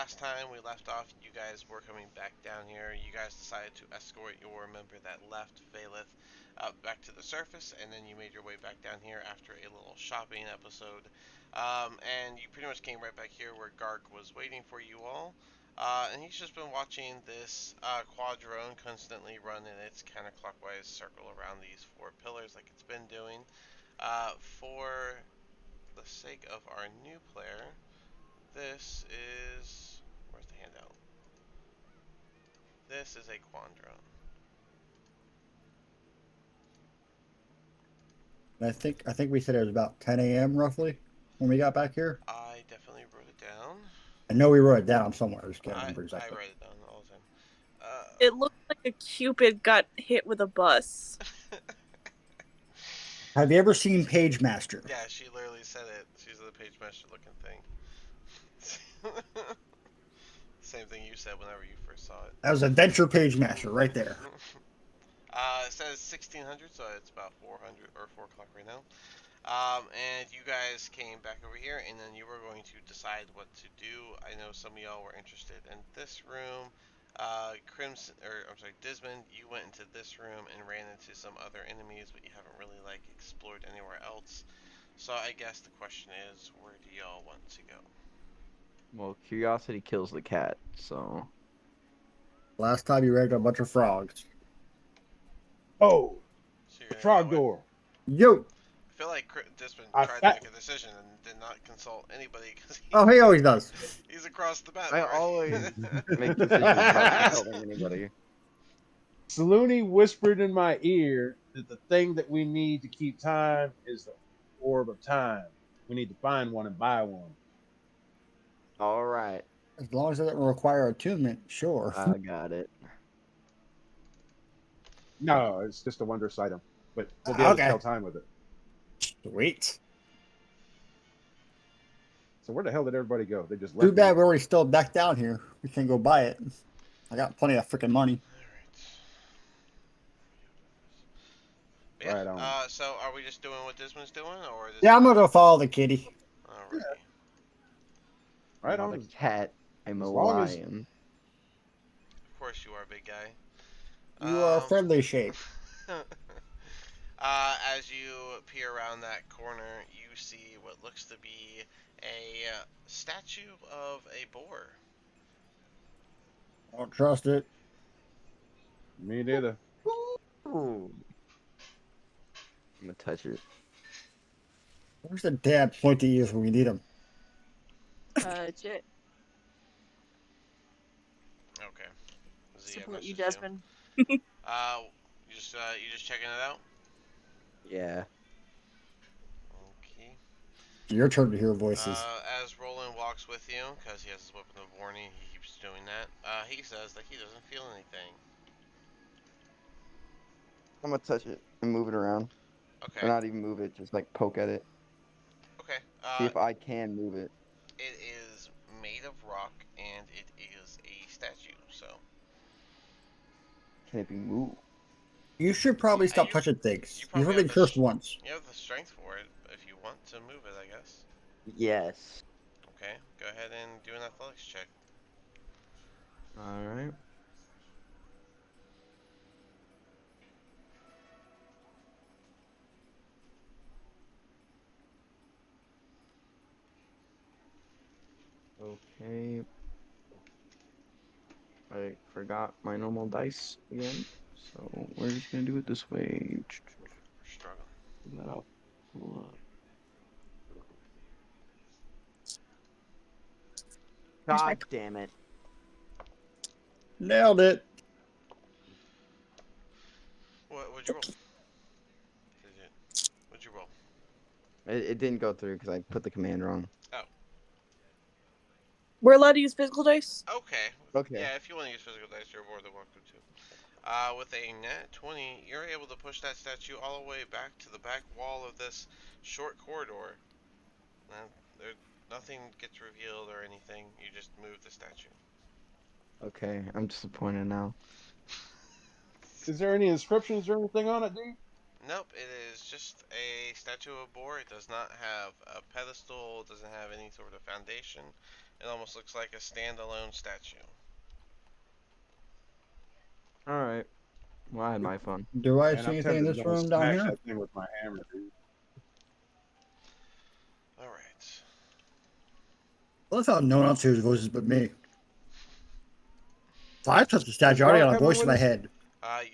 last time we left off, you guys were coming back down here. You guys decided to escort your member that left Phaleth back to the surface, and then you made your way back down here after a little shopping episode. And you pretty much came right back here where Gark was waiting for you all. And he's just been watching this quadrone constantly run in its counterclockwise circle around these four pillars like it's been doing. For the sake of our new player, this is... where's the handout? This is a quadrone. I think we said it was about 10 a.m. roughly when we got back here. I definitely wrote it down. I know we wrote it down somewhere. I just can't I remember exactly. write it down all the time. It looked like a Cupid got hit with a bus. Have you ever seen Page Master? Yeah, she literally said it. She's the Page Master looking thing. Same thing you said whenever you first saw it. That was Adventure Page Master right there. It says 1600, so it's about 400 or 4 o'clock right now. And you guys came back over here, and then you were going to decide what to do. I know some of y'all were interested in this room. Dismond, you went into this room and ran into some other enemies, but you haven't really explored anywhere else. So I guess the question is, where do y'all want to go? Well, curiosity kills the cat, so... Last time you ran into a bunch of frogs. Oh, So you're frog gonna go door. Yo! I feel like Dismond I tried fa- to make a decision and did not consult anybody because Oh, he always does. he's across the map. I right? always make decisions without consulting anybody. Saluni whispered in my ear that the thing that we need to keep time is the orb of time. We need to find one and buy one. Alright, As long as it doesn't require attunement, sure. I got it. No, it's just a wondrous item, but we'll be able to Okay. tell time with it. Sweet. So where the hell did everybody go? They just left. Too bad we're already still back down here. We can go buy it. I got plenty of freaking money. Yeah. Right on. So are we just doing what Dismond's doing, or is Yeah, I'm gonna go follow the kitty. Alright. Right I'm not on. a cat, I'm a As long as- lion. Of course you are, big guy. You are a friendly shape. As you peer around that corner, you see what looks to be a statue of a boar. I don't trust it. Me neither. Ooh. I'm gonna touch it. Where's the damn pointy ears when we need them? Jet. Okay. Zia Support you, messaged Desmond. you just checking it out? Yeah. Okay. Your turn to hear voices. As Roland walks with you, because he has his weapon of warning, he keeps doing that. He says that he doesn't feel anything. I'm gonna touch it and move it around. Okay. Or not even move it, just like poke at it. Okay. See if I can move it. It is made of rock and it is a statue, so. Can it be moved? You should probably stop you- touching things. you You've probably already have the cursed sh- once. You have the strength for it if you want to move it, I guess. Yes. Okay, go ahead and do an athletics check. Alright. Okay. I forgot my normal dice again, so we're just gonna do it this way. We're struggling. Pull that out. Pull up. God damn it. Nailed it. What'd you roll? What'd you roll? It didn't go through because I put the command wrong. We're allowed to use physical dice? Okay. Okay. Yeah, if you want to use physical dice, you're more than welcome to. With a net 20, you're able to push that statue all the way back to the back wall of this short corridor. Nothing gets revealed or anything. You just move the statue. Okay, I'm disappointed now. Is there any inscriptions or anything on it, dude? Nope, it is just a statue of a boar. It does not have a pedestal, it doesn't have any sort of foundation. It almost looks like a standalone statue. Alright. Well, I had my fun. Do I And see I'm anything in tempted this to go room down smash here? that thing with my hammer, dude. All right. Well, that's how no one else hears voices but me. If I touch the Is statue, I already Bart got a coming voice in with my us? head.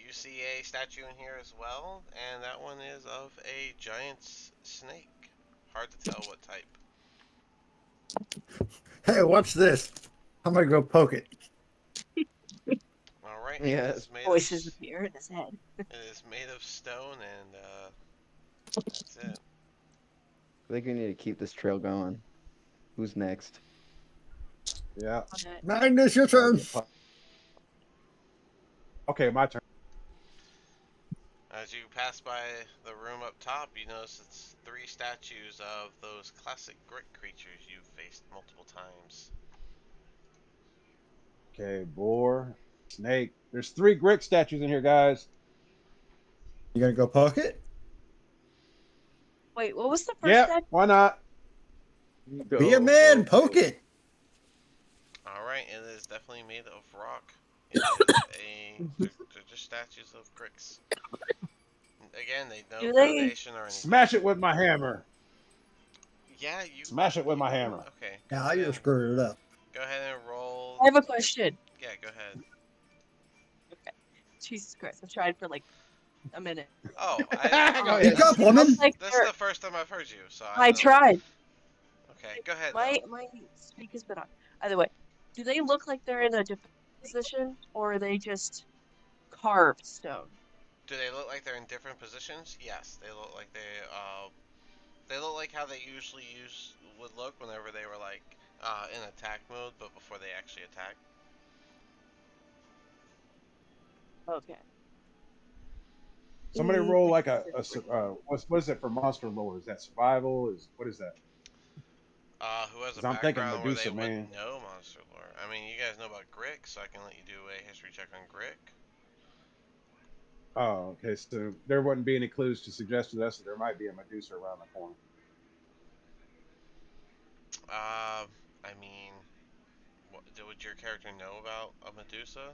You see a statue in here as well, and that one is of a giant snake. Hard to tell what type. Hey, watch this. I'm gonna go poke it. All right, Yeah. it is made Voices of appear in his head. it is made of stone, and that's it. I think we need to keep this trail going. Who's next? Yeah. Okay. Magnus, your Gotta turn. get okay, my turn. As you pass by the room up top, you notice it's 3 statues of those classic Grick creatures you've faced multiple times. Okay, boar, snake. There's 3 Grick statues in here, guys. You gonna go poke it? Wait, what was the first Yep, step? why not? Be a man, Go. poke it. Alright, it is definitely made of rock. It is they're just statues of Gricks. Again, they no Do they- foundation or anything. Smash it with my hammer. Yeah, you Smash it with my hammer. Okay. Now Go you ahead, just screwed it up. go ahead and roll. I have a question. Yeah, go ahead. Jesus Christ, I've tried for like a minute. Oh, Go I, Speak ahead. up, woman. Like this is the first time I've heard you, so I don't- tried. Okay, go ahead. My though. my speak has been on. Either way, do they look like they're in a different position, or are they just carved stone? Do they look like they're in different positions? Yes, they look like how they usually would look whenever they were like in attack mode, but before they actually attack. Okay. Somebody roll like a what is it for monster lore? Is that survival? What is that? Who has a 'Cause I'm thinking background where they Medusa, man. wouldn't know monster lore? I mean, you guys know about Grick, so I can let you do a history check on Grick. Oh, okay. So there wouldn't be any clues to suggest to us that there might be a Medusa around the corner. I mean, would your character know about a Medusa?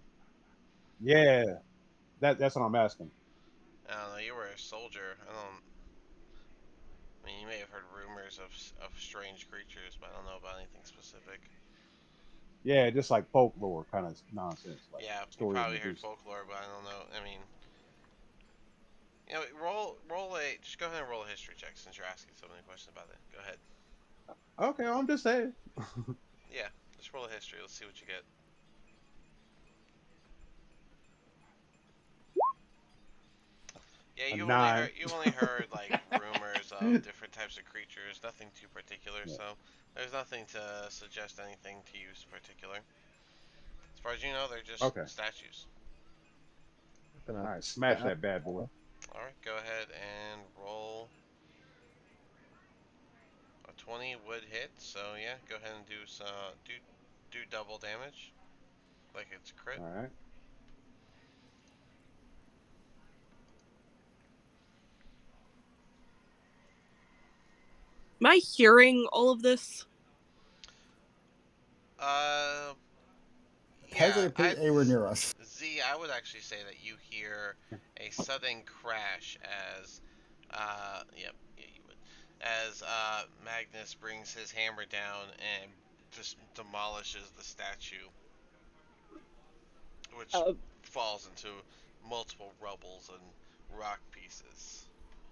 Yeah, that's what I'm asking. I don't know. You were a soldier. I don't. I mean, you may have heard rumors of strange creatures, but I don't know about anything specific. Yeah, just like folklore kind of nonsense. Like Yeah, you story of probably heard Medusa. folklore, but I don't know. I mean, roll a. Just go ahead and roll a history check since you're asking so many questions about it. Go ahead. Okay, I'm just saying. Yeah, just roll a history. Let's see what you get. Yeah, A you 9. only heard like rumors of different types of creatures, nothing too particular. Yeah. So there's nothing to suggest anything to you particular. As far as you know, they're just Okay. statues. All right, smash that bad boy. All right, go ahead and roll. A 20 would hit, so yeah, go ahead and do double damage, like it's a crit. All right. Am I hearing all of this? Heads Yeah, are pretty anywhere near us. Z, I would actually say that you hear a sudden crash as, yep, yeah, you would, as Magnus brings his hammer down and just demolishes the statue, which falls into multiple rubbles and rock pieces.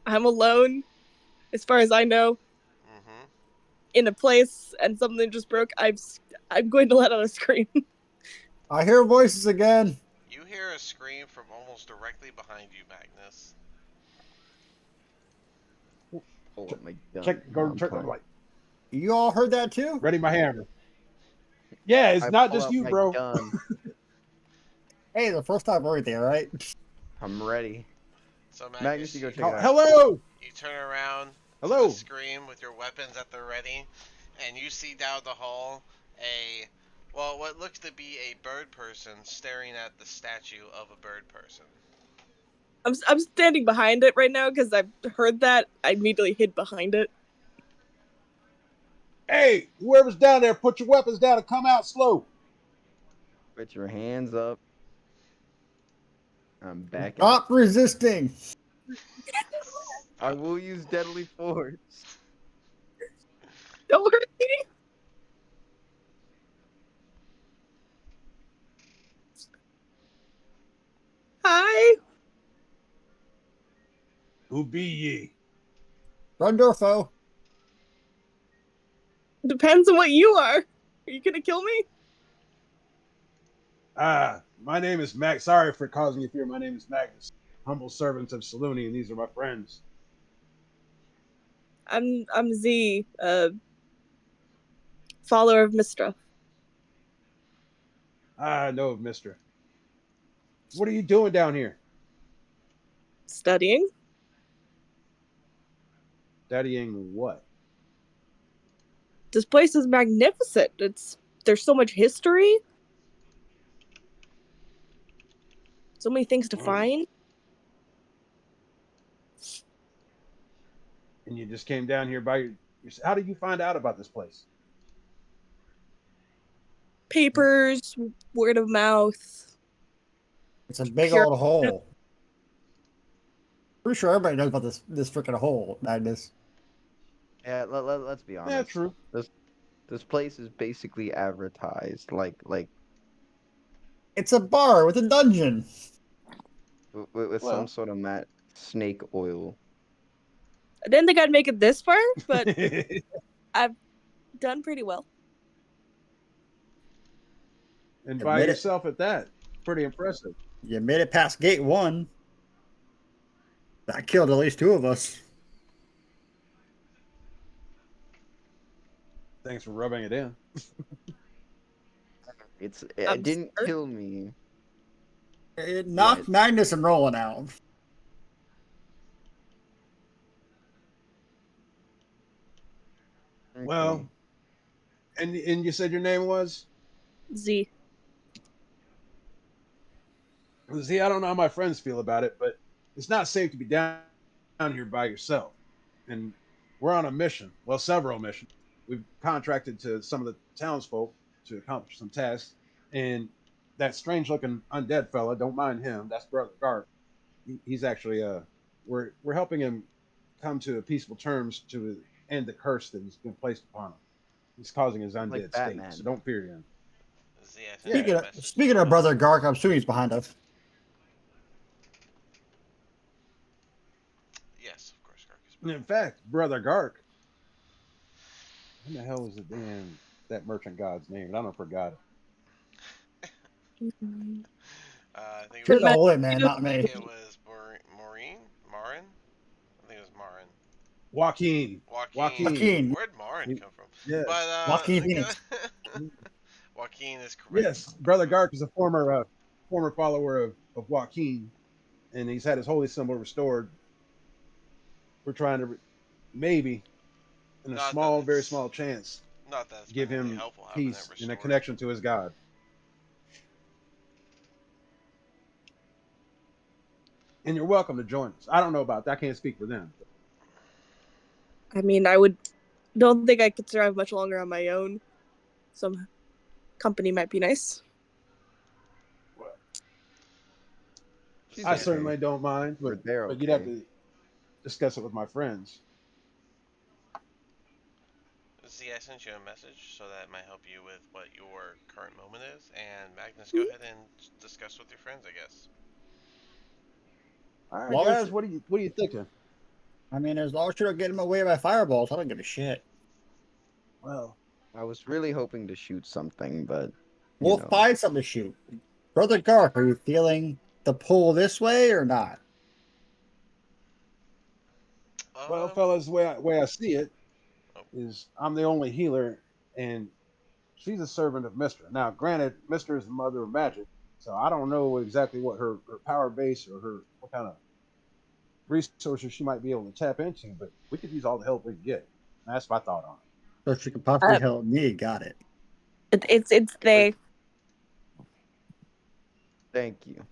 I'm alone, as far as I know, Mm-hmm. in a place, and something just broke. I'm going to let out a scream. I hear voices again. You hear a scream from almost directly behind you, Magnus. Pull up my gun. Check. Go I'm check the playing. light. You all heard that too? Ready my hammer. Yeah, it's I not pull just out you, my bro. gun. Hey, the first time for everything, all right? I'm ready. So Magnus, you go check it out. Hello. You turn around to Hello. the scream with your weapons at the ready, and you see down the hall what looks to be a bird person staring at the statue of a bird person. I'm standing behind it right now because I've heard that. I immediately hid behind it. Hey, whoever's down there, put your weapons down and come out slow. Put your hands up. I'm backing up. Stop resisting. I will use deadly force. Don't hurt me. Hi. Who be ye? Rundorfo. Depends on what you are. Are you gonna kill me? My name is Max. Sorry for causing you fear. My name is Magnus, humble servant of Saluni, and these are my friends. I'm Z, follower of Mistra. I know, Mister. What are you doing down here? Studying. Studying what? This place is magnificent. There's so much history. So many things to find. And you just came down here by your. How did you find out about this place? Papers, word of mouth. It's a big Pure. old hole. Pretty sure everybody knows about this freaking hole, Magnus. Yeah, let's be Yeah, honest. true. This place is basically advertised like It's a bar with a dungeon. with some Well, sort of matte snake oil. I didn't think I'd make it this far, but and I've done pretty well. by Admit it. yourself at that. Pretty impressive. You made it past gate 1. That killed at least 2 of us. Thanks for rubbing it in. It I'm didn't sorry. kill me. It Yeah, knocked Magnus and Roland out. Well, okay. and you said your name was? Z. See, I don't know how my friends feel about it, but it's not safe to be down here by yourself. And we're on a mission. Well, several missions. We've contracted to some of the townsfolk to accomplish some tasks. And that strange looking undead fella, don't mind him. That's Brother Garp. He's actually we're helping him come to a peaceful terms to end the curse that has been placed upon him. He's causing his Like undead state. So Batman. don't fear him. Z, I sent Yeah. you Speaking a of, message speaking as of well. Brother Gark, I'm assuming he's behind us. Yes, of course, Gark is And in fact, Brother Gark, what the hell was the damn that merchant god's name? I don't forgot it. I think it You're was the Remember, holy man, not me. it was Maureen? Marin? I think it was Marin. Joaquin. Joaquin. Joaquin. Joaquin. Where'd Marin come from? But Yes. Joaquin Phoenix. Joaquin is correct. Yes. Brother Gark is a former follower of Joaquin, and he's had his holy symbol restored. We're trying to maybe, in a Not that small, very it's small chance, not that it's been give really him helpful having it peace and a restored. connection to his God. And you're welcome to join us. I don't know about that. I can't speak for them. I mean, don't think I could survive much longer on my own. Some company might be nice. She's I okay. certainly don't mind, They're but you'd have okay. to discuss it with my friends. Z, I sent you a message so that might help you with what your current moment is. And Magnus, go ahead and discuss with your friends, I guess. All right, Long as, guys, what are you thinking? I mean, as long as you don't get him away by fireballs, I don't give a shit. Well, I was really hoping to shoot something, but you We'll know. find something to shoot. Brother Gark, are you feeling the pull this way or not? well, Um, fellas, the way I see it oh, is I'm the only healer, and she's a servant of Mister. Now, granted, Mister is the mother of magic, so I don't know exactly what her power base or her what kind of resources she might be able to tap into, but we could use all the help we can get. That's my thought on So she could possibly Uh, help me. Got it. it's it. they. Thank you.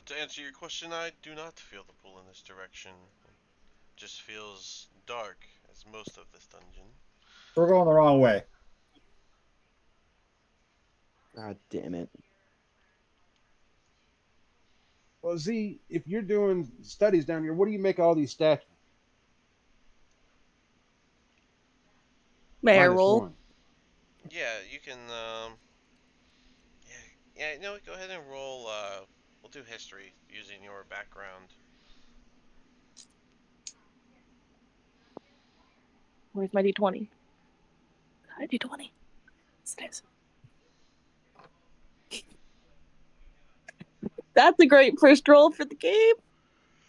to answer your question, I do not feel the pull in this direction. It just feels dark. as most of this dungeon. We're going the wrong way. God damn it. Well, Z, if you're doing studies down here, what do you make of all these statues? May I Minus roll? one. Yeah, you can. Yeah. You know what? Go ahead and roll. We'll do history using your background. Where's my d20? Hi, d20. Nice. That's a great first roll for the game.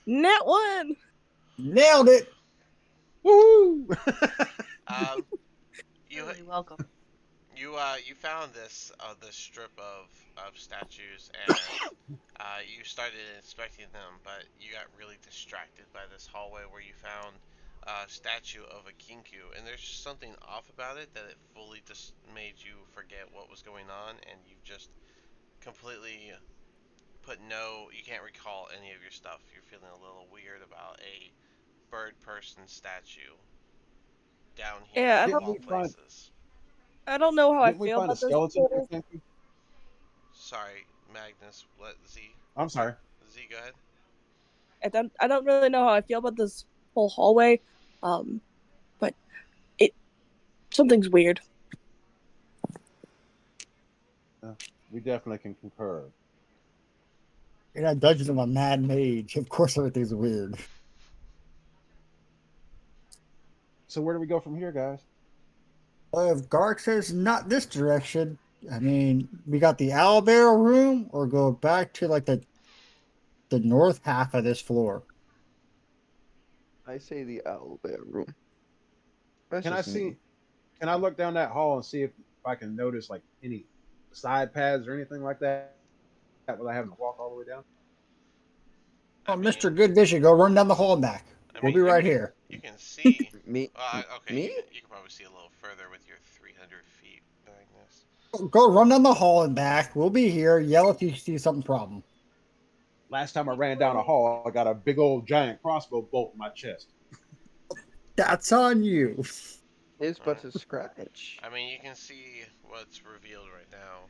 Net 1. Nailed it. Woohoo! Um, you Really welcome. you found this strip of statues, and you started inspecting them, but you got really distracted by this hallway where you found a statue of a kinku, and there's just something off about it that it fully just made you forget what was going on, and you just completely you can't recall any of your stuff. You're feeling a little weird about a bird person statue down here Yeah, of didn't all we find places. I don't know how I didn't we feel find a about this skeleton here, whole. Kenku? Sorry, Magnus. Let Z. I'm sorry. Z, go ahead. I don't really know how I feel about this whole hallway. But it something's weird. We definitely can concur. You're not dungeon of a mad mage. Of course, everything's weird. So where do we go from here, guys? If Gark says not this direction, I mean, we got the owlbear room, or go back to like the north half of this floor. I say the owlbear room. That's Can I just see? me. Can I look down that hall and see if I can notice like any side paths or anything like that without having to walk all the way down? I Oh, mean, Mr. Good Vision, go run down the hall and back. I We'll mean, be right here. you can see. Me? Okay, Me? you can probably see a little further with your 300 feet, Magnus. Go run down the hall and back. We'll be here. Yell if you see something problem. Last time I ran down a hall, I got a big old giant crossbow bolt in my chest. That's on you. It's but Alright. a scratch. I mean, you can see what's revealed right now.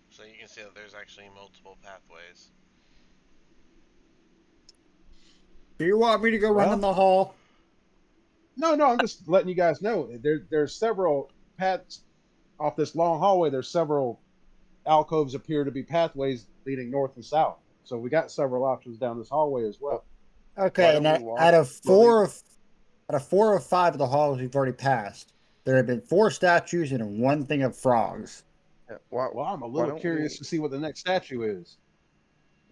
So you can see that there's actually multiple pathways. Do you want me to go run down Well, the hall? no, I'm just letting you guys know. There's several paths off this long hallway. There's several alcoves appear to be pathways leading north and south. So we got several options down this hallway as Oh, well. why Okay, and don't we out walk of slowly? four of five of the halls we've already passed, there have been 4 statues and 1 thing of frogs. Why, Well, I'm a why little don't curious we to see what the next statue is.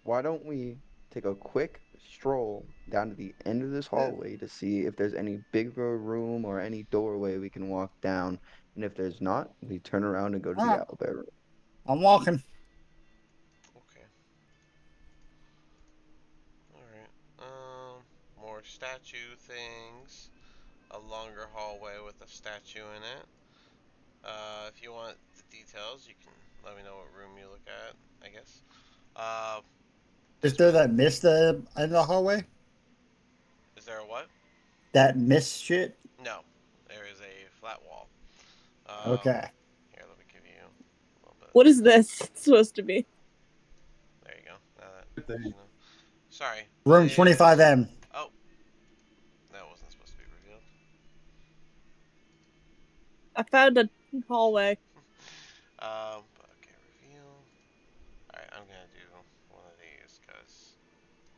why don't we take a quick stroll down to the end of this Yeah, hallway to see if there's any bigger room or any doorway we can walk down, and if there's not, we turn around and go to All the right, owlbear room. I'm walking. Okay. Alright. More statue things. A longer hallway with a statue in it. If you want the details, you can let me know what room you look at, I guess. Uh, Is this there one, that mist in the hallway? is there a what? That mist shit? No, there is a flat wall. Um, Okay. Here, let me give you a little bit. What is this supposed to be? There you go. Now that good you thing. know. Sorry, that Room is. 25M. Oh, that wasn't supposed to be revealed. I found a hallway. But okay, reveal. All right, I'm gonna do one of these because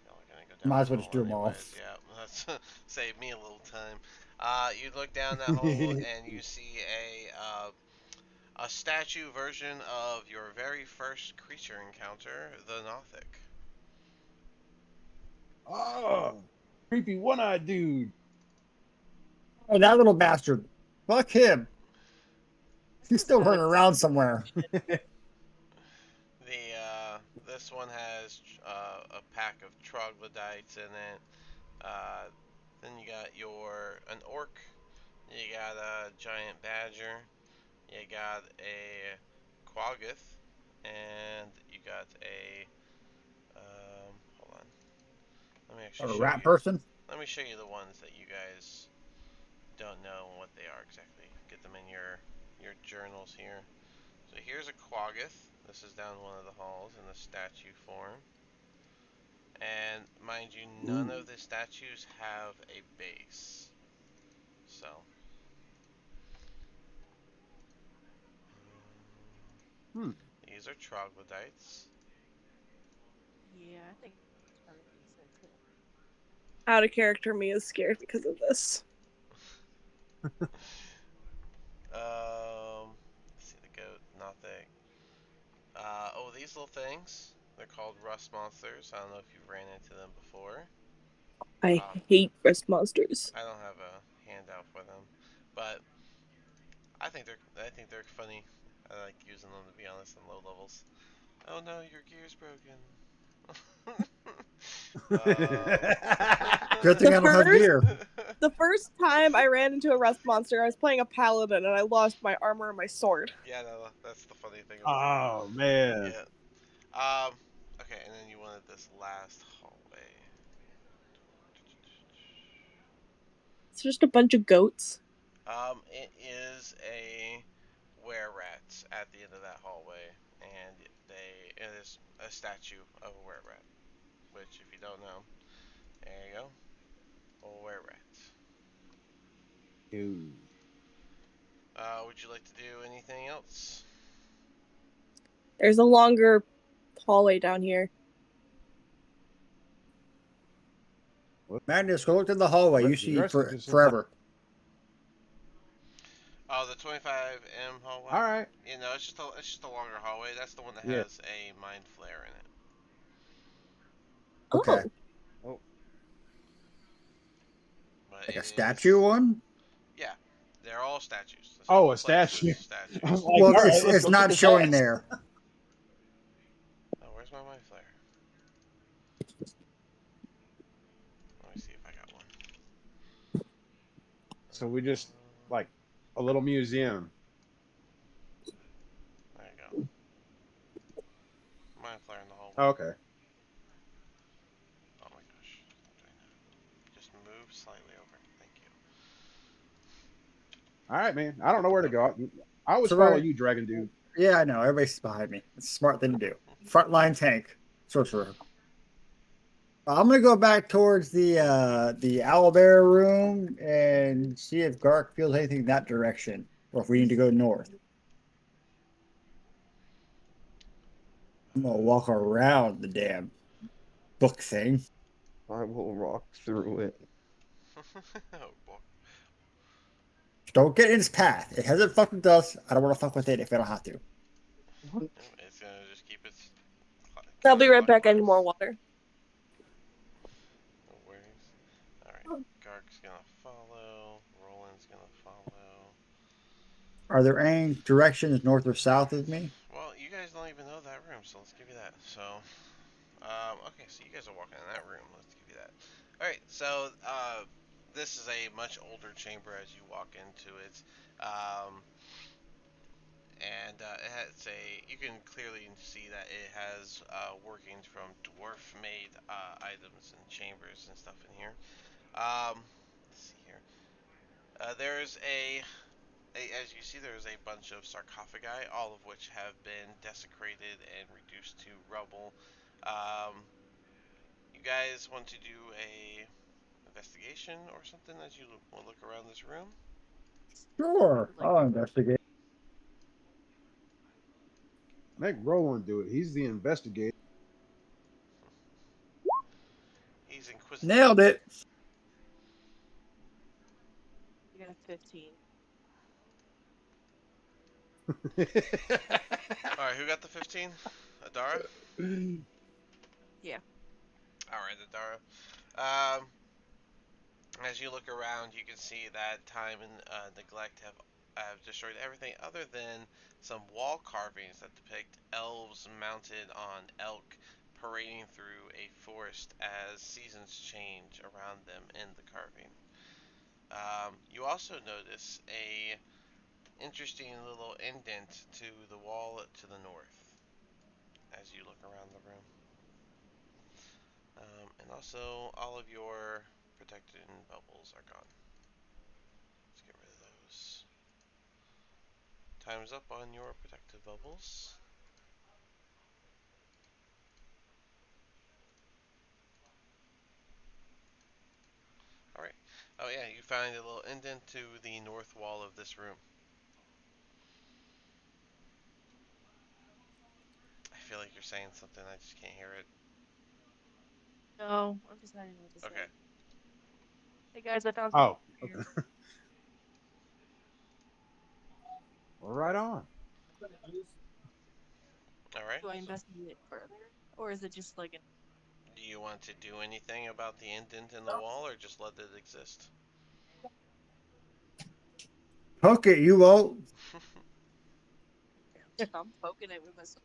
y'all are gonna go down Might this as well just hole do them all. anyways. Yeah, that's save me a little time. You look down that hole and you see a statue version of your very first creature encounter, the Nothic. Oh, creepy one-eyed dude. Oh, that little bastard. Fuck him. He's still running around somewhere. This one has a pack of troglodytes in it. Uh, then you got an orc. You got a giant badger. You got a quaggoth, and you got a hold on. Let me actually A show rat you. person? Let me show you the ones that you guys don't know what they are exactly, get them in your journals here. So here's a Quaggoth. This is down one of the halls in the statue form. And mind you, none Ooh. of the statues have a base. So Hmm. these are troglodytes. Yeah, I think it's probably decent too. Out of character me is scared because of this. Let's see the goat, Nothic. Oh, these little things. They're called rust monsters. I don't know if you've ran into them before. I hate rest monsters. I don't have a handout for them, but I think they're funny. I like using them to be honest on low levels. Oh no, your gear's broken. Good thing The I don't have first gear. the first time I ran into a rust monster, I was playing a paladin and I lost my armor and my sword. Yeah, no, that's the funny thing about Oh it. man. Yeah. Okay, and then you wanted this last hallway. It's just a bunch of goats. It is a were rat at the end of that hallway, and it is a statue of a were rat. Which, if you don't know, there you go, a were rat. Ew. Would you like to do anything else? There's a longer hallway down here. Magnus, go look in the hallway. You The see rest of us inside. forever. Oh, the 25M hallway. All right. You know, it's just a longer hallway. That's the one that Yeah. has a mind flare in it. Okay. Oh, Oh, But Like it a statue is, one? yeah, they're all statues. This Oh, whole a place statue. is I was statues. like, Well, all right, let's it's go kick not his showing ass. there. Oh, where's my mind flare? Let me see if I got one. So we just like a little museum. There you go. Mind flare in the hallway. Okay. Oh my gosh. Just move slightly over. Thank you. All right, man. I don't know where to go. I always So follow we're, you, Dragon Dude. yeah, I know. Everybody's behind me. It's a smart thing to do. Frontline tank. Sorcerer. I'm gonna go back towards the owlbear room and see if Gark feels anything in that direction, or if we need to go north. I'm gonna walk around the damn book thing. I will walk through it. Oh boy. Don't get in its path. It hasn't fucked with us. I don't want to fuck with it if I don't have to. What? It's gonna just keep its I'll be right back. I need counterclockwise. more water. No worries. Alright. Gark's gonna follow. Roland's gonna follow. Are there any directions north or south of me? Well, you guys don't even know that room, so let's give you that. So, okay, so you guys are walking in that room. Let's give you that. Alright, so, this is a much older chamber as you walk into it. Um, and it's you can clearly see that it has workings from dwarf made items and chambers and stuff in here. Let's see here. There's as you see, there's a bunch of sarcophagi, all of which have been desecrated and reduced to rubble. Um, you guys want to do a investigation or something as you look around this room? Sure, Like, I'll investigate. Make Roland do it. He's the investigator. He's inquisitive. Nailed it. you got a 15. All right, who got the 15? Adara. Yeah. All right, Adara. As you look around, you can see that time and neglect have destroyed everything other than some wall carvings that depict elves mounted on elk parading through a forest as seasons change around them in the carving. You also notice a interesting little indent to the wall to the north as you look around the room. And also, all of your protected bubbles are gone. Time's up on your protective bubbles. Alright. Oh yeah, you find a little indent to the north wall of this room. I feel like you're saying something, I just can't hear it. No, I'm deciding what to Okay. say. Hey guys, I found something Oh, here. okay. Well, right on. Alright. Do I investigate it further, or is it just like an? Do you want to do anything about the indent in the wall, or just let it exist? Poke it, you won't. I'm poking it with my sword.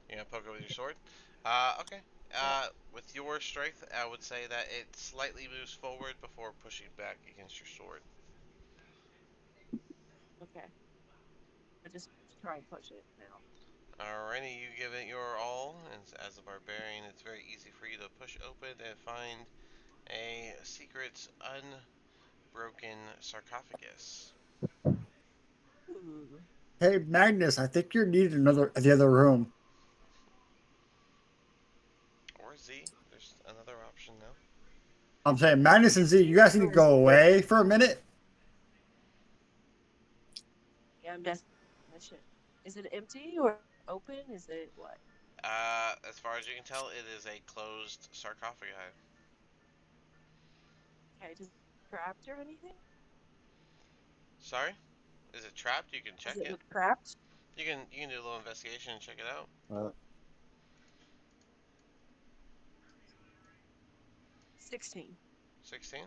You're gonna poke it with your sword? Okay. Yeah. With your strength, I would say that it slightly moves forward before pushing back against your sword. Okay. I just try and push it now. Alrighty, you give it your all, and as a barbarian, it's very easy for you to push open and find a secret, unbroken sarcophagus. Ooh. Hey, Magnus, I think you're needed the other room. Or Z, there's another option now. I'm saying Magnus and Z, you guys need to go away for a minute. Yeah, I'm desperate mission. Is it empty or open? Is it what? As far as you can tell, it is a closed sarcophagi. Okay, does it trapped or anything? Sorry? Is it trapped? You can Does check it it. look trapped? You can do a little investigation and check it out. Uh, 16. 16.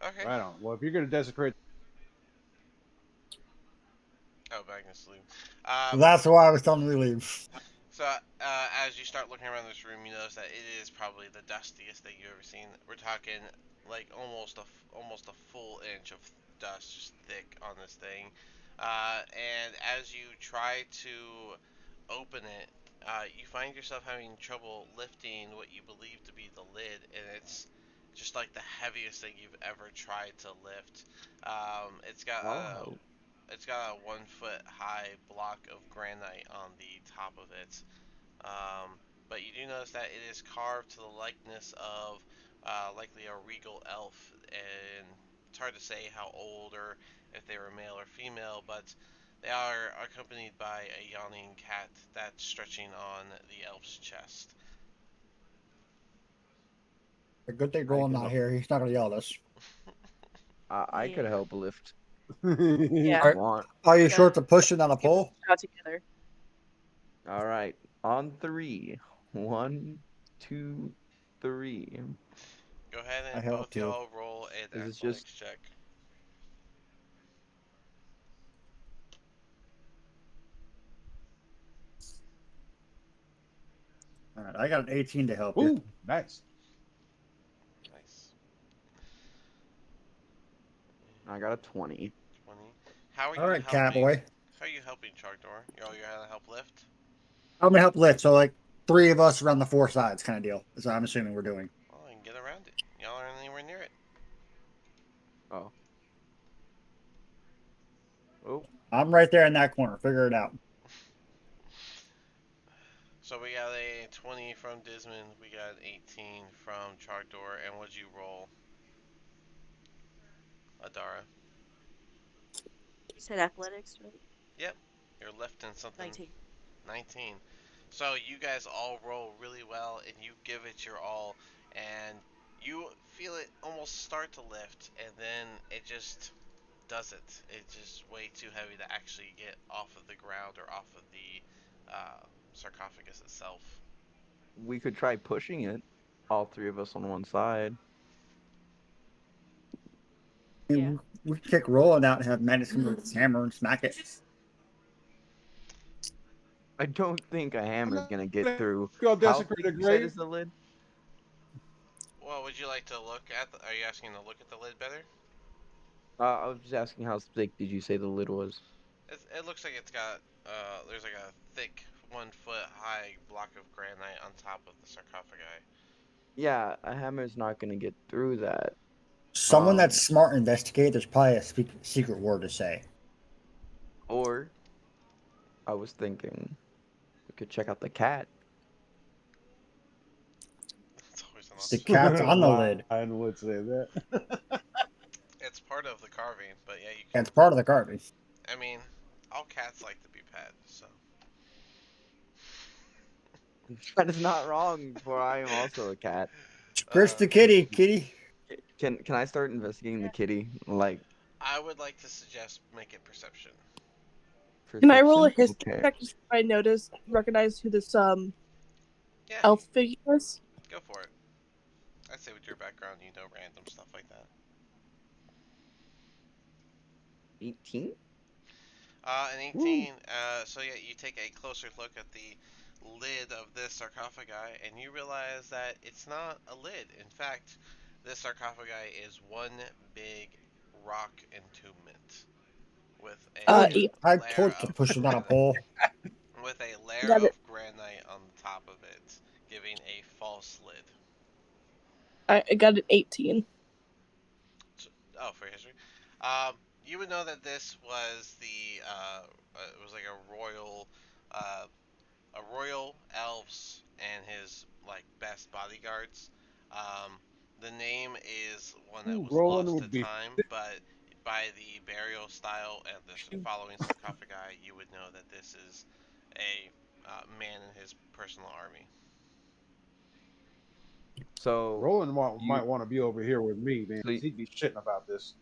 Okay. right on. Well, if you're gonna desecrate, Oh, Magnus Loom. That's why I was telling you to leave. So, as you start looking around this room, you notice that it is probably the dustiest that you've ever seen. We're talking like almost a full inch of dust, just thick on this thing. And as you try to open it, you find yourself having trouble lifting what you believe to be the lid, and it's just like the heaviest thing you've ever tried to lift. Um, it's got I'll a help. it's got a 1 foot high block of granite on the top of it. But you do notice that it is carved to the likeness of likely a regal elf, and it's hard to say how old or if they were male or female, but they are accompanied by a yawning cat that's stretching on the elf's chest. A good thing I Roland could not help. here. He's not gonna yell at us. I could Yeah. help lift if Yeah. you Are, want. are you We short gotta to pushing on a give it pole? a shot together. All right, on three. One, two, three. Go ahead I and both helped you. y'all roll an Is this just athletics check. All right, I got an 18 to help you. ooh, nice. Nice. I got a 20. 20. How are All you right, helping? Catboy. How are you helping Trogdor? You're gonna help lift? I'm gonna help lift. So like three of us around the four sides, kind of deal. Is what I'm assuming we're doing. Well, I can get around it. Y'all aren't anywhere near it. Oh. Oh, I'm right there in that corner. Figure it out. So we got a 20 from Dismond, we got an 18 from Trogdor, and what'd you roll, Adara? You said athletics, right? Yep, you're lifting something. 19. 19. So you guys all roll really well, and you give it your all, and you feel it almost start to lift, and then it just doesn't. It's just way too heavy to actually get off of the ground or off of the sarcophagus itself. we could try pushing it. All three of us on one side. I Yeah. mean, we can kick Roland out and have Magnus come with his hammer and smack it. I don't think a I'm hammer's not gonna get gonna through. go How desecrate thick a you said grave. is the lid? Well, would you like to look at? Are you asking to look at the lid better? I was just asking how thick did you say the lid was? It looks like it's got there's like a thick 1 foot high block of granite on top of the sarcophagi. Yeah, a hammer's not gonna get through that. Someone Um, that's smart and investigate, there's probably a secret word to say. or I was thinking we could check out the cat. It's always an The awesome cat's idea. on the lid. Lion would say that. It's part of the carving, but yeah, you And can. it's part of the carving. I mean, all cats like to be pet, so. That is not wrong, for I am also a cat. Scratch the Uh, kitty, kitty. Can I start investigating the kitty? Like I would like to suggest make it perception. Can I roll a perception? history Okay. check to see if I recognize who this Yeah, elf figure is? go for it. I'd say with your background, you know random stuff like that. 18? An Woo. 18. So yeah, you take a closer look at the lid of this sarcophagi, and you realize that it's not a lid. In fact, this sarcophagi is one big rock entombment with Oh, a 8. I layer told to of push it on a granite, pole. with a layer Got of it. granite on the top of it, giving a false lid. I got an 18. Oh, for history. You would know that this was it was like uh, a royal elves and his like best bodyguards. Um, the name is one that Ooh, was Roland lost to would be. time, but by the burial style and the following sarcophagi, you would know that this is a man in his personal army. So Roland you might want to be over here with me, man, so because he'd be shitting about this.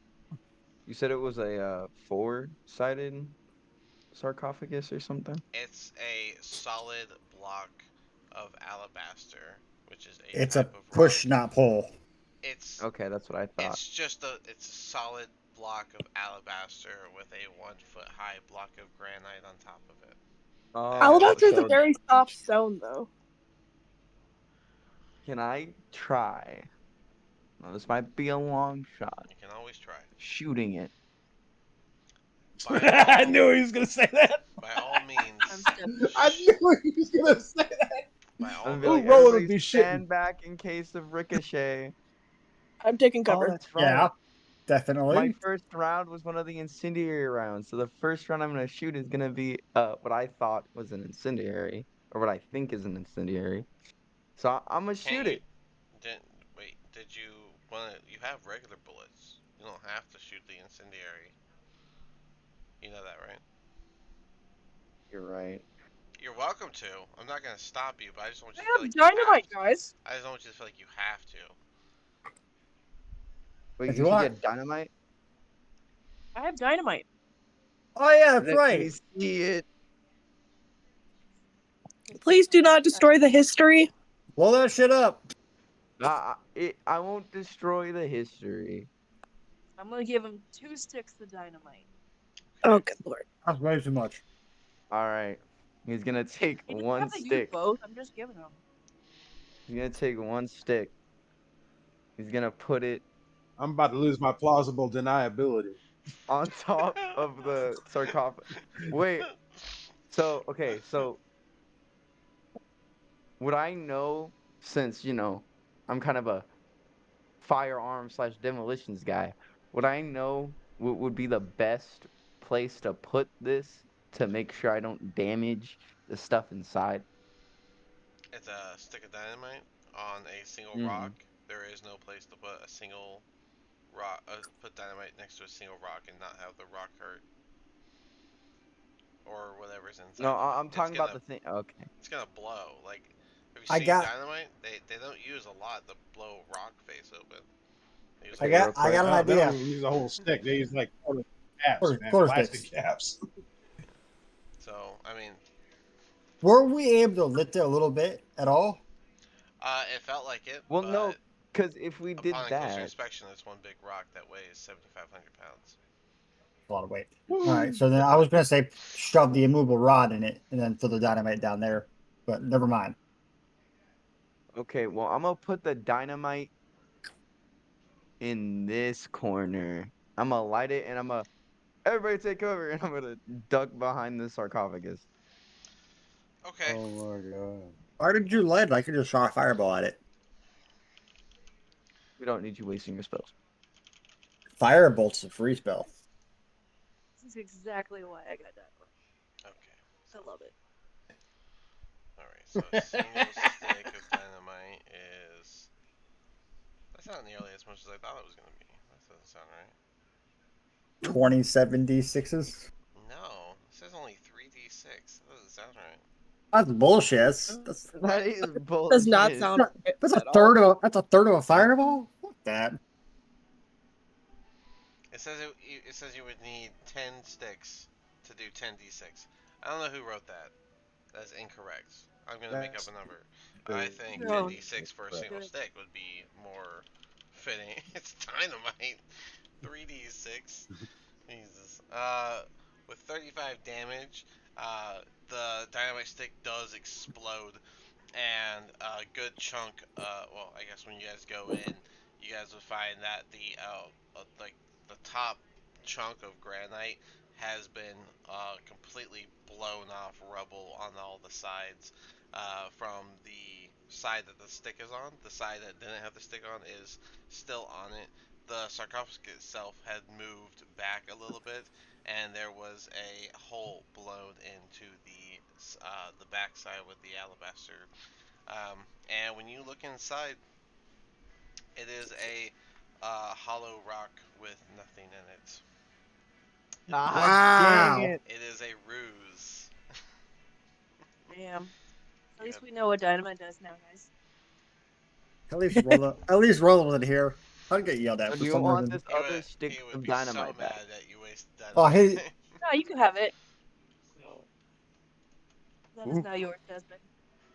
you said it was a four-sided sarcophagus or something? It's a solid block of alabaster, which is a It's a type of rock. push, not pull. It's Okay, that's what I thought. it's a solid block of alabaster with a 1 foot high block of granite on top of it. Oh, Alabaster is a so very soft stone, though. can I try? Now, this might be a long shot. You can always try. Shooting it. By I all knew he was gonna say that. by all I'm means, stepping I away. knew he was gonna say that. by all I'm gonna be Oh, like, means, Roland would everybody be shitting. stand back in case of ricochet. I'm taking Oh, cover. that's right. Yeah, My definitely. first round was one of the incendiary rounds. So the first round I'm gonna shoot is gonna be what I thought was an incendiary, or what I think is an incendiary. So I'm gonna can't shoot you it. didn't wait? Did you want to? You have regular bullets. You don't have to shoot the incendiary. You know that, right? You're right. You're welcome to. I'm not gonna stop you, but I just don't want you to I feel have like you have dynamite, to. guys. I just don't want you to feel like you have to. Wait, If you you said you want. had dynamite? I have dynamite. Oh yeah, that's Let me right. see it. Please do not destroy the history. Blow that shit up. I won't destroy the history. I'm gonna give him 2 sticks of dynamite. Oh, Okay. good lord. That's way too much. All right. He's gonna take He doesn't one have to use stick. both. I'm just giving him. He's gonna take one stick. He's gonna put it I'm about to lose my plausible deniability. on top of the sarcophagus. Wait. So okay. So would I know, since I'm kind of a firearm slash demolitions guy? Would I know what would be the best place to put this to make sure I don't damage the stuff inside? It's a stick of dynamite on a single rock. Mm. There is no place to put a single rock. Put dynamite next to a single rock and not have the rock hurt or whatever's No, inside of it. I'm It's talking about gonna the thing. Okay. it's gonna blow. Like, have you I seen got dynamite? They don't use a lot to blow rock face open. They use I like Okay, got real one. I got quick. an They don't idea. even use a whole stick. They use like caps, man, Quarter plastic sticks. caps. So I mean, Were we able to lift it a little bit at all? it felt like it, Well, no, but because if we upon did a closer that, inspection, it's one big rock that weighs 7,500 pounds. A lot of weight. All right, Woo. so then I was gonna say shove the immovable rod in it and then throw the dynamite down there, but never mind. okay, well, I'm gonna put the dynamite in this corner. I'm gonna light it and everybody take cover, and I'm gonna duck behind the sarcophagus. Okay. Oh my god. Why did you light it? I could just shot a fireball at it. We don't need you wasting your spells. Firebolt's a free spell. This is exactly why I got that one. Okay. I love it. Alright, so a single stick of dynamite is... That's not nearly as much as I thought it was going to be. That doesn't sound right. 27 d6s. No, it says only 3d6. That doesn't sound right. That's bullshit. That's That is bullshit. Does not sound right that's a at all. third of that's a third of a fireball. Fuck that. It says it says you would need 10 sticks to do 10d6. I don't know who wrote that. That's incorrect. I'm gonna make up a number. I think No. 10d6 for a single Good. stick would be more fitting. It's dynamite. 3d6. Jesus. With 35 damage, the dynamite stick does explode, and a good chunk. Well, I guess when you guys go in, you guys would find that like the top chunk of granite has been completely blown off rubble on all the sides. From the side that the stick is on, the side that didn't have the stick on is still on it. The sarcophagus itself had moved back a little bit, and there was a hole blown into the backside with the alabaster. And when you look inside, it is a hollow rock with nothing in it. Ah, Wow. dang it. It is a ruse. Damn. At You least have- we know what dynamite does now, guys. At least roll it here. I'll get yelled at So for do you some want reason. this he other would, stick he would of be so dynamite mad back? that you wasted Oh, dynamite. No, you can have it. That is Ooh. now yours, Desmond.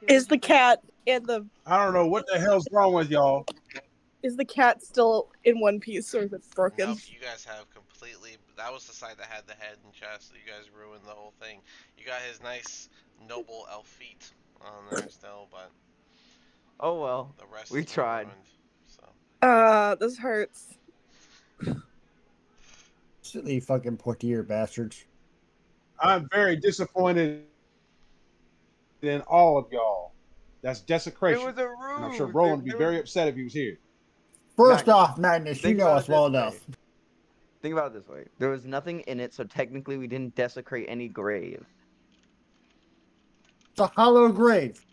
Is the cat and I don't know what the hell's wrong with y'all. is the cat still in one piece or is it broken? Nope, you guys have completely. That was the side that had the head and chest. You guys ruined the whole thing. You got his nice, noble elf feet on there still, but Oh well, the rest we has been tried. ruined. So This hurts. Silly fucking portier bastards. I'm very disappointed in all of y'all. That's It desecration. was a And I'm sure ruse. Roland would be very upset if he was here. First Magnus, off, Magnus, you think know about us it well this way. enough. Think about it this way. There was nothing in it, so technically we didn't desecrate any grave. It's a hollow grave.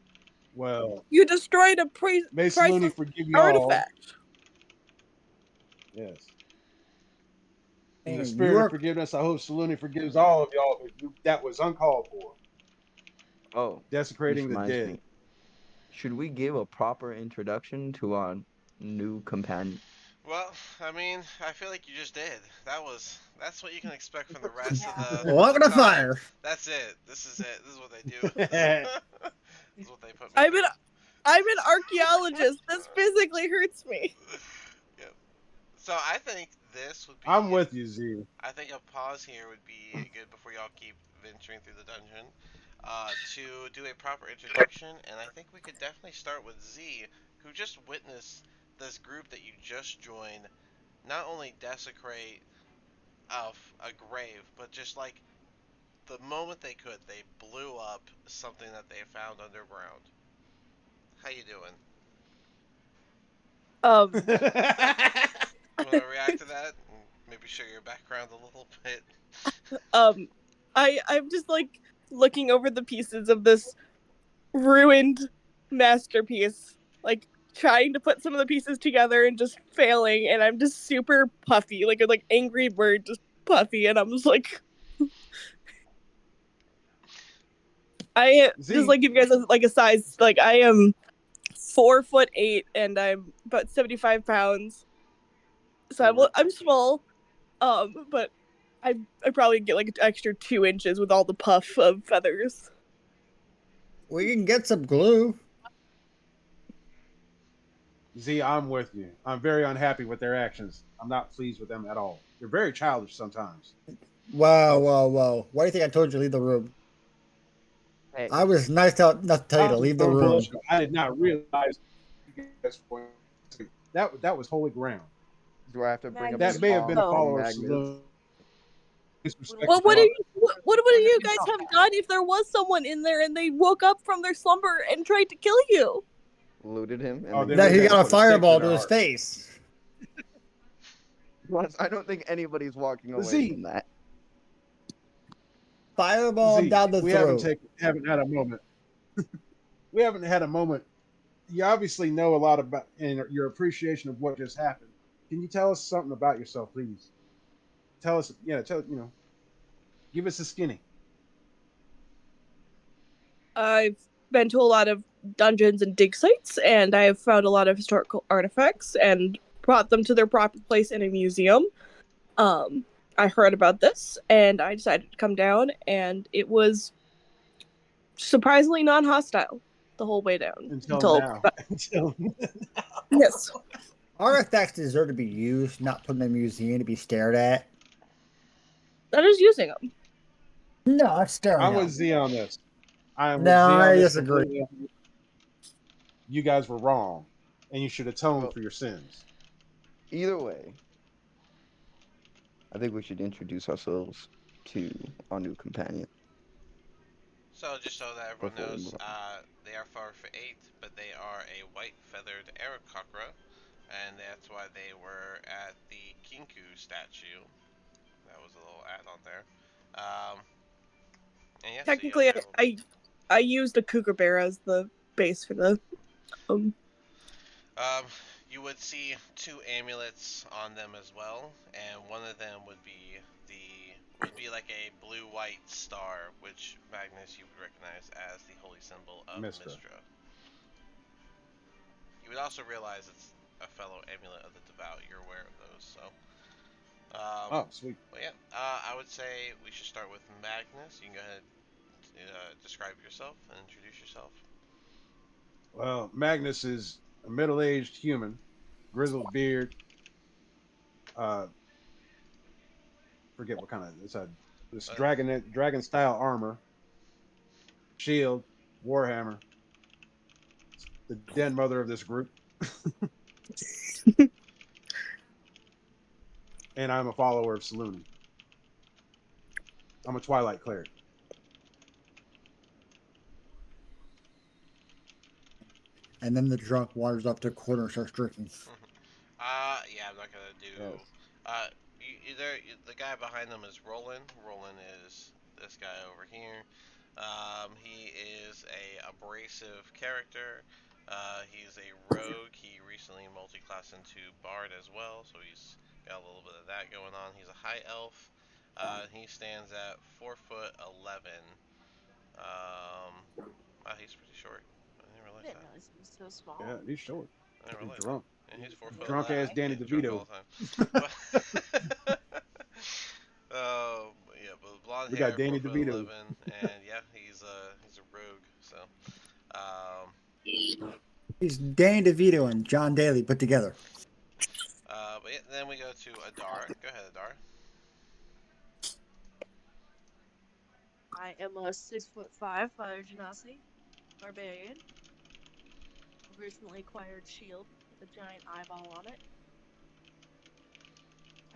Well, You destroyed a may Saluni priceless forgive y'all. artifact. Yes. In the And spirit you of are forgiveness, I hope Saluni forgives all of y'all. But that was uncalled for. Oh, this Desecrating the reminds dead. me. Should we give a proper introduction to our new companion? well, I mean, I feel like you just did. That's what you can expect from the rest of the welcome to time. fire. That's it. This is it. This is what they do. This is what they put me I'm through. an archaeologist. This physically hurts me. Yep. So I think this would be. I'm with you, Z. I think a pause here would be good before y'all keep venturing through the dungeon. To do a proper introduction, and I think we could definitely start with Z, who just witnessed this group that you just joined not only desecrate a grave, but just like the moment they could, they blew up something that they found underground. How you doing? Um, Want to react to that? And maybe share your background a little bit. I'm just like looking over the pieces of this ruined masterpiece, like trying to put some of the pieces together and just failing, and I'm just super puffy, like a angry bird, just puffy, and I'm just like, I just Z, like give you guys a size, like I am 4'8" and I'm about 75 pounds, so I'm small, but I probably get like an extra 2 inches with all the puff of feathers. We can get some glue. Z, I'm with you. I'm very unhappy with their actions. I'm not pleased with them at all. They're very childish sometimes. Whoa, whoa, whoa. Why do you think I told you to leave the room? Hey, I was nice not to tell you to leave the room. Bullshit. I did not realize you guys were- that was holy ground. do I have to bring up Magnus, That the may have been a bomb Oh. follower of Magnus? Saloon. Well, what would you guys have done if there was someone in there and they woke up from their slumber and tried to kill you? Looted him, and Oh, then they That would he have got a put a stake fireball through to their his heart. face. Plus, I don't think anybody's walking away Z, from that. Fireball Z, down the we throat. haven't had a moment. We haven't had a moment. You obviously know a lot about and your appreciation of what just happened. Can you tell us something about yourself, please? Tell us, give us a skinny. I've been to a lot of dungeons and dig sites, and I have found a lot of historical artifacts and brought them to their proper place in a museum. Um, I heard about this, and I decided to come down, and it was surprisingly non-hostile the whole way down Until until now. Until yes. Artifacts deserve to be used, not put in a museum to be stared at. I was using them. No, I'm staring I'm at with 'em. Z on this. I am with No, Z on I this disagree. completely. You guys were wrong, and you should atone Well, for your sins. either way, I think we should introduce ourselves to our new companion So just so that everyone before we knows, move on. they are 4 for 8, but they are a white feathered Aarakocra, and that's why they were at the Kinku statue. That was a little add on there. Um, and yeah, so you guys Technically, are able. I used a cougar bear as the base for the um. Um, you would see 2 amulets on them as well, and one of them would be like a blue-white star, which Magnus you would recognize as the holy symbol of Mistra. Mistra. You would also realize it's a fellow amulet of the devout. You're aware of those, so. Oh, sweet. But yeah, I would say we should start with Magnus. You can go ahead and describe yourself and introduce yourself. Well, Magnus is a middle-aged human, grizzled beard. Uh, forget what kind of it's a this Uh, dragon style armor, shield, warhammer. The den mother of this group, and I'm a follower of Saluni. I'm a Twilight cleric. And then the drunk wanders up to a corner and starts drinking. yeah, I'm not gonna do. Yes. Uh, either the guy behind them is Roland. Roland is this guy over here. He is a abrasive character. He's a rogue. He recently multi-classed into bard as well, so he's got a little bit of that going on. He's a high elf. He stands at 4'11". Wow, he's pretty short. I didn't I realize didn't that. realize he was so Yeah, small. he's short. I didn't He's realize that. drunk. And he's four foot Drunk eleven. ass Danny Yeah, drunk all DeVito. the time. But yeah, but blonde We got hair, four Danny foot DeVito. eleven, and yeah, he's a rogue. So, um, He's Danny DeVito and John Daly put together. but yeah, then we go to Adara. Go ahead, Adara. I am a 6'5" Fire Genasi barbarian. Recently acquired shield with a giant eyeball on it.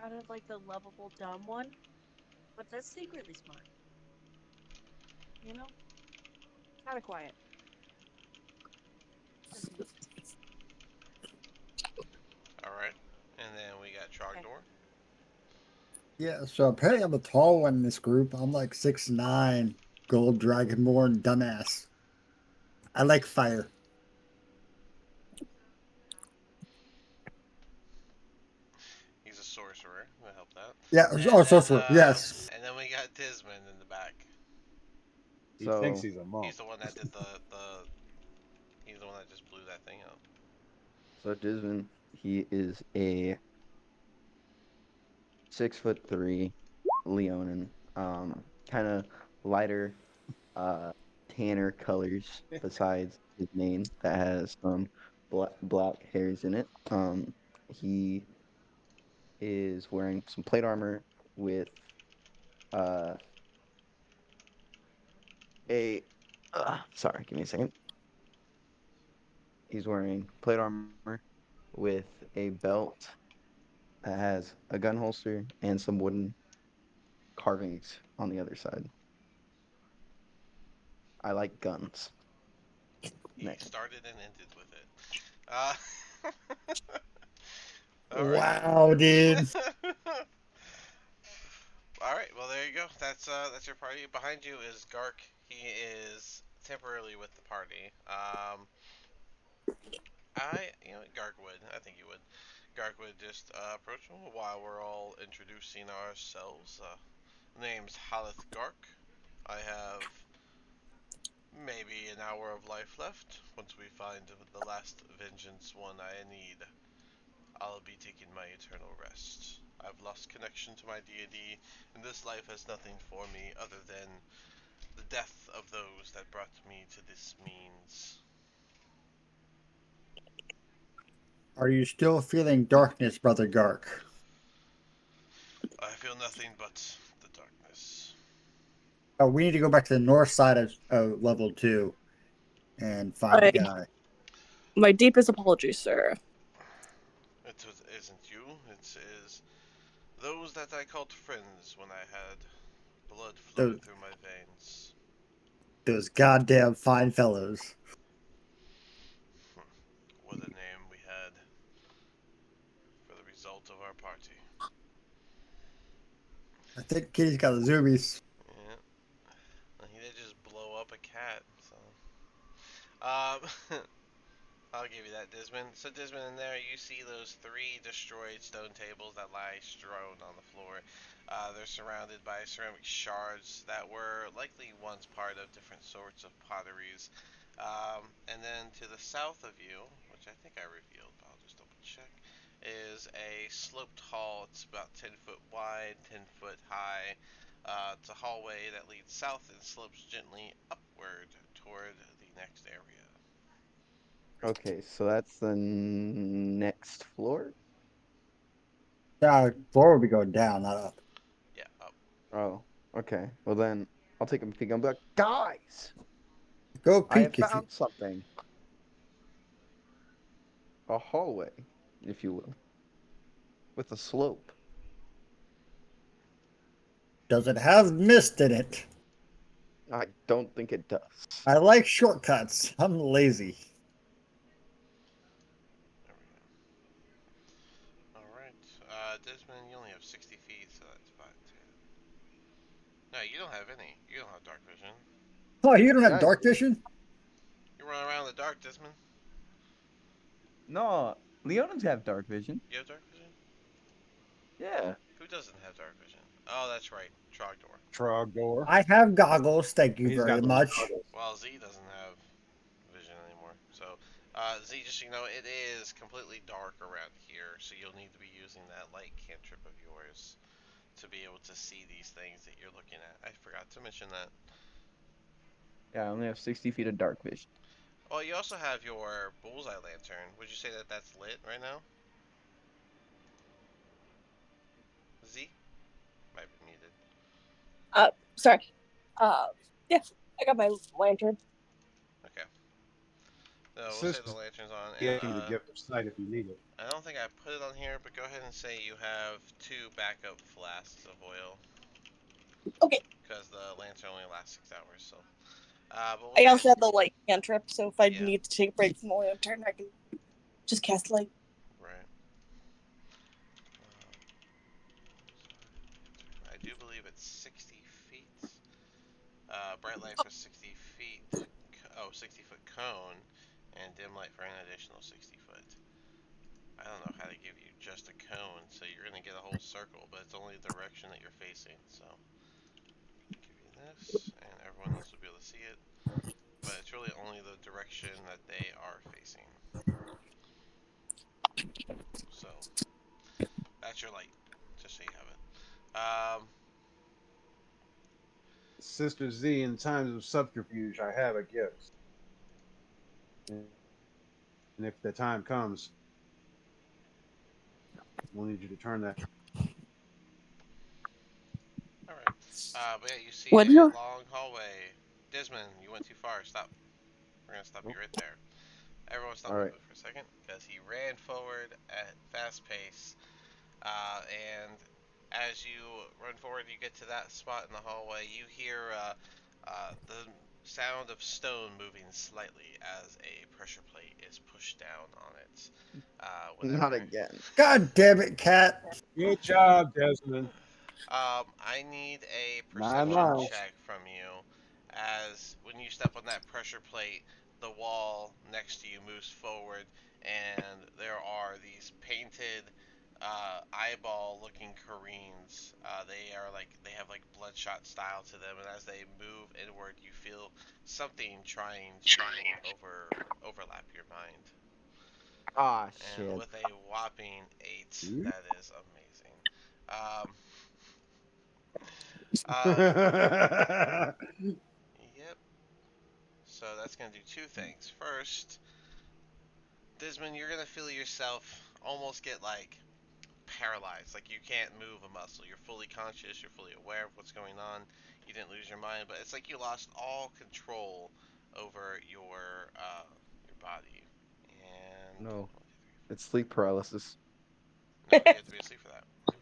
Kind of like the lovable dumb one, but that's secretly smart. You know, kind of quiet. All right, and then we got Okay. Trogdor. Yeah, so apparently I'm a tall one in this group. I'm like 6'9", gold dragonborn dumbass. I like fire. He's a sorcerer. We'll help that. Yeah, And oh, then sorcerer, yes. and then we got Dismond in the back. He thinks So, he's a monk. He's the one that did the. He's the one that just blew that thing up. so Dismon, he is a 6'3" Leonin, kind of lighter, uh, tanner colors besides his mane that has some black hairs in it. He is wearing some plate armor with uh a sorry, give me a second. He's wearing plate armor with a belt that has a gun holster and some wooden carvings on the other side. I like guns. He Next. started and ended with it. Uh, All right. Wow, dude. All right. Well, there you go. That's your party. Behind you is Gark. He is temporarily with the party. Gark would. I think you would. Gark would just approach him while we're all introducing ourselves. Name's Haleth Gark. I have maybe an hour of life left. Once we find the last vengeance one I need, I'll be taking my eternal rest. I've lost connection to my deity, and this life has nothing for me other than the death of those that brought me to this means. Are you still feeling darkness, Brother Gark? I feel nothing but the darkness. Oh, we need to go back to the north side of level 2 and find the I guy. my deepest apologies, sir. Isn't you, it is those that I called friends when I had blood flowing Those, through my veins. those goddamn fine fellows. What a name we had for the result of our party. I think Kitty's got the zoomies. Yeah, well, he did just blow up a cat, so. Um, I'll give you that, Desmond. So, Desmond, in there you see those three destroyed stone tables that lie strewn on the floor. They're surrounded by ceramic shards that were likely once part of different sorts of potteries. And then to the south of you, which I think I revealed, but I'll just double check, is a sloped hall. It's about 10 foot wide, 10 foot high. It's a hallway that leads south and slopes gently upward toward the next area. Okay, so that's the next floor? Now, floor will be going down, not up. Yeah, up. Oh, okay. Well then, I'll take a peek. I'll be like, guys, Go I have peek if you. found something. A hallway, if you will, with a slope. Does it have mist in it? I don't think it does. I like shortcuts. I'm lazy. There we go. Alright. Desmond, you only have 60 feet, so that's 5, 10. No, you don't have any. You don't have dark vision. Oh, you don't Yeah, have I dark do. vision? You run around in the dark, Desmond. No, Leonins have dark vision. You have dark vision? Yeah. Who doesn't have dark vision? Oh, that's right. Trogdor. Trogdor. I have goggles. Thank you He's very got those much. goggles. Well, Z doesn't have vision anymore. So, Z, just so you know, it is completely dark around here, so you'll need to be using that light cantrip of yours to be able to see these things that you're looking at. I forgot to mention that. Yeah, I only have 60 feet of dark vision. Well, you also have your bullseye lantern. Would you say that that's lit right now? Z? Might be muted. Sorry. Uh, yeah, I got my lantern. Okay. So we'll say the Sisters, lantern's on, yeah, and give you the gift of sight if you need it. I don't think I put it on here, but go ahead and say you have 2 backup flasks of oil, Okay. because the lantern only lasts 6 hours. So, but we'll I say, also have the light cantrip, so if I yeah, need to take a break from the lantern, I can just cast light. right. I do believe it's 60 feet. Bright light for 60 feet. Oh, 60-foot cone, and dim light for an additional 60 foot. I don't know how to give you just a cone, so you're gonna get a whole circle, but it's only the direction that you're facing. So, give you this, and everyone else will be able to see it. But it's really only the direction that they are facing. So that's your light, just so you have it. Sister Z, in times of subterfuge, I have a gift. And if the time comes, we'll need you to turn that. All right. But yeah, you see What? a long hallway. Desmond, you went too far. Stop. We're gonna stop you right there. Everyone, stop All right. moving for a second, because he ran forward at fast pace. And as you run forward, you get to that spot in the hallway. You hear the sound of stone moving slightly as a pressure plate is pushed down on it. Not Whenever. again. God damn it, cat. Good job, Desmond. I need a 9 perception lives. check from you, as when you step on that pressure plate, the wall next to you moves forward, and there are these painted eyeball-looking Koreans. They have like bloodshot style to them, and as they move inward, you feel something trying to overlap your mind. Ah, And shit. with a whopping 8, that is amazing. Um, uh, yep. So that's gonna do two things. First, Desmond, you're gonna feel yourself almost get like paralyzed, like you can't move a muscle. You're fully conscious, you're fully aware of what's going on. You didn't lose your mind, but it's like you lost all control over your body. And No, 1, 2, 3, 4. it's sleep paralysis. No, you have to be asleep for that. 1,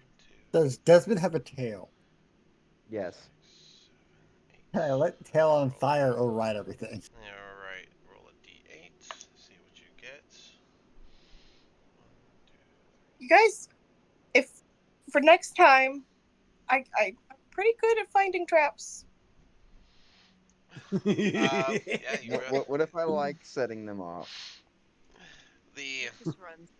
2, Does Desmond have a tail? Yes. 6, 7, Can I 8. let tail on Roll. fire override everything? Alright, roll a d8. See what you get. 1, 2. You guys, if for next time, I'm pretty good at finding traps. Yeah, you What really. what what if I like setting them off? The It just runs.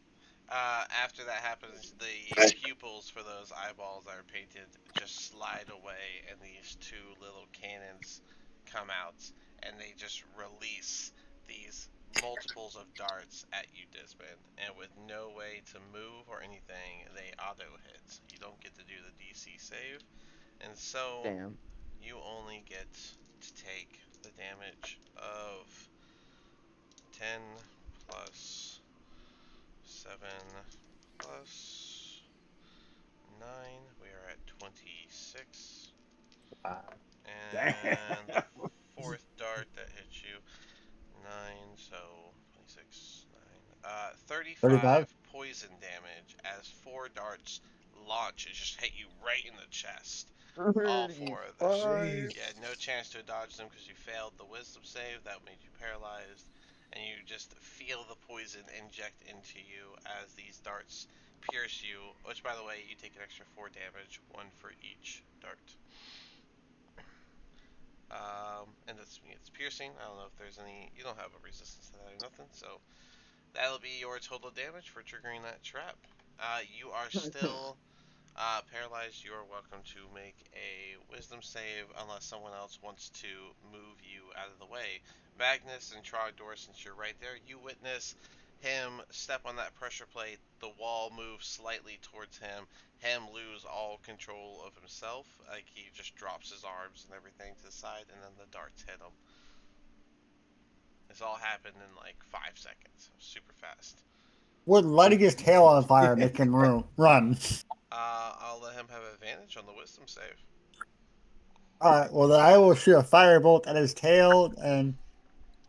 After that happens, the pupils for those eyeballs that are painted just slide away, and these two little cannons come out, and they just release these multiples of darts at you, Desmond. And with no way to move or anything, they auto hit. You don't get to do the DC save, and so Damn. you only get to take the damage of 10 plus 7 plus 9. We are at 26. Wow. Damn. And the fourth dart that hits you, 9, so 26, 9. 35? 35 poison damage as 4 darts launch and just hit you right in the chest. All 4 of them. 35. You had no Jesus. chance to dodge them because you failed the wisdom save. That made you paralyzed. And you just feel the poison inject into you as these darts pierce you. Which, by the way, you take an extra 4 damage, 1 for each dart. And it's piercing. I don't know if there's any. You don't have a resistance to that or nothing. So that'll be your total damage for triggering that trap. You are still paralyzed. You are welcome to make a wisdom save unless someone else wants to move you out of the way. Magnus and Trogdor, since you're right there, you witness him step on that pressure plate, the wall moves slightly towards him lose all control of himself, like he just drops his arms and everything to the side, and then the darts hit him. This all happened in like 5 seconds, super fast. Would lighting his tail on fire make him run? I'll let him have advantage on the wisdom save. Alright, well then I will shoot a firebolt at his tail and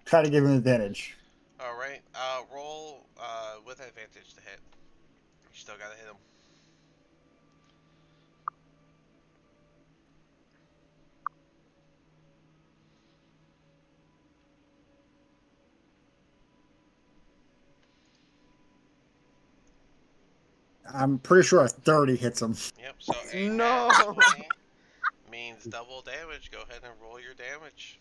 try to give him advantage. All right, roll with advantage to hit. You still gotta hit him. I'm pretty sure a 30 hits him. Yep. So a nat No. 20 means double damage. Go ahead and roll your damage.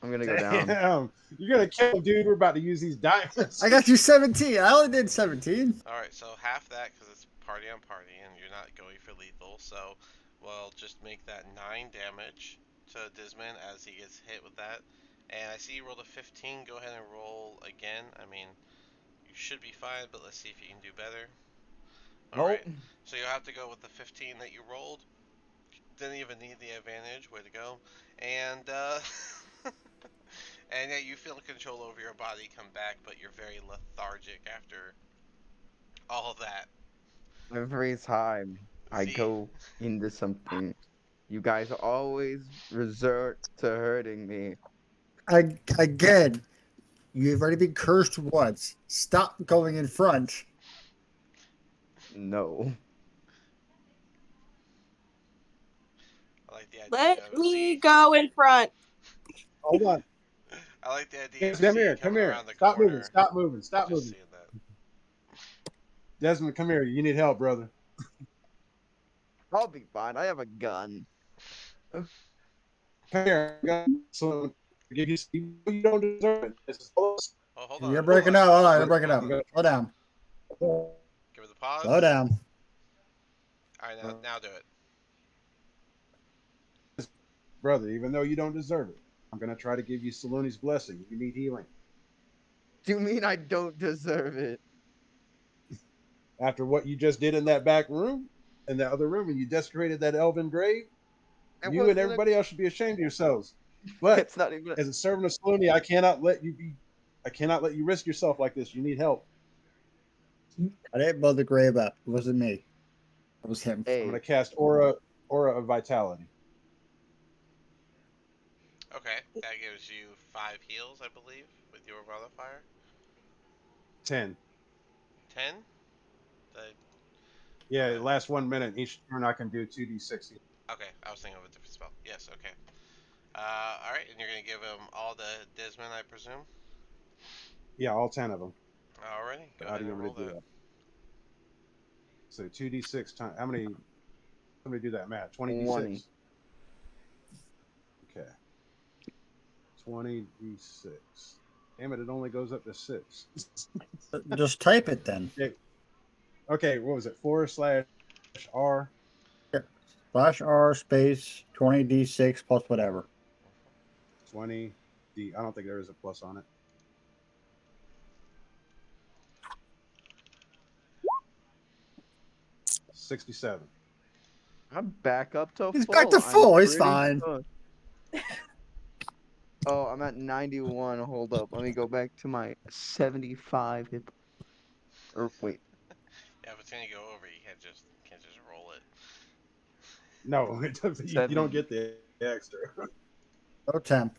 I'm gonna go down. Damn. You're gonna kill him, dude. We're about to use these diamonds. I got you 17. I only did 17. All right. So half that because it's party on party, and you're not going for lethal. So we'll just make that 9 damage to Disman as he gets hit with that. And I see you rolled a 15. Go ahead and roll again. I mean, you should be fine, but let's see if you can do better. All Nope. right. So you'll have to go with the 15 that you rolled. Didn't even need the advantage. Way to go. And and yeah, you feel control over your body come back, but you're very lethargic after all of that. Every time I See, go into something, you guys always resort to hurting me. Again, you've already been cursed once. Stop going in front. No. I like the idea Let of me see. go in front. Hold on. I like the idea of Come Z here. Come coming here. around the Stop moving. corner Stop moving. and Stop just moving. seeing that. Desmond, come here. You need help, brother. I'll be fine. I have a gun. Come here. I got someone to give you. You don't deserve it. This is close. Oh, hold You're on, hold breaking on, up. hold Hold on, on, you're breaking hold up. on. Slow down. Give it the pause. Slow down. All right, now do it. Brother, even though you don't deserve it, I'm gonna try to give you Saluni's blessing. You need healing. Do you mean I don't deserve it? After what you just did in that back room, in that other room, and you desecrated that elven grave, It you and wasn't a. everybody else should be ashamed of yourselves. But It's not even. as a servant of Saluni, I cannot let you be. I cannot let you risk yourself like this. You need help. I didn't blow the grave up. It wasn't me. It was him. I'm gonna Hey, cast aura of vitality. Okay, that gives you 5 heals, I believe, with your modifier. 10. 10. The, Yeah, okay. it lasts 1 minute. Each turn I can do 2d6. Okay, I was thinking of a different spell. Yes, okay. All right, and you're gonna give him all the Dismon, I presume. Yeah, all 10 of them. Alrighty, go How ahead do you and want me roll to do that. that? So 2d6 times. How many? Let me do that math. 20. 20d6. Okay. 20d6. Damn it, it only goes up to 6. Just type it then. Okay, what was it? /R. /R space 20d6 plus whatever. 20d. I don't think there is a plus on it. 67. I'm back up to He's back full. to I'm full. He's pretty fine. good. Oh, I'm at 91. Hold up. Let me go back to my 75 hit. Or wait, Yeah, but it's gonna go over. You can't just roll it. No, it doesn't, you don't 70, get the extra. No temp.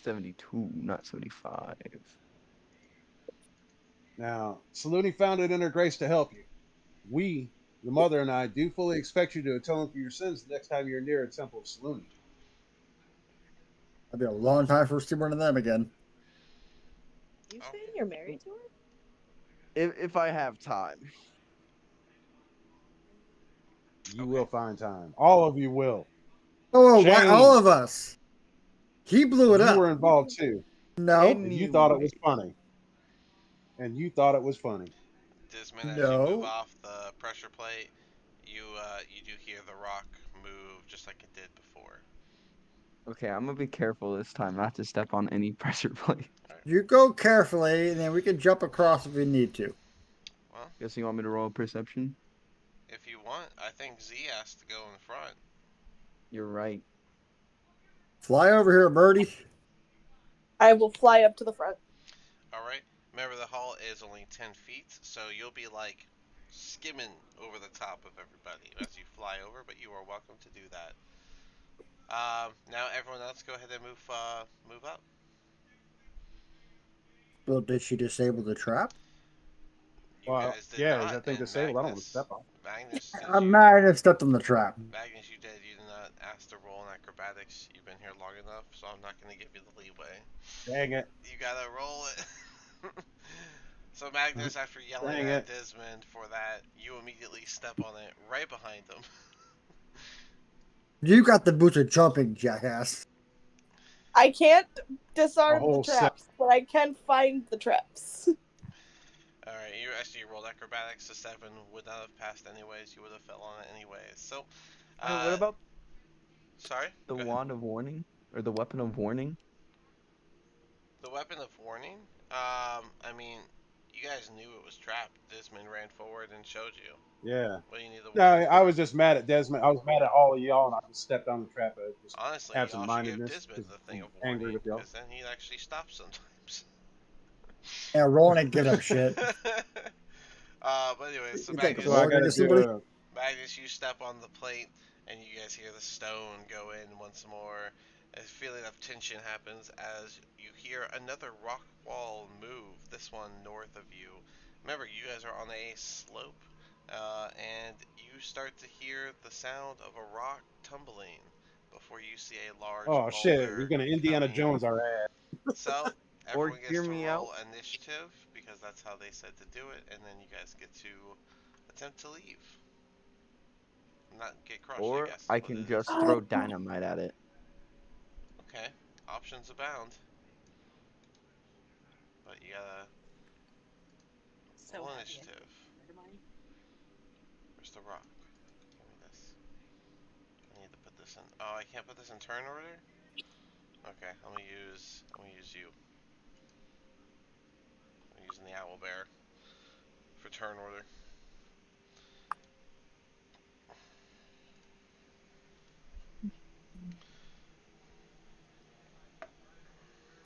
72, not 75. Now, Saluni found it in her grace to help you. We, the mother and I, do fully expect you to atone for your sins the next time you're near a temple of Saluni. It'll be a long time for us to run into them again. You Okay. saying you're married to her? If I have time. You Okay. will find time. All of you will. Oh, why all Shane, of us? He blew it you up. were involved too. No, And you thought it Anyway, was funny. And you thought it was funny. Dismon, as you move no. off the pressure plate, you do hear the rock move just like it did before. okay, I'm gonna be careful this time not to step on any pressure plate. All right. You go carefully, and then we can jump across if we need to. Well, Guess you want me to roll a perception? if you want, I think Z has to go in front. You're right. Fly over here, birdie. I will fly up to the front. All right. Remember, the hall is only 10 feet, so you'll be like skimming over the top of everybody as you fly over. But you are welcome to do that. Now everyone else, go ahead and move up. Well, did she disable the trap? You Well, guys did yeah, is not, that thing and disabled? I don't want to step on. Since I'm mad I stepped on the trap. Magnus, you did not ask to roll in acrobatics. You've been here long enough, so I'm not going to give you the leeway. Dang it. You gotta roll it. So Magnus, after yelling Dang at it. Desmond for that, you immediately step on it right behind him. You got the boots of jumping, jackass. I can't A disarm the whole set. traps, but I can find the traps. Alright, you actually rolled acrobatics. The 7 would not have passed anyways. You would have fell on it anyways. So, What about sorry? the Go ahead. wand of warning or the weapon of warning? The weapon of warning? I mean, you guys knew it was trapped. Desmond ran forward and showed you. Yeah. What do you need the No, warning I for? was just mad at Desmond. I was mad at all of y'all, and I just stepped on the trap. Just Honestly, have some y'all should give mindedness Desmond because the thing I'm of angry warning, with y'all. because then he'd actually stop sometimes. Yeah, rolling and get up shit. But anyway, so You think I'm So I Magnus, got rolling to into do somebody? Magnus, you step on the plate, and you guys hear the stone go in once more. A feeling of tension happens as you hear another rock wall move, this one north of you. Remember, you guys are on a slope, and you start to hear the sound of a rock tumbling. before you see a large Oh shit, boulder you're gonna Indiana coming. Jones our ass. So Or everyone gets hear to me out. roll initiative because that's how they said to do it, and then you guys get to attempt to leave, not get crushed. I Or guess is I what can it is. just throw dynamite at it. Okay, options abound, but you gotta So roll heavy. initiative. Where's the rock? Give me this. I need to put this in. Oh, I can't put this in turn order. Okay, I'm gonna use you. I'm using the owl bear for turn order.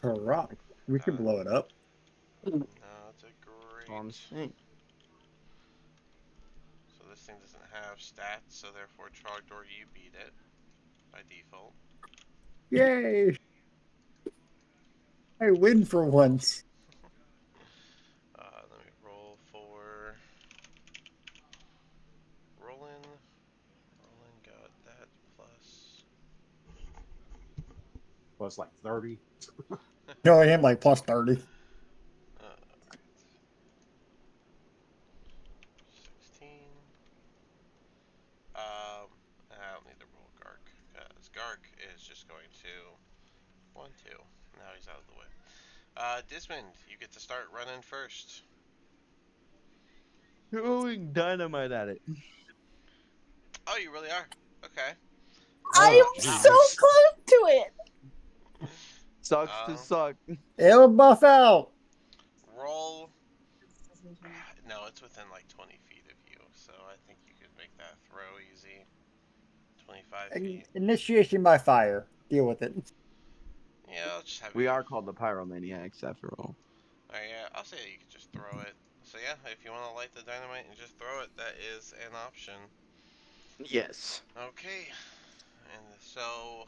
A rock. We could Uh, blow it up. no, it's a That's all I'm great. saying. So this thing doesn't have stats, so therefore Trogdor, you beat it by default. Yay! I win for once. Let me roll for Roland. Roland got that plus. Plus like 30. No, I am like plus 30. 16. I don't need to roll Gark because Gark is just going to 1, 2. Now he's out of the way. Dismond, you get to start running first. Throwing dynamite at it. Oh, you really are. Okay. I Oh am so Jesus. close to it. Sucks to suck. It'll buff out. Roll. No, it's within like 20 feet of you, so I think you could make that throw easy. 25 feet. Initiation by fire. Deal with it. Yeah, I'll just have We you. are called the Pyromaniacs after all. Yeah, I'll say you could just throw it. So yeah, if you want to light the dynamite and just throw it, that is an option. Yes. Okay, and so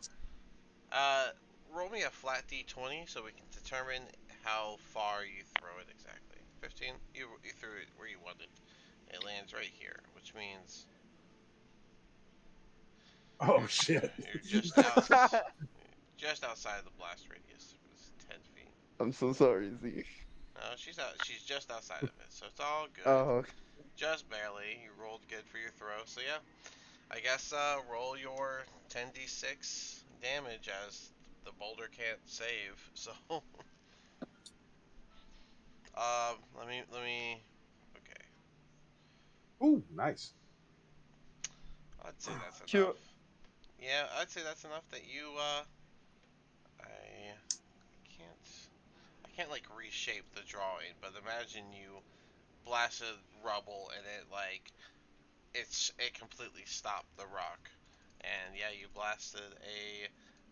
roll me a flat d20 so we can determine how far you throw it exactly. 15. You threw it where you wanted. It lands right here, which means Oh you're shit. you're just out just outside the blast radius. It's 10 feet. I'm so sorry, Z. No, she's out. She's just outside of it, so it's all good. Oh, Just barely. You rolled good for your throw, so yeah. I guess roll your 10d6 damage as the boulder can't save. So let me. Okay, Ooh, nice. I'd say that's enough. sure. Yeah, I'd say that's enough that you I can't I can't like reshape the drawing, but imagine you blasted rubble and it completely stopped the rock. And yeah, you blasted a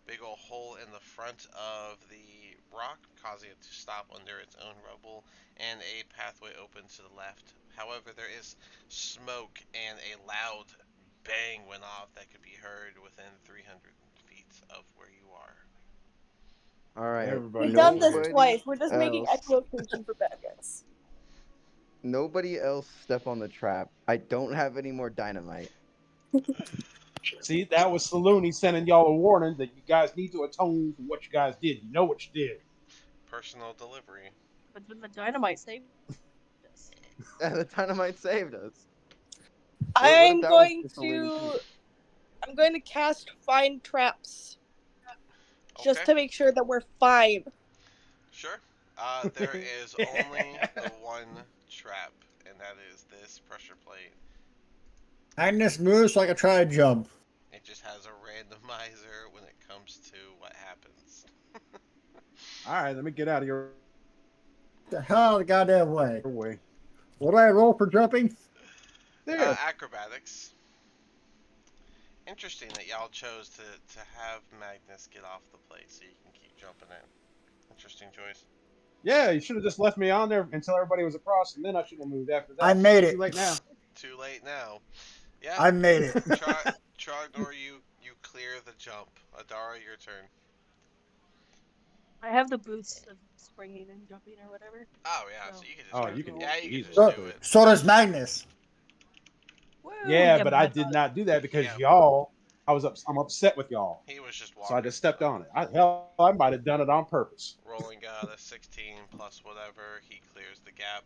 big old hole in the front of the rock, causing it to stop under its own rubble, and a pathway open to the left. However, there is smoke and a loud bang went off that could be heard within 300 feet of where you are. All right. Everybody We've go done this crazy. Nobody twice. We're just making else. echolocation for bad guys. Nobody else step on the trap. I don't have any more dynamite. See, that was Saloon sending y'all a warning that you guys need to atone for what you guys did. You know what you did. Personal delivery. But then the dynamite saved us. The dynamite saved us. What if I'm that was going just a way to? to I'm going to cast find traps just Okay, to make sure that we're fine. sure. There is only the one trap, and that is this pressure plate. Agnes moves so I can try to jump. It just has a randomizer when it comes to what happens. All right, let me get out of your The hell out of the goddamn way. way. What do I roll for jumping? There. Acrobatics. Interesting that y'all chose to have Magnus get off the plate so you can keep jumping in. Interesting choice. Yeah, you should have just left me on there until everybody was across, and then I should have moved after that. I made Too it. late now. Too late now. Yeah, I made it. Trogdor, you clear the jump. Adara, your turn. I have the boots of springing and jumping or whatever. Oh yeah, so So you can just Oh, go. you can. Yeah, you can just Jesus. do So, it. so does Magnus. woo, Yeah, yeah, but but I I did thought not do that because Yeah, y'all I'm upset with y'all. He was just So I walking just stepped slow. on it. Hell, I might have done it on purpose. Rolling the 16 plus whatever, he clears the gap.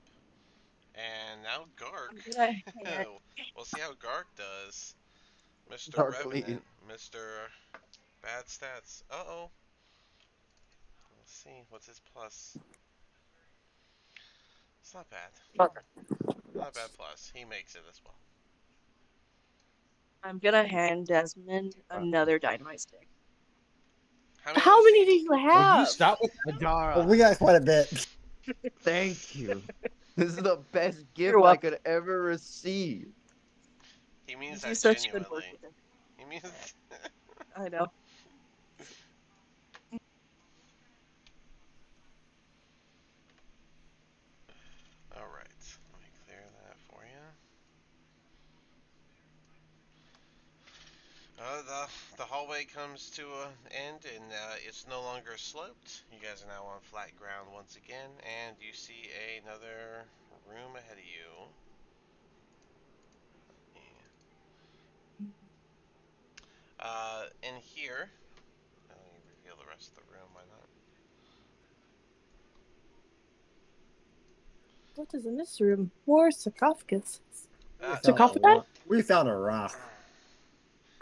And now I'm Gark. gonna hand. We'll see how Gark does. Mr. Dark lead. Revenant, Mr. Bad Stats. Uh-oh. Let's see, what's his plus? It's not bad. Not a bad plus. He makes it as well. I'm gonna hand Desmond another dynamite stick. How many How does many he? do you Will you have? stop with Well, Adara, we got quite a bit. thank you. This is the best You're gift I welcome. could ever receive. He You means do that such good work genuinely. with it. He means. I know. Alright, let me clear that for you. The hallway comes to an end and it's no longer sloped. You guys are now on flat ground once again, and you see another room ahead of you. In here, let me reveal the rest of the room. Why not? What is in this room? More sarcophagus. We found a Sarcophagi? rock. We found a rock.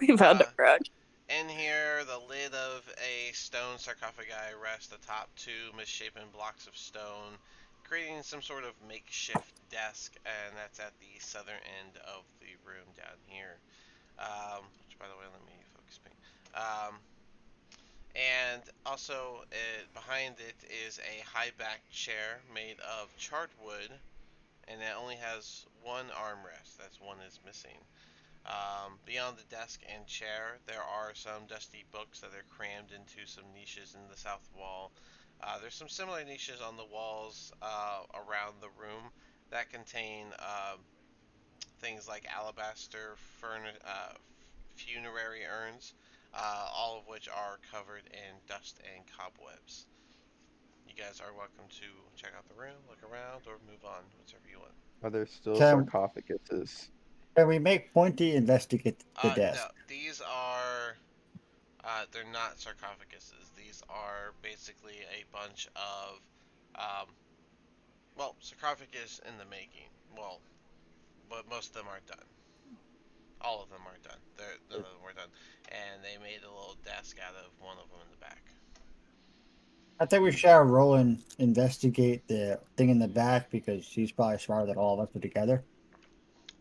We found a frog. In here, the lid of a stone sarcophagi rests atop two misshapen blocks of stone, creating some sort of makeshift desk, and that's at the southern end of the room down here. Which, by the way, let me focus me. And also, behind it is a high-backed chair made of charred wood, and it only has one armrest. That's one is missing. Beyond the desk and chair, there are some dusty books that are crammed into some niches in the south wall. There's some similar niches on the walls around the room that contain things like alabaster funerary urns, all of which are covered in dust and cobwebs. You guys are welcome to check out the room, look around, or move on, whichever you want. Are there still Can sarcophaguses? can we make Pointy investigate the No, desk? these are they're not sarcophaguses. These are basically a bunch of, um, well, sarcophagus in the making. Well, but most of them are done. All of them are done. None of them were done, and they made a little desk out of one of them in the back. I think we should have Roland investigate the thing in the back because she's probably smarter than all of us put together.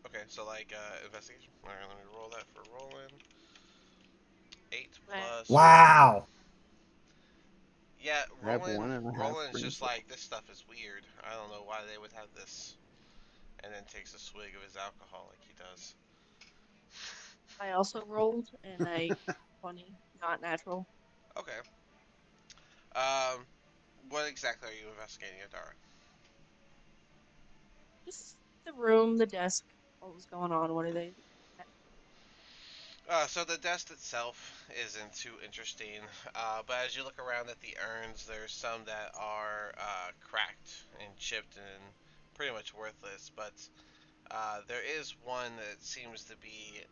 Okay, so like investigation. All right, let me roll that for Roland. 8 Eh, plus. Wow. Yeah, I have one and a half Roland's brain just cells. like, this stuff is weird. I don't know why they would have this. And then takes a swig of his alcohol like he does. I also rolled in a 20, not natural. Okay. Um, what exactly are you investigating, Adara? Just the room, the desk, what was going on, what are they? So the desk itself isn't too interesting, but as you look around at the urns, there's some that are cracked and chipped and pretty much worthless, but there is one that seems to be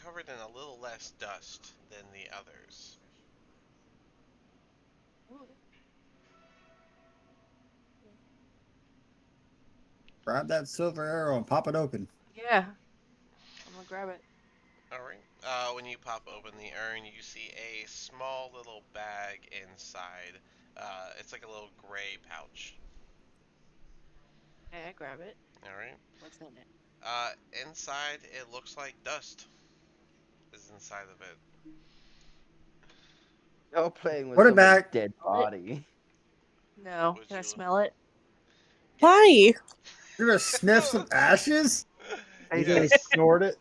covered in a little less dust than the others. Ooh, Grab that silver arrow and pop it open. yeah, I'm gonna grab it. Alright. When you pop open the urn, you see a small little bag inside. It's like a little gray pouch. Okay, I grab it. Alright. What's in it? Uh, Inside, it looks like dust is inside of it. Y'all playing with Put it somebody's back. dead Smell it? body. No. Would Can I you? smell it? Why? You're gonna sniff some ashes? You gonna Yes. snort it?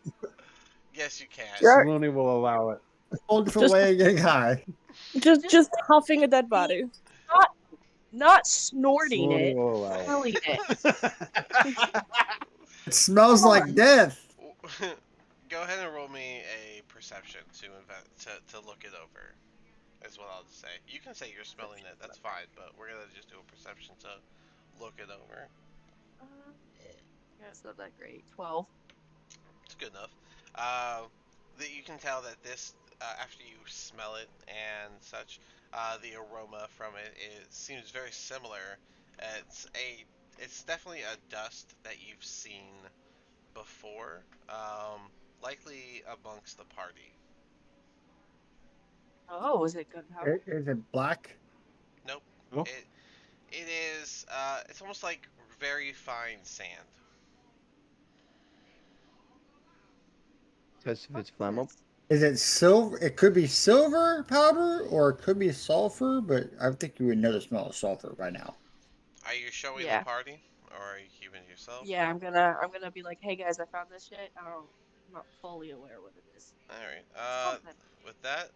Yes, you can. Sure. Slooney will allow it. Whole different Just way of getting high. just huffing a dead body. Not, not snorting Slooney it, will allow smelling it. it. It smells Come like on. death. Go ahead and roll me a perception to look it over. Is what I'll say. You can say you're smelling it. That's fine, but we're gonna just do a perception to look it over. Yeah, it's not that great. 12. It's good enough. Uh, that you can tell that this after you smell it and such, the aroma from it seems very similar. It's a it's definitely a dust that you've seen before, likely amongst the party. Oh, is it gunpowder? Is it black? Nope. Oh. It is. It's almost like very fine sand. Because if it's What's flammable. this? Is it silver? It could be silver powder or it could be sulfur, but I think you would know the smell of sulfur by now. Are you showing the Yeah. party, or are you keeping it to yourself? Yeah, I'm gonna be like, hey guys, I found this shit. I'm not fully aware what it is. All right. Something. With that,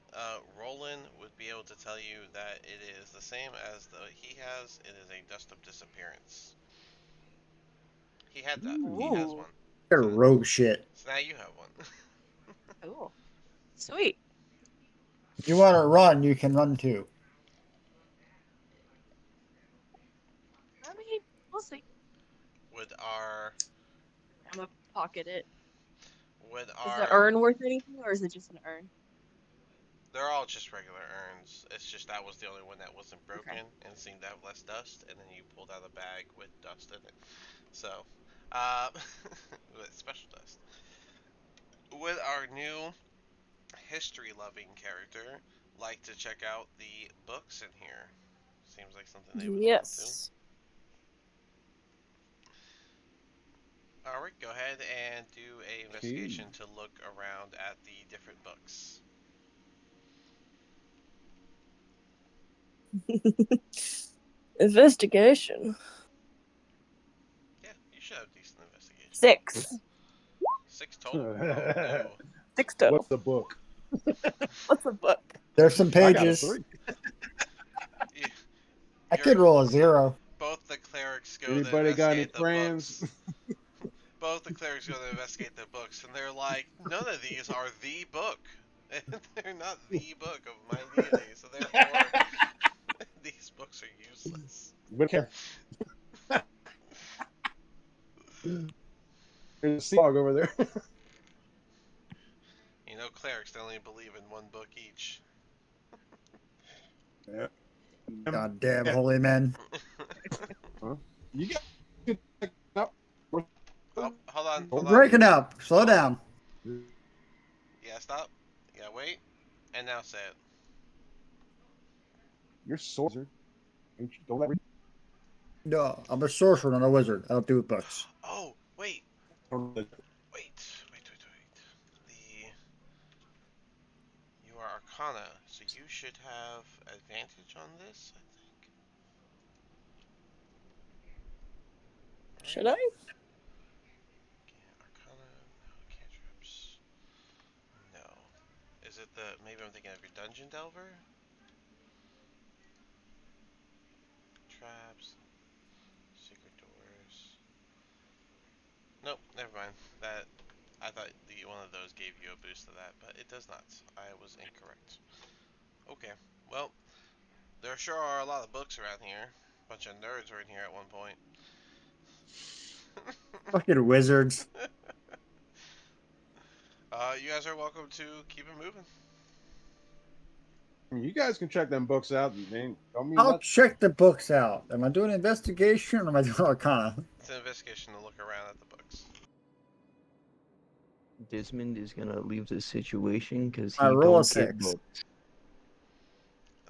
Roland would be able to tell you that it is the same as the he has. It is a dust of disappearance. He had that. He has Ooh. one. They're So, rogue shit. so now you have one. Ooh. Sweet. If you want to run, you can run too. I mean, we'll see. would our I'm gonna pocket it. would Is the our urn worth anything, or is it just an urn? They're all just regular urns. It's just that was the only one that wasn't Okay. broken and seemed to have less dust, and then you pulled out a bag with dust in it. So, uh, with special dust. Would our new history-loving character like to check out the books in here? Seems like something they would want to. Yes. Alright, go ahead and do a Okay. investigation to look around at the different books. Investigation. Yeah, you should have decent investigation. 6. 6 total. Oh no. 6 total. What's the book? What's a book? There's some I got a pages. 3. You, I you're, could roll a 0. both the clerics go to Anybody got any investigate the friends? books. Both the clerics go to investigate the books, and they're like, none of these are the book. They're not the book of my deity, so therefore, these books are useless. You better care. There's a sea dog over there. You know, clerics they only believe in one book each. Yeah. Goddamn Yeah. holy men. You got to check it out. Oh, hold on, We're hold on. breaking up. Slow Hold on. down. Yeah, stop. Yeah, wait. And now say it. You're sorcerer. Don't let me. No, I'm a sorcerer, not a wizard. I don't do books. Oh, wait. Don't Wait. You are Arcana, so you should have advantage on this, I think. Should I? Arcana, no. Cantrips, no. Is it the, maybe I'm thinking of your Dungeon Delver? Traps, secret doors. Nope, never mind. That, I thought one of those gave you a boost to that, but it does not. I was incorrect. Okay, well, there sure are a lot of books around here. Bunch of nerds were in here at one point. Fucking wizards. You guys are welcome to keep it moving. You guys can check them books out. Man, don't mean I'll nothing. check the books out. Am I doing an investigation or am I doing Arcana? It's an investigation to look around at the books. Desmond is gonna leave the situation because I he roll a don't get 6. books.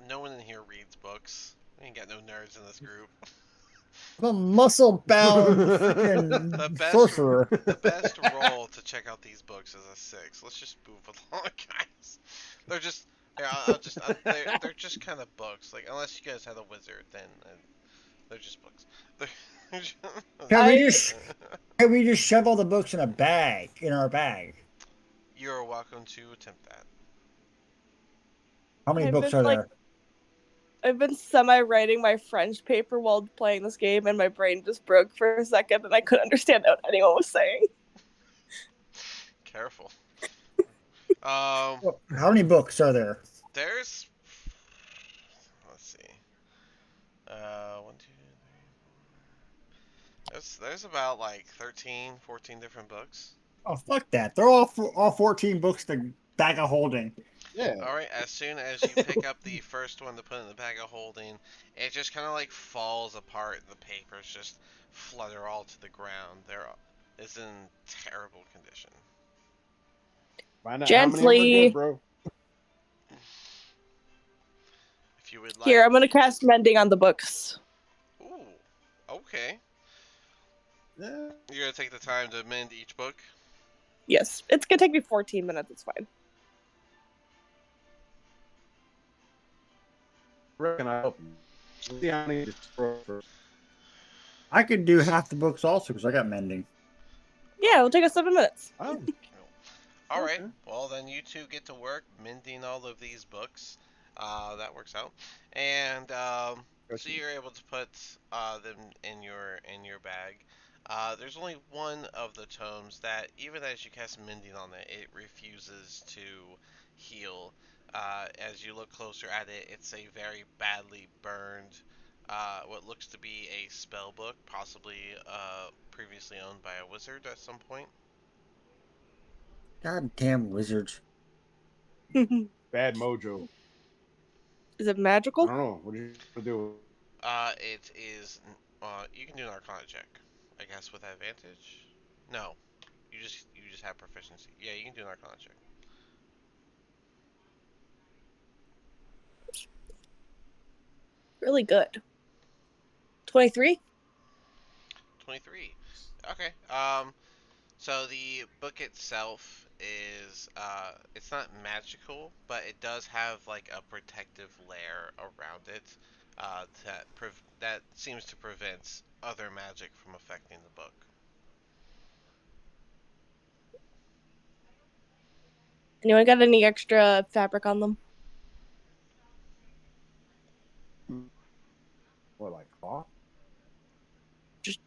No one in here reads books. We ain't got no nerds in this group. I'm a muscle-bound The freaking best, sorcerer. the best roll to check out these books is a 6. Let's just move along, guys. They're just, here, they're just kind of books. Like unless you guys had a wizard, then they're just books. They're just, Can we just shove all the books in a bag, in our bag? You're welcome to attempt that. How many I've books been are like there? I've been semi-writing my French paper while playing this game, and my brain just broke for a second, and I couldn't understand what anyone was saying. Careful. How many books are there? There's, let's see. 1, 2, 3. There's about like 13, 14 different books. Oh, fuck that. They're all 14 books to bag of holding. Yeah. All right. As soon as you pick up the first one to put in the bag of holding, it just kind of like falls apart. The papers just flutter all to the ground. It's in terrible condition. Find out how many of them are good, Gently. bro. If you would Here, like, I'm gonna cast mending on the books. ooh, okay. Yeah. You're gonna take the time to mend each book. Yes, it's gonna take me 14 minutes. It's fine. Reckon I help you. Let's see how many you destroy first. I could do half the books also because I got mending. Yeah, it'll take us 7 minutes. Oh, All right. okay. Well, then you two get to work mending all of these books. That works out. And so you're able to put them in your bag. There's only one of the tomes that, even as you cast mending on it, it refuses to heal. As you look closer at it, it's a very badly burned, what looks to be a spell book, possibly previously owned by a wizard at some point. God damn wizards. Is Bad mojo. it I magical? don't know. What do you do? It is. You can do an Arcana check, I guess, with advantage. No, you just have proficiency. Yeah, you can do an Arcana check. Really good. 23? 23. Okay. So the book itself is it's not magical, but it does have like a protective layer around it, that seems to prevent other magic from affecting the book. Anyone got any extra fabric on them? What, like cloth?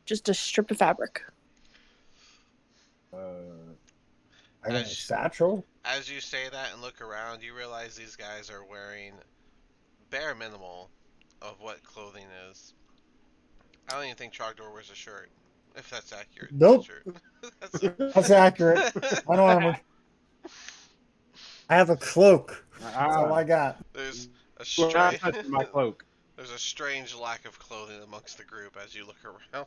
Just a strip of fabric. I got a As satchel. as you say that and look around, you realize these guys are wearing bare minimal of what clothing is. I don't even think Trogdor wears a shirt. If that's accurate, that Nope, shirt. That's a... that's accurate. Unarmored. I have a cloak. That's all Ah, I got. There's a you're not strange touching my cloak. there's a strange lack of clothing amongst the group as you look around.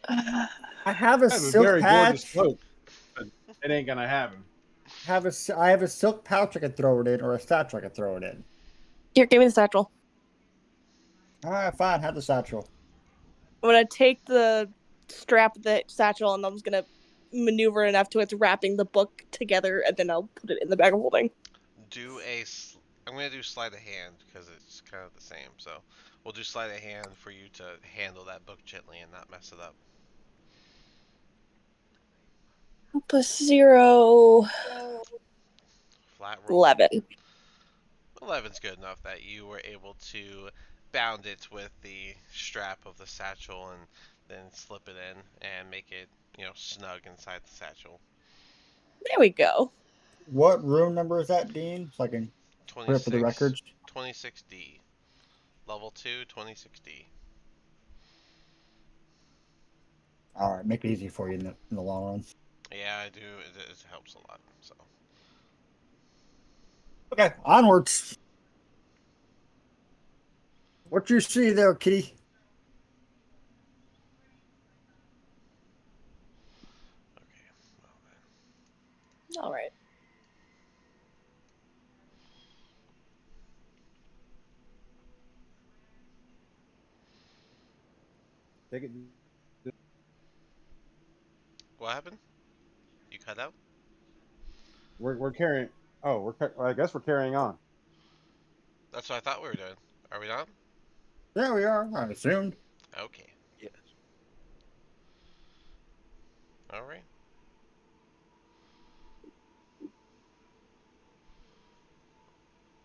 I have a I have a silk very gorgeous patch. cloak, but it ain't gonna happen. I have a silk pouch I could throw it in, or a satchel I could throw it in. Here, give me the satchel. All right, fine. Have the satchel. I'm gonna take the strap of the satchel and I'm just gonna maneuver enough to it's wrapping the book together and then I'll put it in the bag of holding. do a. I'm gonna do sleight of hand because it's kind of the same. So we'll do sleight of hand for you to handle that book gently and not mess it up. +0, Flat roll. 11. 11's good enough that you were able to bound it with the strap of the satchel and then slip it in and make it, snug inside the satchel. There we go. What room number is that, Dean? So I can put it for the 26, records. 26D. Level 2, 26D. All right, make it easy for you in the long run. Yeah, I do. It helps a lot. So Okay, onwards. What you see there, kitty? okay. Well, All right. Take it. what happened? You cut out? We're carrying. Oh, I guess we're carrying on. That's what I thought we were doing. Are we not? There we are. I assumed. Okay. Yes. All right.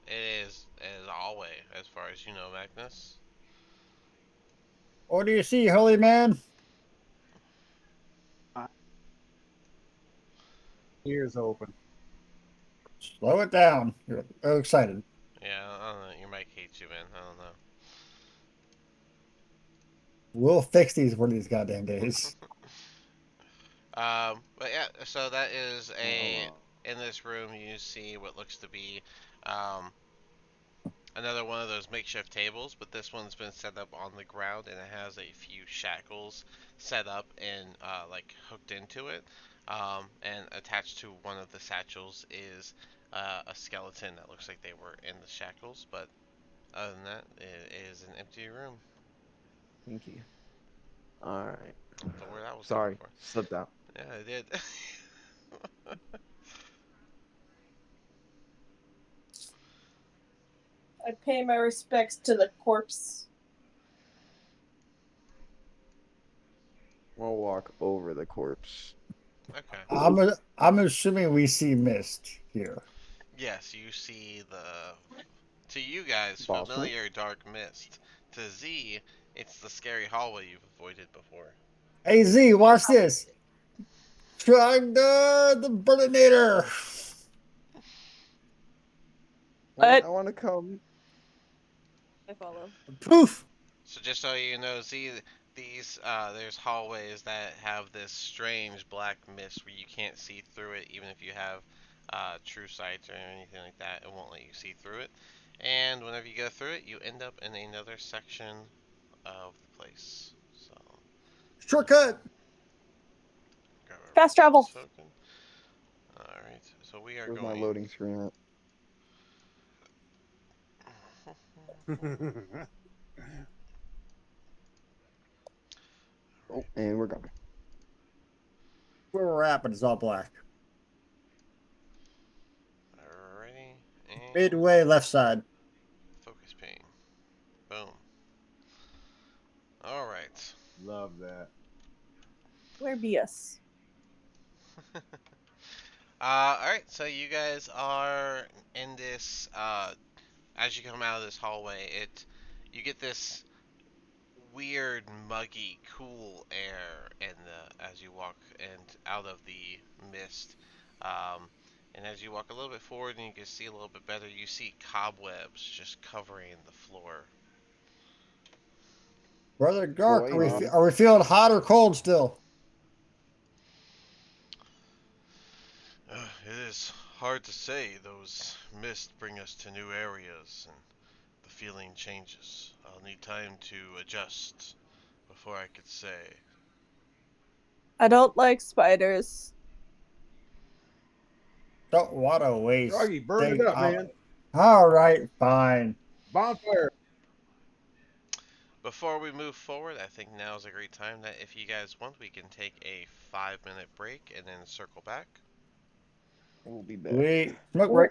It is Alway, as far as you know, Magnus. What do you see, holy man? Ears open. Slow it down. You're so excited. Yeah, I don't know. Your mic hates you, man. I don't know. We'll fix these one of these goddamn days. But yeah, so that is Hold a on. in this room, you see what looks to be um, another one of those makeshift tables, but this one's been set up on the ground and it has a few shackles set up and like hooked into it. And attached to one of the satchels is a skeleton that looks like they were in the shackles, but other than that, it is an empty room. Thank you. All right. That's the word I was looking Sorry, for. slipped out. Yeah, I did. I pay my respects to the corpse. We'll walk over the corpse. Okay. I'm assuming we see mist here. Yes, you see the, to you guys, Boss room. familiar dark mist. To Z, it's the scary hallway you've avoided before. Hey Z, watch this. Trying the Burninator. What? I want to come. I follow. Poof. So just so you know, Z, these there's hallways that have this strange black mist where you can't see through it, even if you have true sight or anything like that. It won't let you see through it. And whenever you go through it, you end up in another section of the place. So Shortcut. grab Fast a travel. token. All right. So we are Where's my going. loading screen at? Oh, and we're going. Where we're at, but it's all black. Alrighty, and Midway left side. focus ping. Boom. All right. Love that. Where be us? All right. So you guys are in this. As you come out of this hallway, you get this weird, muggy, cool air, and as you walk and out of the mist. Um, and as you walk a little bit forward and you can see a little bit better, you see cobwebs just covering the floor. Brother Dark, Boy, dude. are we feeling hot or cold still? It is hard to say. Those mists bring us to new areas, and the feeling changes. I'll need time to adjust before I could say. I don't like spiders. Don't want to waste Froggy, burn it thing up, up. man. All right, fine. Bonfire. Before we move forward, I think now is a great time that if you guys want, we can take a 5 minute break and then circle back. We'll be back. We smoke break.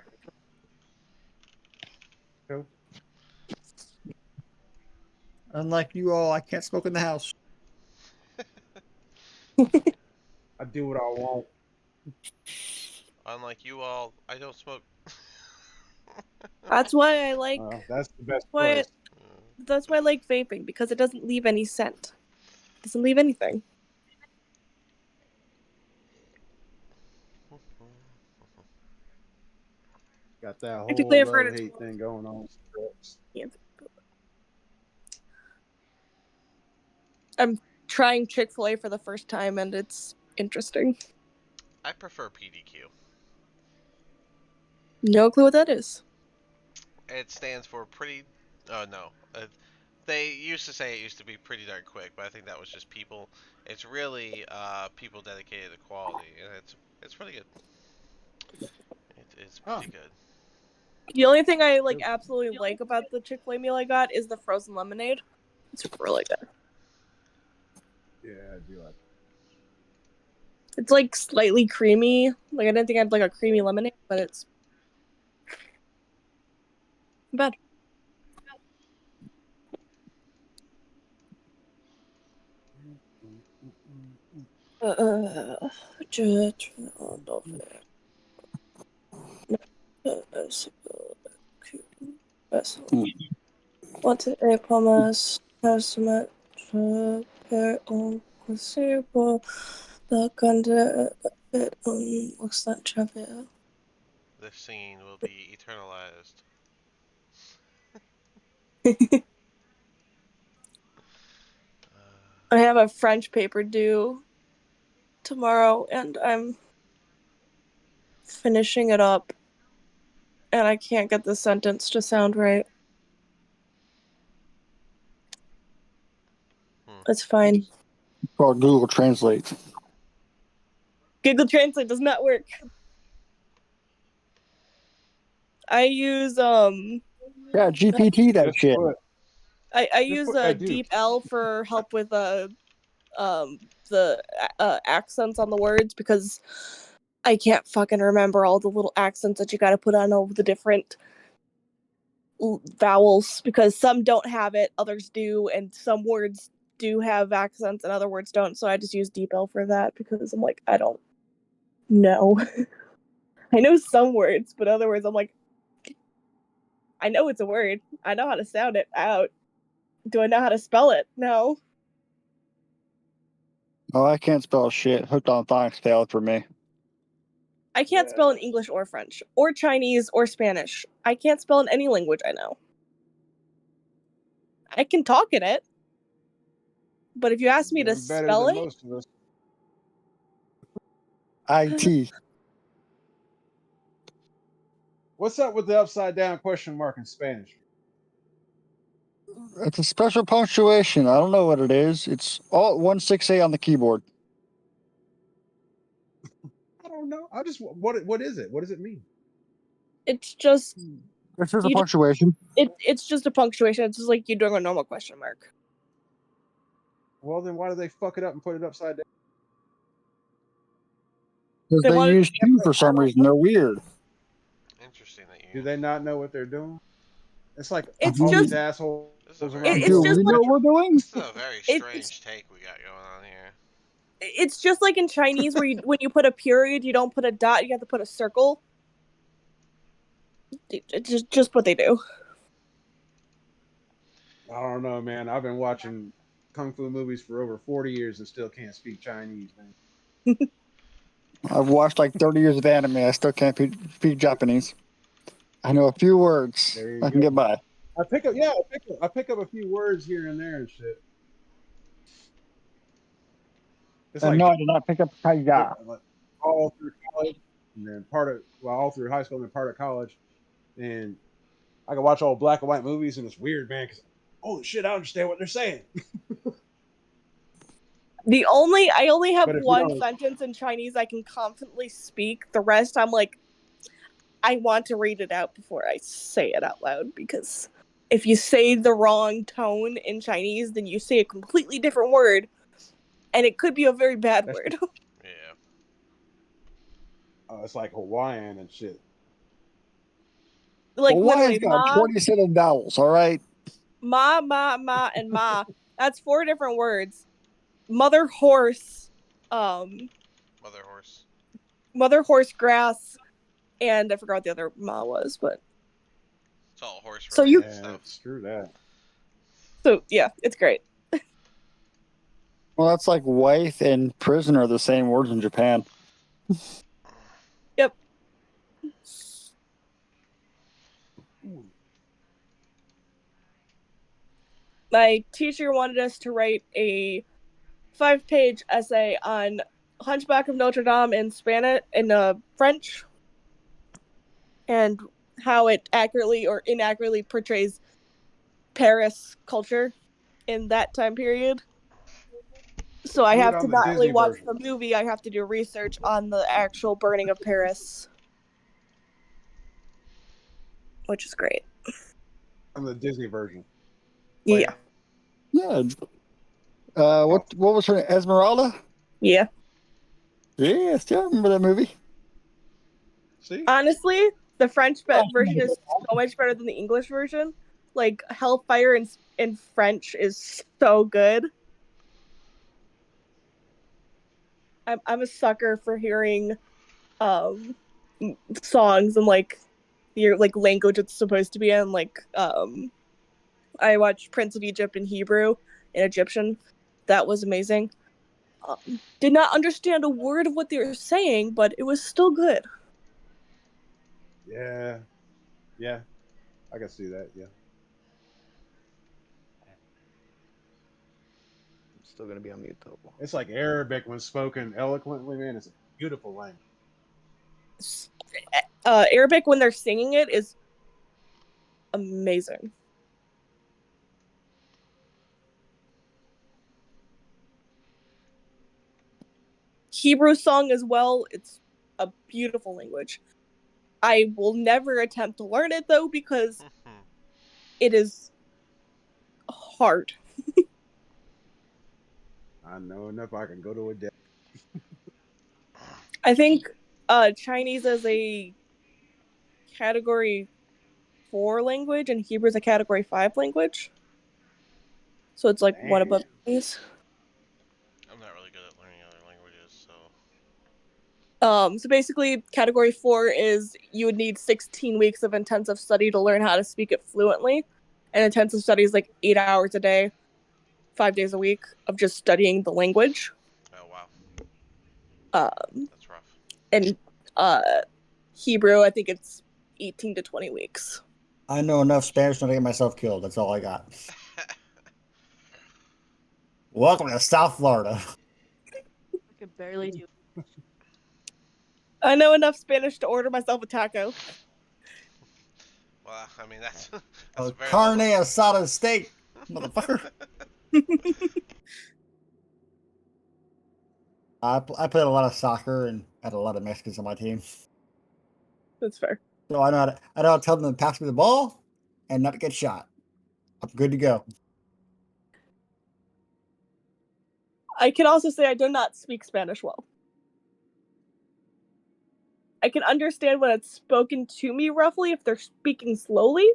Go. Unlike you all, I can't smoke in the house. I do what I want. Unlike you all, I don't smoke. That's why I like. That's the best Why? place. That's why I like vaping, because it doesn't leave any scent. It doesn't leave anything. Got that Technically, whole I've heard it's. love-hate thing going on. I'm trying Chick-fil-A for the first time, and it's interesting. I prefer PDQ. No clue what that is. It stands for pretty. Oh no. They used to say it used to be pretty darn quick, but I think that was just people. It's really people dedicated to quality, and it's really good. It's Huh. pretty good. The only thing I like absolutely like about the Chick-fil-A meal I got is the frozen lemonade. It's really good. Yeah, I do like. It's like slightly creamy. Like I didn't think I'd like a creamy lemonade, but it's not bad. Just What a promise testament to per un possible the ganda bit on looks like Javier. This scene will be eternalized. I have a French paper due tomorrow, and I'm finishing it up, and I can't get the sentence to sound right. It's fine. Or Google Translate. Google Translate does not work. I use Yeah, GPT that Just shit. put, I just use put, I do. Deep L for help with the accents on the words, because I can't fucking remember all the little accents that you got to put on all the different vowels, because some don't have it, others do, and some words do have accents and other words don't. So I just use Deep L for that, because I'm like, I don't know. I know some words, but other words I'm like, I know it's a word. I know how to sound it out. Do I know how to spell it? No. Oh, I can't spell shit. Hooked on phonics failed for me. I can't spell in English or French or Chinese or Spanish. I can't spell in any language I know. I can talk in it, but if you ask me to Doing better spell than it, most of us. IT. What's up with the upside down question mark in Spanish? It's a special punctuation. I don't know what it is. It's Alt 16A on the keyboard. I don't know. I just what is it? What does it mean? it's just It's just a You just- punctuation. it's just a punctuation. It's just like you're doing a normal question mark. Well, then why do they fuck it up and put it upside down? Because They they wanted use two for some reason. They're weird. Interesting that Do you. they not know what they're doing? It's like It's all just these assholes This is a very. around the it's Do world. just we like know what we're doing? This is a very it's strange take we got going on here. it's just like in Chinese where when you put a period, you don't put a dot, you have to put a circle. It's just what they do. I don't know, man. I've been watching kung fu movies for over 40 years and still can't speak Chinese, man. I've watched like 30 years of anime. I still can't speak Japanese. I know a few words. There you I can get go. by. I pick up a few words here and there and shit. It's And like, no, I did not pick up Kaiya. like all through college and then all through high school and then part of college. And I can watch all black and white movies and it's weird, man, because holy shit, I understand what they're saying. I only have But if you one don't, sentence in Chinese I can confidently speak. The rest I'm like, I want to read it out before I say it out loud, because if you say the wrong tone in Chinese, then you say a completely different word, and it could be a very bad that's word. Yeah. it's like Hawaiian and shit. Like Hawaii's literally, got 27 vowels, all right? ma, and ma. That's 4 different words. Mother horse, um, Mother horse. mother horse grass, and I forgot what the other ma was, but It's all horse so you, related Yeah, stuff. screw that. so yeah, it's great. Well, that's like wife and prisoner are the same words in Japan. Yep. My teacher wanted us to write a 5-page essay on Hunchback of Notre Dame in Spanish, in French, and how it accurately or inaccurately portrays Paris culture in that time period. So I Do it have on to the not only Disney watch version. the movie, I have to do research on the actual burning of Paris, which is great. On the Disney version. Yeah. Yeah. Oh, What was her name? Esmeralda? Yeah. Yeah, still remember that movie. see? Honestly, the French version is so much better than the English version. Like Hellfire in French is so good. I'm a sucker for hearing um songs and like your like language it's supposed to be in. Like I watched Prince of Egypt in Hebrew in Egyptian. That was amazing. Did not understand a word of what they were saying, but it was still good. Yeah. Yeah. I can see that, yeah. I'm still gonna be on mute though. It's like Arabic when spoken eloquently, man. It's a beautiful language. Arabic when they're singing it is amazing. Hebrew song as well. It's a beautiful language. I will never attempt to learn it though because it is hard. I know enough. I can go to a day. I think Chinese is a category 4 language and Hebrew is a category 5 language. So it's like one Damn. above these. I'm not really good at learning other languages, so. So basically, category 4 is you would need 16 weeks of intensive study to learn how to speak it fluently. And intensive study is like 8 hours a day, 5 days a week of just studying the language. Oh wow, Um, that's rough. and Hebrew, I think it's 18 to 20 weeks. I know enough Spanish not to get myself killed. That's all I got. Welcome to South Florida. I could barely do it. I know enough Spanish to order myself a taco. Well, I mean that's A very carne little. asada steak, motherfucker. I played a lot of soccer and had a lot of Mexicans on my team, That's fair. so I know how to tell them to pass me the ball and not to get shot. I'm good to go. I can also say I do not speak Spanish well. I can understand when it's spoken to me roughly if they're speaking slowly,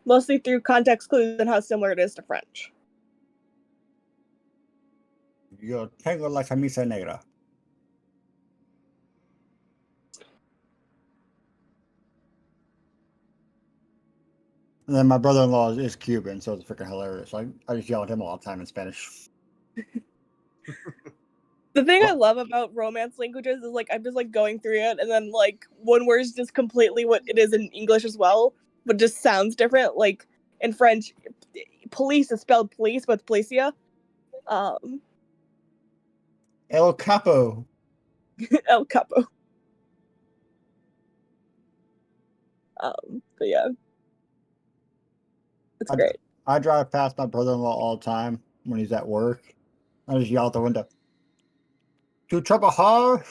mostly through context clues and how similar it is to French. Yo tengo la camisa negra. And then my brother-in-law is Cuban, so it's freaking hilarious. I just yell at him all the time in Spanish. The thing I Well- love about Romance languages is like I'm just like going through it and then like one word is just completely what it is in English as well, but just sounds different. Like in French, police is spelled police, but it's policia. El Capo. El Capo. But yeah. It's great. I drive past my brother-in-law all the time when he's at work. I just yell out the window. To trabajar.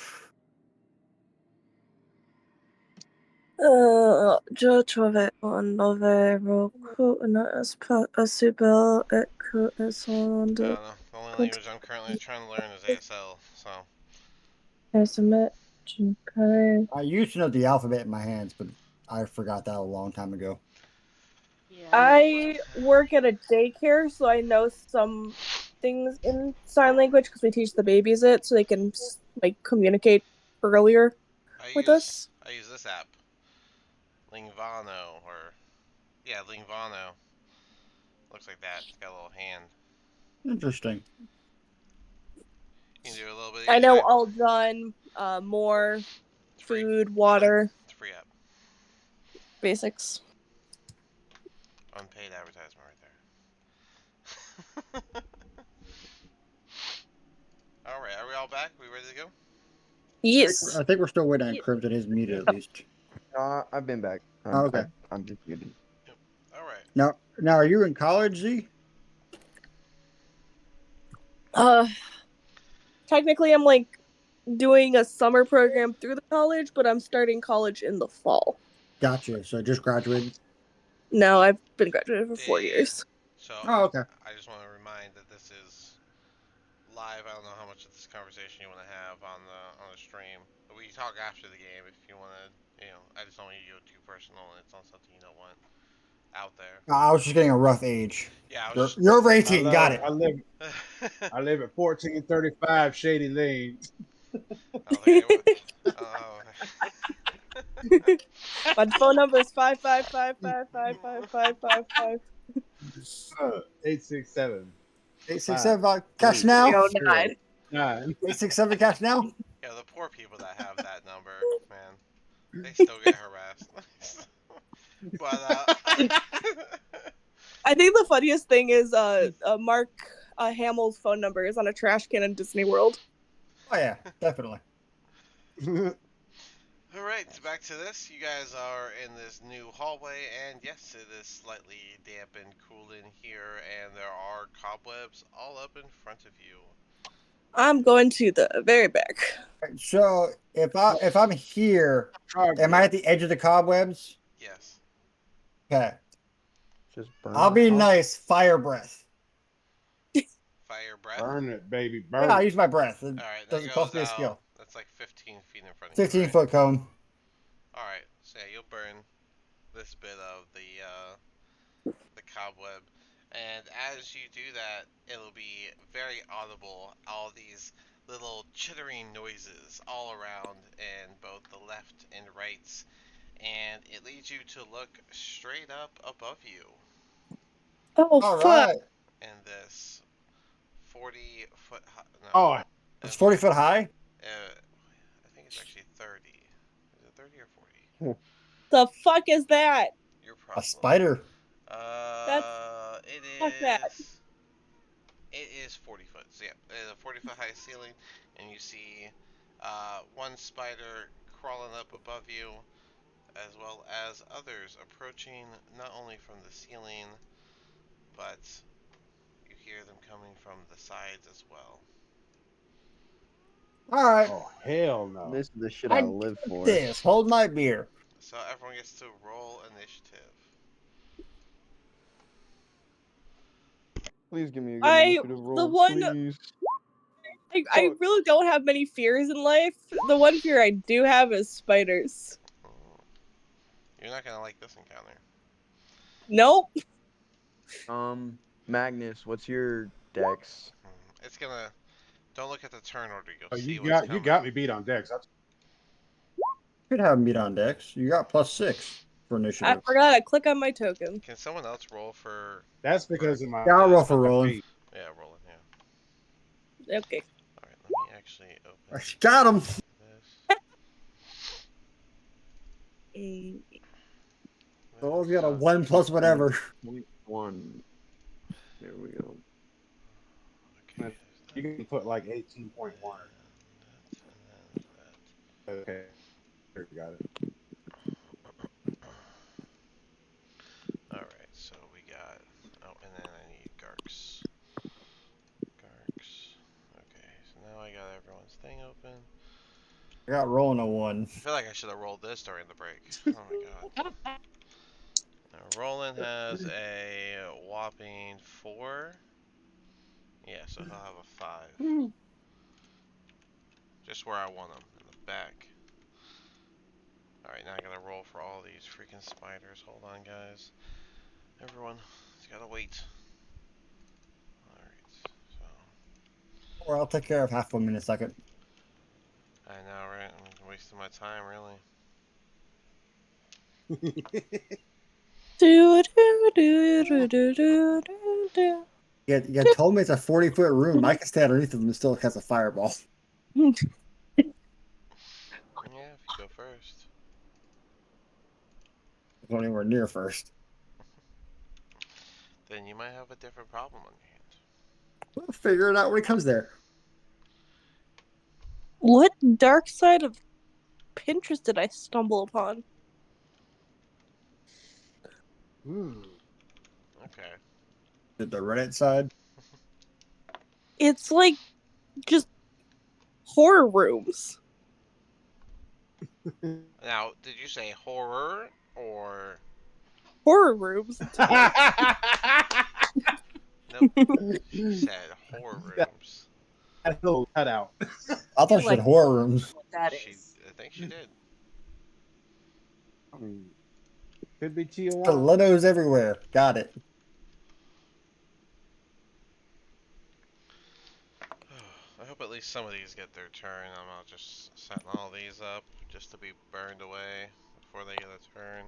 Je trouvais un nouveau recours possible et que sont I de don't know. The only language I'm currently trying to learn is ASL. So. I used to know the alphabet in my hands, but I forgot that a long time ago. Yeah. I work at a daycare, so I know some things in sign language because we teach the babies it so they can like communicate earlier with us. I use this app, Lingvano, or yeah, Lingvano. Looks like that. It's got a little hand. Interesting. You can do a little bit. I know all done, more, It's free. food, water, It's a free app. basics. Unpaid advertisement right there. All right, are we all back? We ready to go? Yes. I think we're still waiting on Yeah. Crib and his meter at least. I've been back. Oh, okay. I'm just kidding. All right. Now, are you in college, Z? Technically, I'm like doing a summer program through the college, but I'm starting college in the fall. Gotcha. So just graduated. No, I've been graduated for 4 Yeah. years. So Oh, okay. I just want to remind that this is live. I don't know how much of this conversation you want to have on the stream. But we can talk after the game if you want to. I just don't want you to go too personal, and it's not something you don't want out there. I was just getting a rough age. Yeah, I was You're over I 18. Got it. just. I live at 1435 Shady Lane. Oh. My phone number is 555555555. 867. 867 cash now. 309. 9. 867 cash now. Yeah, the poor people that have that number, man, they still get harassed. But I think the funniest thing is Mark Hamill's phone number is on a trash can in Disney World. Oh yeah, definitely. All right, back to this. You guys are in this new hallway, and yes, it is slightly damp and cool in here, and there are cobwebs all up in front of you. I'm going to the very back. So if I'm here, Try am I at the edge of the cobwebs? Yes. Okay. Just burn I'll us be all. nice. Fire breath. Fire breath. burn it, baby, Yeah, burn I'll it. use my breath. It All right, that doesn't cost goes me a out. skill. That's like 15 feet in front of you. 15 Right? foot cone. All right. So yeah, you'll burn this bit of the cobweb, and as you do that, it'll be very audible. All these little chittering noises all around in both the left and rights, and it leads you to look straight up above you Oh All fuck! right. in this 40-foot high, no, Oh, It's it's 40 foot high. I think it's actually 30. Is it 30 or 40? The fuck is that? Your A problem. spider. That's It fuck that. is. It is 40 foot. So yeah, there's a 40-foot high ceiling, and you see one spider crawling up above you, as well as others approaching not only from the ceiling, but you hear them coming from the sides as well. All right. oh, hell no. This is the shit I I got live for. this. Hold my beer. So everyone gets to roll initiative. Please give me a good I initiative the roll, one please. I Fuck. really don't have many fears in life. The one fear I do have is spiders. You're not gonna like this encounter. Nope. Magnus, what's your dex? It's gonna. Don't look at the turn order. You'll Oh, see you what's got coming. you got me beat on Dex. That's Could have meat on decks. You got +6 for I initiative. forgot to click on my token. Can someone else roll for? because of my Yeah, I'll roll this for one? rolling. feet. Yeah, rolling. Yeah. Okay. All right. Let me actually open Got him. this. Mm, Oh, we got a 1 plus whatever. 1. There we go. Okay. You can put like 18.1. Okay, here, got it. Alright, so we got. Oh, and then I need Garks. Garks. Okay, so now I got everyone's thing open. I got rolling a 1. I feel like I should have rolled this during the break. Oh my god. Now, Roland has a whopping 4. Yeah, so he'll have a 5. Just where I want him, in the back. Alright, now I gotta roll for all these freaking spiders. Hold on, guys. Everyone, just gotta wait. Alright, so. Or I'll take care of half of them in a second. I know, right? I'm wasting my time, really. do, do, do, do, do, do, do, You told me it's a 40-foot room. I can stay underneath of them and still cast a fireball. do. Yeah, if you go first. Not anywhere near first. Then you might have a different problem on your hands. We'll figure it out when it comes there. What dark side of Pinterest did I stumble upon? Okay. The Reddit side. It's like just horror rooms. Now, did you say horror or Horror rooms. nope? She said horror rooms. That little cutout. I thought feel she said like horror rooms. what that She, is. I think she did. I mean, could be Tijuana. Stilettos everywhere. Got it. I hope at least some of these get their turn. I'm not just setting all these up just to be burned away before they get a turn.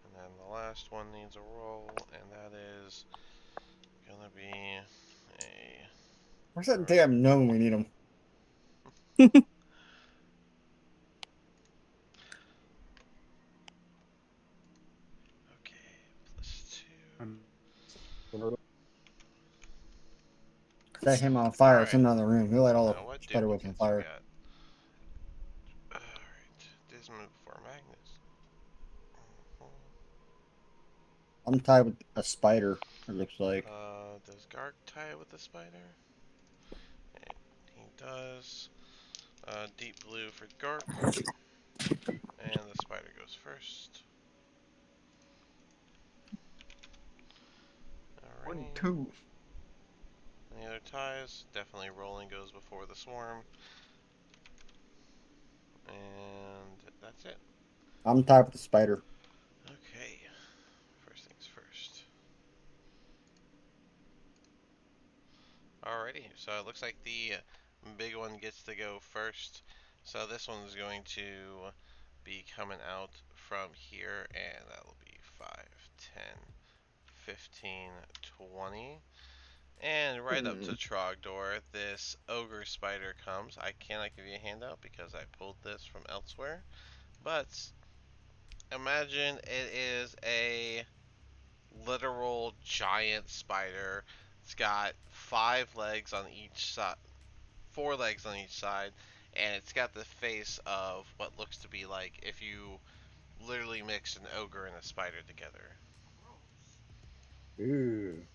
And then the last one needs a roll, and that is gonna be a. Where's that damn gnome we need him? Okay, +2. Set him on fire. Alright. Send him out of the room. He'll light all Now, the what spider webs on duplicates you fire. got? Alright, I'm tied with a spider. It looks like. Does Gark tie with the spider? He does. Deep blue for Gark. And the spider goes first. One, Alrighty. two. Any other ties? Definitely rolling goes before the swarm. And that's it. I'm tied with the spider. Okay. First things first. Alrighty. So it looks like the big one gets to go first. So this one is going to be coming out from here, and that'll be 5, 10, 15, 20. And right up to Trogdor, this ogre spider comes. I cannot give you a handout because I pulled this from elsewhere. But imagine it is a literal giant spider. It's got 5 legs on each side, 4 legs on each side, and it's got the face of what looks to be like if you literally mixed an ogre and a spider together. Ooh.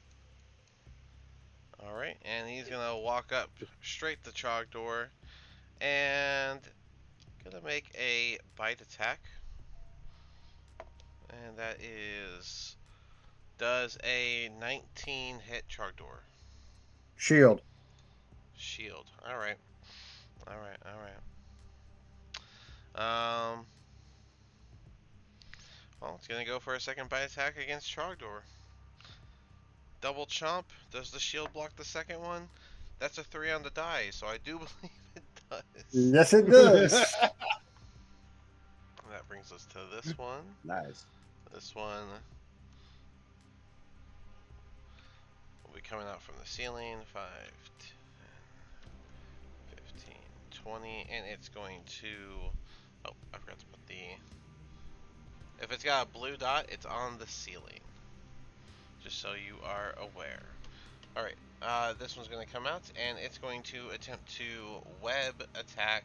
Alright, and he's gonna walk up straight to Trogdor and gonna make a bite attack. And that is. Does a 19 hit Trogdor? Shield. Shield. Alright. Alright, alright. Well, it's gonna go for a second bite attack against Trogdor. Double chomp. Does the shield block the second one? That's a 3 on the die, so I do believe it does. Yes, it does. That brings us to this one. Nice. This one will be coming out from the ceiling. 5, 10, 15, 20, and it's going to. Oh, I forgot to put the. If it's got a blue dot, it's on the ceiling. Just so you are aware. Alright, this one's going to come out, and it's going to attempt to web attack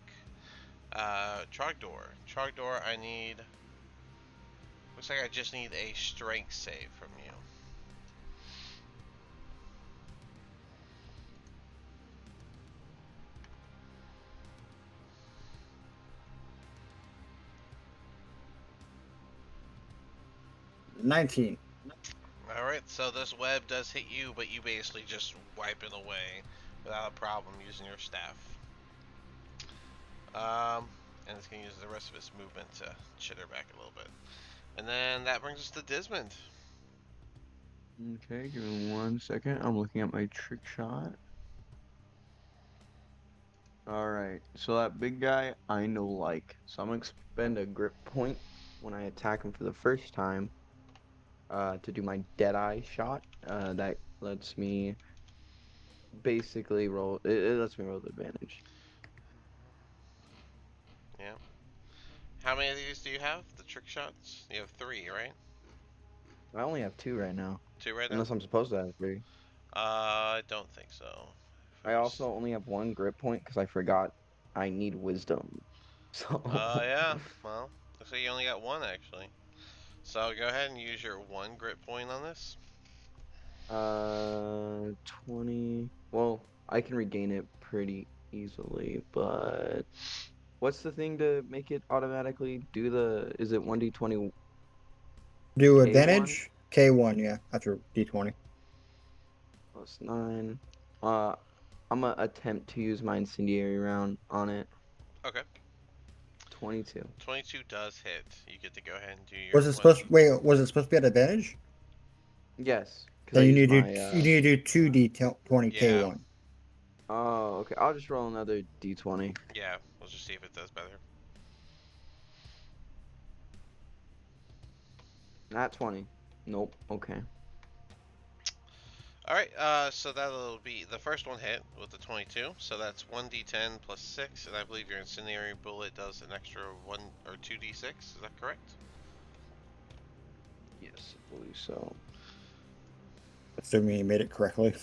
Trogdor. Trogdor, I need. Looks like I just need a strength save from you. $19. Alright, so this web does hit you, but you basically just wipe it away without a problem using your staff. And it's going to use the rest of its movement to chitter back a little bit. And then that brings us to Dismond. Okay, give me 1 second. I'm looking at my trick shot. Alright, so that big guy I know like. So I'm gonna expend a grip point when I attack him for the first time to do my Deadeye shot. That lets me basically roll, it lets me roll the advantage. Yeah. How many of these do you have? The trick shots? You have 3, right? I only have 2 right now, 2 right now? unless I'm supposed to have 3. I don't think so. I also only have 1 grip point because I forgot I need wisdom. So, Yeah. Well, looks like you only got 1 actually. So go ahead and use your 1 grit point on this. 20. Well, I can regain it pretty easily, but what's the thing to make it automatically do the, is it 1d20 Do K1 advantage? K1, yeah, after D20. plus 9? I'm gonna attempt to use my incendiary round on it. Okay. 22. 22 does hit. You get to go ahead and do your Was it supposed wait, was it supposed to be at advantage? Yes, because I Then you used need to my, do you need to do 2D20 Yeah. K1. oh, okay. I'll just roll another d20. Yeah, we'll just see if it does better. Not 20. Nope. Okay. Alright, so that'll be the first one hit with the 22. So that's 1d10 plus 6, and I believe your incendiary bullet does an extra 1 or 2d6. Is that correct? Yes, I believe so. Assuming you made it correctly.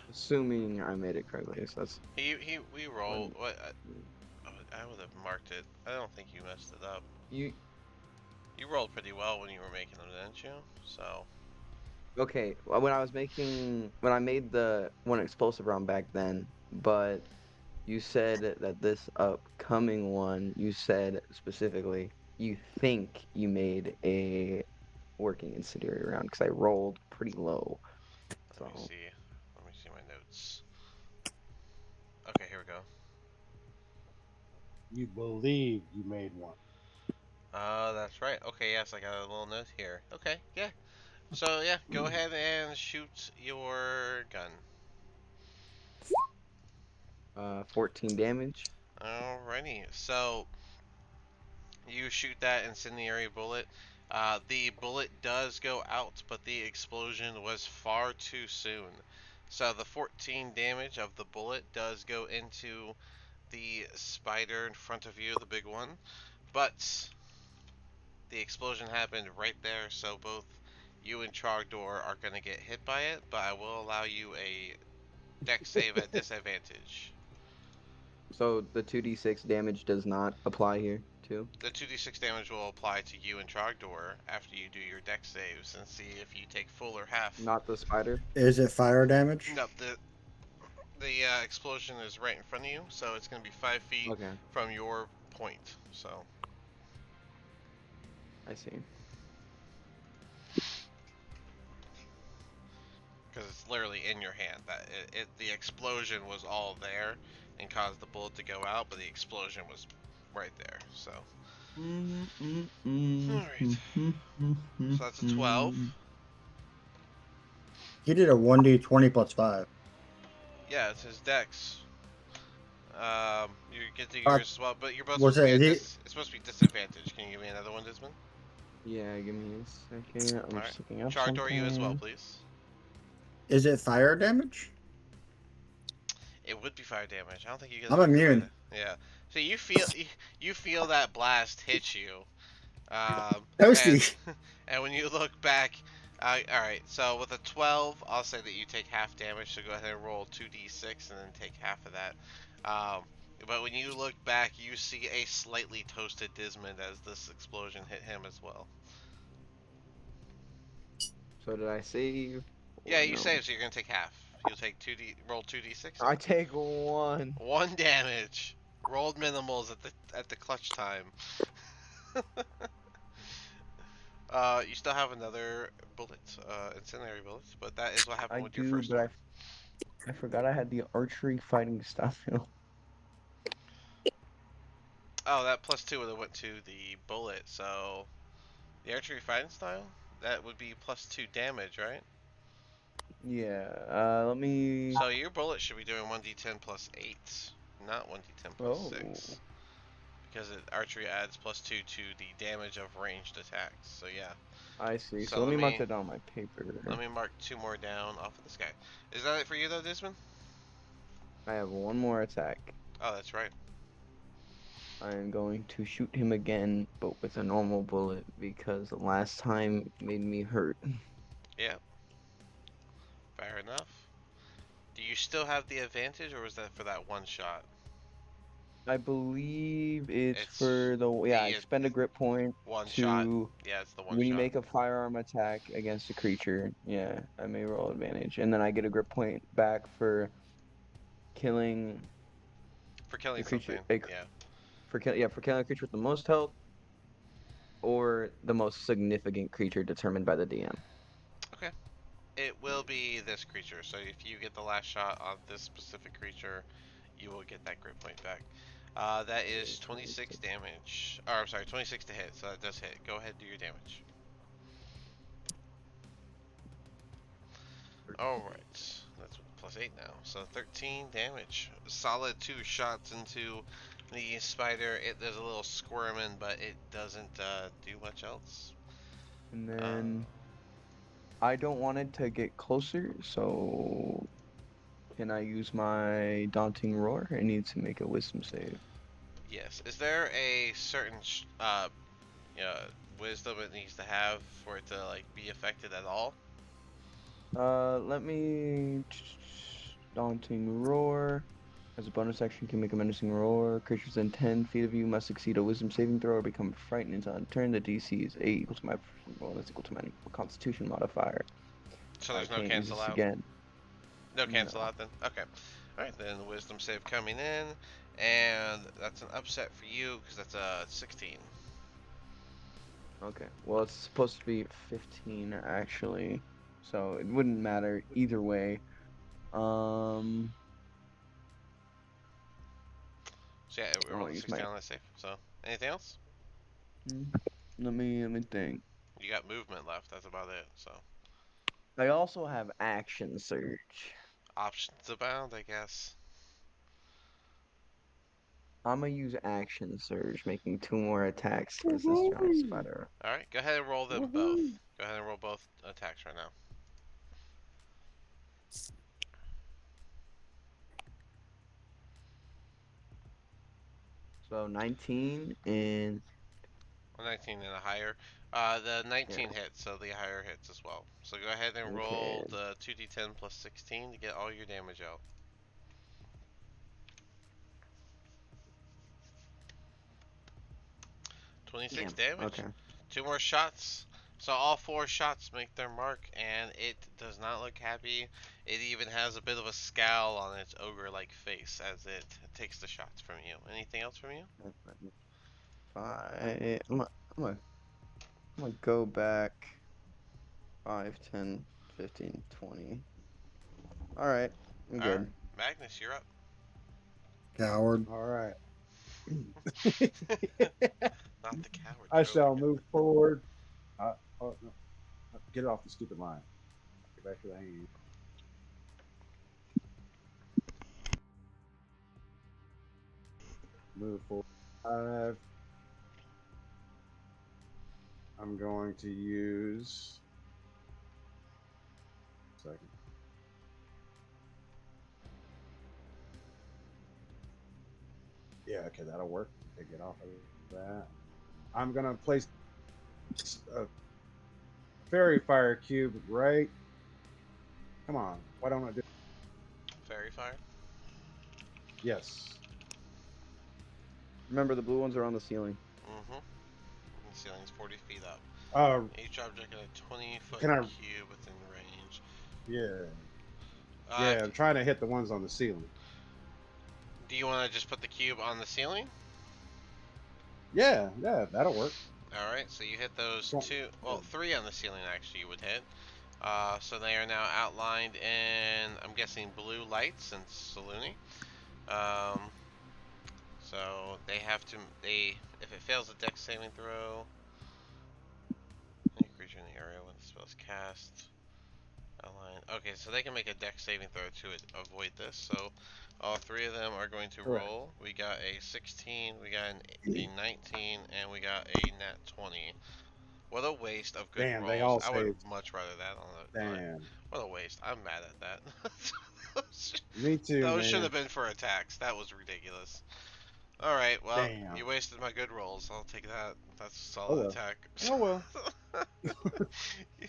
Assuming I made it correctly, so that's We roll. What? I would have marked it. I don't think you messed it up. you. You rolled pretty well when you were making them, didn't you? So. Okay, when I made the one explosive round back then, but you said that this upcoming one, you said specifically you think you made a working incendiary round because I rolled pretty low. Let me So see. Let me see my notes. Okay, here we go. You believe you made one. That's right. Okay, yes, I got a little note here. Okay, yeah. So yeah, go ahead and shoot your gun. 14 damage. Alrighty. So you shoot that incendiary bullet. The bullet does go out, but the explosion was far too soon. So the 14 damage of the bullet does go into the spider in front of you, the big one. But the explosion happened right there, so both you and Trogdor are going to get hit by it, but I will allow you a deck save at disadvantage. So the 2d6 damage does not apply here too. The 2d6 damage will apply to you and Trogdor after you do your deck saves and see if you take full or half. Not the spider. Is it fire damage? No, the explosion is right in front of you, so it's going to be 5 feet Okay, from your point. So I see. because it's literally in your hand. That the explosion was all there and caused the bullet to go out, but the explosion was right there. So, all right. So that's a 12. He did a 1d20 plus 5. Yeah, it's his dex. You get to Uh, yours as well, but you're both was supposed to be it? at it's supposed to be disadvantage. Can you give me another one, Dismon? Yeah, give me a second. I'm All right. just looking up Trogdor, you as well, something. please. Is it fire damage? It would be fire damage. I don't think you guys I'm are fire. immune. Yeah. So you feel that blast hit you, and Toasty. and when you look back, all right. So with a 12, I'll say that you take half damage. So go ahead and roll 2d6 and then take half of that. Um, but when you look back, you see a slightly toasted Dismond as this explosion hit him as well. So did I save Yeah, or you no? save, so you're gonna take half. You'll take roll 2d6. I take one. One damage. Rolled minimals at the clutch time. You still have another bullet, incendiary bullets, but that is what happened I with your do, first but one. I forgot I had the archery fighting style. Oh, that plus two would have went to the bullet, so the archery fighting style, that would be plus two damage, right? Yeah, let me. So your bullet should be doing 1d10 plus 8, not 1d10 plus Oh, 6. Because archery adds plus 2 to the damage of ranged attacks. So yeah. I see. So So let me mark that down on my paper. let me mark two more down off of this guy. Is that it for you though, Disman? I have one more attack. Oh, that's right. I am going to shoot him again, but with a normal bullet because the last time made me hurt. Yeah, fair enough. Do you still have the advantage, or was that for that one shot? I believe it's It's for the yeah. I the spend a grip point one shot. to Yeah, it's the one when you shot. make a firearm attack against a creature. Yeah, I may roll advantage, and then I get a grip point back for killing For killing the creature. something. Yeah. For killing a creature with the most health or the most significant creature determined by the DM. Okay. It will be this creature. So if you get the last shot on this specific creature, you will get that grit point back. That is 26 damage. Or I'm sorry, 26 to hit. So that does hit. Go ahead and do your damage. Alright. That's plus 8 now. So 13 damage. Solid 2 shots into the spider. There's a little squirming, but it doesn't do much else. And then I don't want it to get closer, so can I use my daunting roar? It needs to make a wisdom save. Yes. Is there a certain you know, wisdom it needs to have for it to like be affected at all? Let me daunting roar. As a bonus action, you can make a menacing roar. Creatures within 10 feet of you must succeed a wisdom saving throw or become frightened until on turn. The DC is 8 equal to my well, that's equal to my constitution modifier. So I there's no can't use cancel this out. again. No cancel No. out then. Okay. All right, then wisdom save coming in, and that's an upset for you because that's a 16. Okay. Well, it's supposed to be 15 actually, so it wouldn't matter either way. Um, So yeah, we I rolled want a to use my. 16 on that save. So anything else? Hmm, let me think. You got movement left. That's about it. So I also have action surge. options abound, I guess. I'm gonna use action surge, making 2 more attacks towards this giant Woohoo! spider. All right, go ahead and roll them both. Woohoo! Go ahead and roll both attacks right now. So 19 and 19 and a higher. The yeah. 19 hits, so the higher hits as well. So go ahead and Okay. roll the 2d10 plus 16 to get all your damage out. 26 Damn. damage. Okay. 2 more shots. So all 4 shots make their mark, and it does not look happy. It even has a bit of a scowl on its ogre-like face as it takes the shots from you. Anything else from you? Five. I'm gonna, I'm gonna go back 5, 10, 15, 20. All right. I'm All right, good. Magnus, you're up. Coward. All right. Not the coward I trope shall again. move forward. Oh, no. Get it off the stupid line. Get back to the hand. Move forward. 5. I'm going to use. Second. Yeah, okay, that'll work. Okay, get off of that. I'm gonna place a fairy fire cube right. Come on, why don't I do? Fairy fire. Yes. Remember, the blue ones are on the ceiling. Mm-hmm. The ceiling's 40 feet up. Uh, Each object in a 20-foot can I? cube within range. Yeah, Uh, yeah. I'm trying to hit the ones on the ceiling. do you want to just put the cube on the ceiling? Yeah, yeah, that'll work. Alright, so you hit those Well, 2, well, 3 on the ceiling actually you would hit. So they are now outlined in, I'm guessing, blue lights since Saluni. Um, so they have to, if it fails a dex saving throw, any creature in the area when the spell is cast, outline. Okay, so they can make a dex saving throw to avoid this. So all 3 of them are going to correct. roll. We got a 16, we got a 19, and we got a nat 20. What a waste of good Damn, they rolls. all I would saved. much rather that on the. Damn. What a waste. I'm mad at that. Me too, Those should man. have been for attacks. That was ridiculous. Alright, well, Damn. you wasted my good rolls. I'll take that. That's a Oh solid well. attack. Oh well.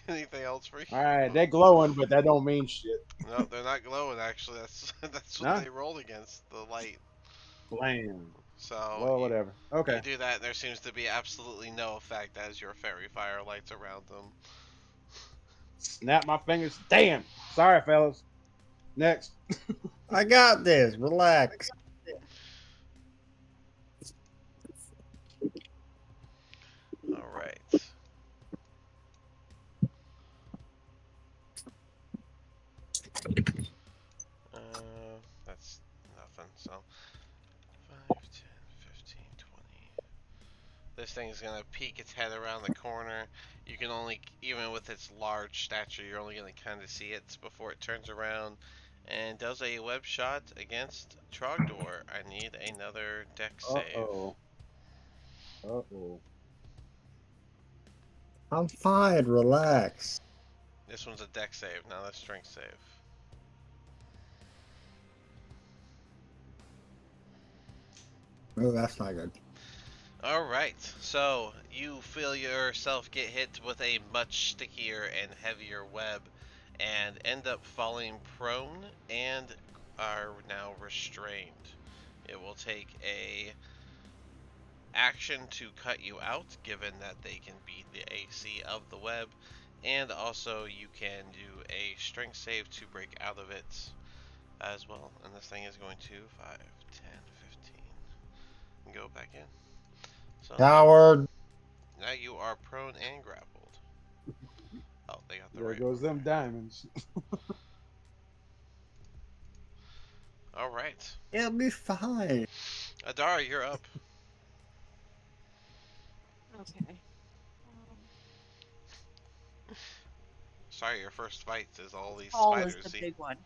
Anything else for you? All right, they're glowing, but that don't mean shit. No, they're not glowing actually. That's what Nah. they rolled against, the light. Blam. So Well, whatever. you Okay. do that and there seems to be absolutely no effect as your fairy fire lights around them. Snap my fingers. Damn. Sorry, fellas. Next. I got this. Relax. Alright. That's nothing. So 5, 10, 15, 20. This thing's gonna peek its head around the corner. You can only, even with its large stature, you're only gonna kind of see it before it turns around and does a web shot against Trogdor. I need another dex Uh save. oh. Uh oh. I'm fine. Relax. This one's a dex save, not a strength save. Oh, that's not good. Alright, so you feel yourself get hit with a much stickier and heavier web and end up falling prone and are now restrained. It will take a action to cut you out, given that they can beat the AC of the web, and also you can do a strength save to break out of it as well. And this thing is going to 5, 10, 15, and go back in. So Coward. now you are prone and grappled. Oh, they got the There right goes one them there. diamonds. All right, It'll be fine. Adara, you're up. Okay. Sorry, your first fight is all How these tall is spiders. the See, big one?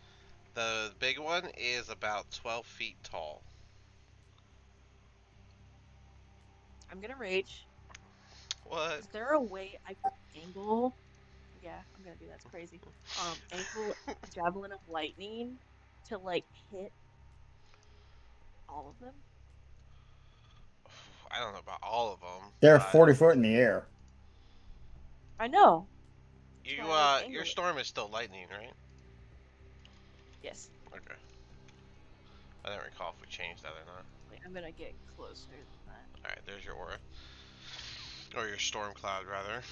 the big one is about 12 feet tall. I'm gonna rage. What? Is there a way I could angle? Yeah, I'm gonna do that. It's crazy. Angle javelin of lightning to like hit all of them. I don't know about all of them, They're but 40 foot in the air. I know. That's you why I like your angle it. storm is still lightning, right? Yes. Okay. I don't recall if we changed that or not. Wait, I'm gonna get closer than that. All right, there's your aura, or your storm cloud rather.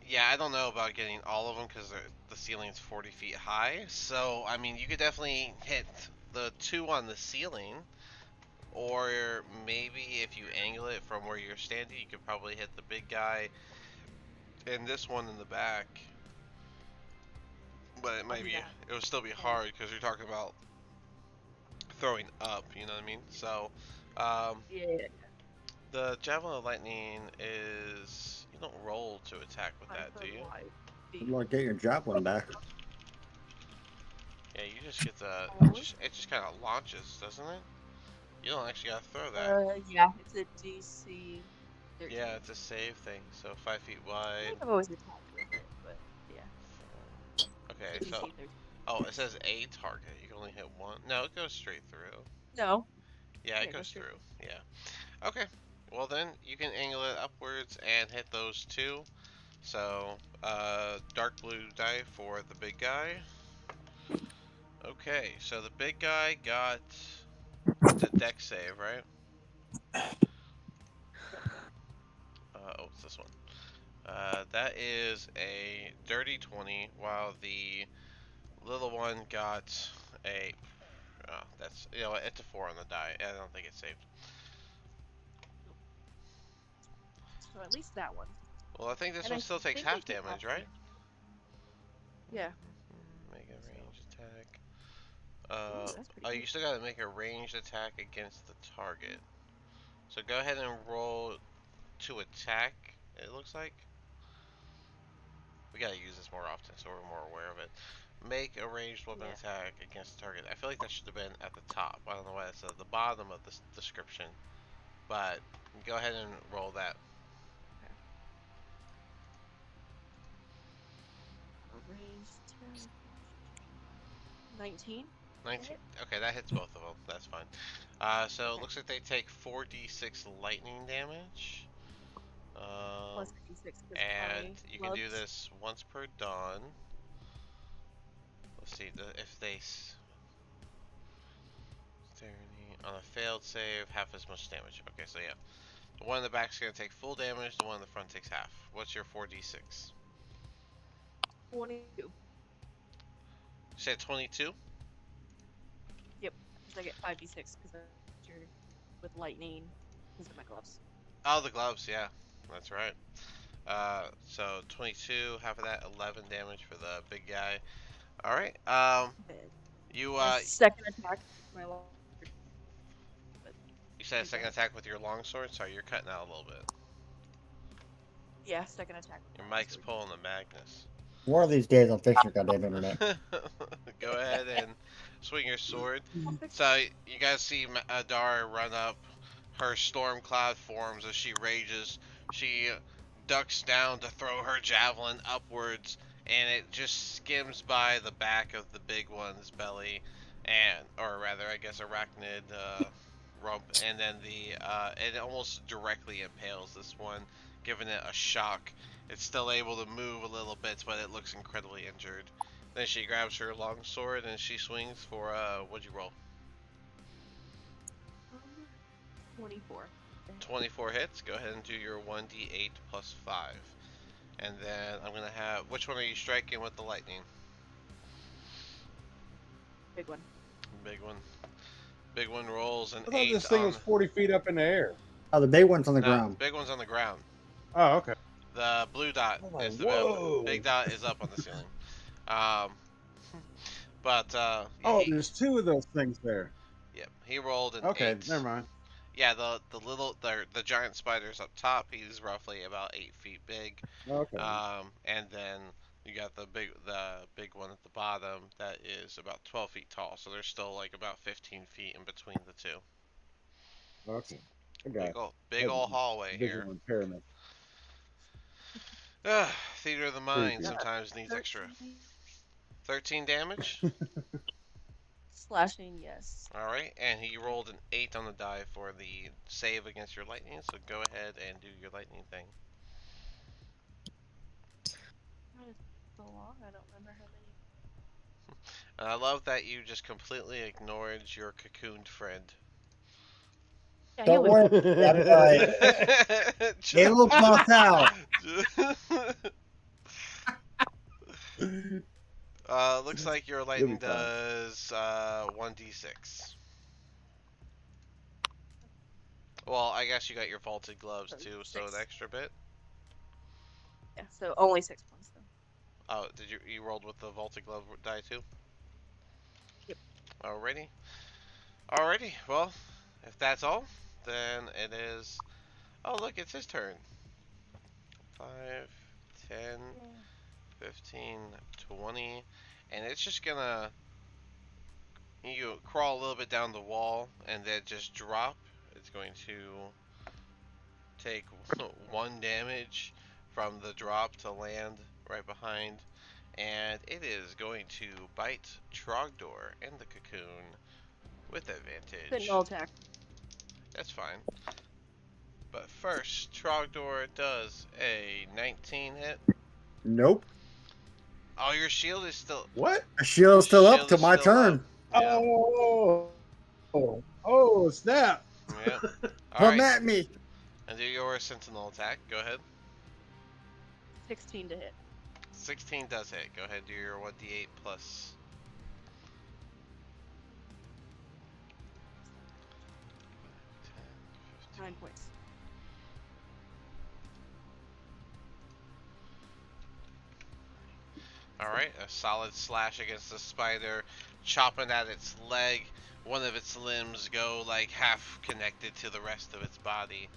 Yeah, I don't know about getting all of them because the ceiling's 40 feet high. So I mean, you could definitely hit the two on the ceiling, or maybe if you angle it from where you're standing, you could probably hit the big guy and this one in the back. But it I'll might do be, that. it would still be Okay. hard because you're talking about throwing up. You know what I mean? So, um, Yeah. the javelin of lightning is you don't roll to attack with 5 that, do foot you? wide. Good luck getting your javelin back. Yeah, you just get the Oh, it just kind of launches, doesn't it? You don't actually gotta throw that. yeah, it's a DC 13. Yeah, it's a save thing. So 5 feet I wide. think I've always attacked with it, but yeah, Okay, it's a so DC 13. oh, it says a target. You can only hit one. No, it goes straight through. No. Yeah, Yeah, it it goes goes straight. through. Yeah. Okay. Well then, you can angle it upwards and hit those two. So, dark blue die for the big guy. Okay, so the big guy got the deck save, right? Oh, it's this one. That is a dirty 20, while the little one got a. Oh, that's you know what, it's a 4 on the die. I don't think it's saved. So at least that one. Well, I think this And one I still takes think I half take half damage, right? damage. Yeah. Make a So. range attack. Ooh, that's pretty Oh, good. you still gotta make a ranged attack against the target. So go ahead and roll to attack, it looks like. We gotta use this more often so we're more aware of it. Make a ranged weapon Yeah. attack against the target. I feel like that should have been at the top. I don't know why it's at the bottom of this description. But go ahead and roll that. Okay. Ranged attack. 19. 19. Okay, that hits both of them. That's fine. So it Okay. looks like they take 4d6 lightning damage. Plus D6 because And my you can do gloves. this once per dawn. Let's see if they on a failed save, half as much damage. Okay, so yeah, the one in the back is gonna take full damage. The one in the front takes half. What's your 4d6? 22. You said 22. Yep. Because I get 5d6 because with lightning because of my gloves. Oh, the gloves. Yeah, that's right. So 22, half of that, 11 damage for the big guy. All right. You Second attack. My long. you said a second attack with your longsword. Sorry, you're cutting out a little bit. Yeah, second attack. Your mic's pulling the Magnus. One of these days I'll fix your goddamn internet. Go ahead and swing your sword. I'll fix So you guys see Adara run up. Her storm cloud forms as she rages. She ducks down to throw her javelin upwards, and it just skims by the back of the big one's belly, and or rather, I guess, arachnid rump, and then it almost directly impales this one, giving it a shock. It's still able to move a little bit, but it looks incredibly injured. Then she grabs her long sword and she swings for what'd you roll? 24. 24 hits. Go ahead and do your 1d8 plus 5. And then I'm gonna have, which one are you striking with the lightning? Big one. Big one. Big one rolls an I thought 8 this thing on. was 40 feet up in the air. Oh, the big one's on the No, ground. big one's on the ground. Oh, okay. The blue dot I was like, is the whoa. big dot is up on the ceiling. Um, but yeah, Oh, there's two of those things there. he rolled an Okay, 8. never mind. Yeah, the giant spider's up top. He's roughly about 8 feet big. Okay. And then you got the big one at the bottom that is about 12 feet tall. So there's still like about 15 feet in between the two. Okay. I got Big had ol' hallway here. visual impairment. Theater of the mind Creepy. sometimes needs extra. 13 13 damage. slashing, yes. All right, and he rolled an 8 on the die for the save against your lightning. So go ahead and do your lightning thing. That is so long. I don't remember how many. And I love that you just completely ignored your cocooned friend. Yeah, Don't worry. I'm like, Halo clocked out. Looks like your You'll lightning be fine. does 1d6. Well, I guess you got your vaulted gloves too, so an 6. extra bit. Yeah, so only 6 points though. Oh, did you rolled with the vaulted glove die too? Yep. Alrighty. Alrighty. Well, if that's all, then it is. Oh, look, it's his turn. 5, 10, 15, 20, and it's just gonna you crawl a little bit down the wall and then just drop. It's going to take 1 damage from the drop to land right behind, and it is going to bite Trogdor in the cocoon with advantage. Sentinel attack. That's fine. But first, Trogdor does a 19 hit. Nope. Oh, your shield is still. What? The shield's still up Shield till is my still turn. up. Yeah. Oh, snap. Yep. All Come right. at me. And do your sentinel attack. Go ahead. 16 to hit. 16 does hit. Go ahead and do your 1d8 plus. 9 points. Alright, a solid slash against the spider, chopping at its leg. One of its limbs go like half connected to the rest of its body.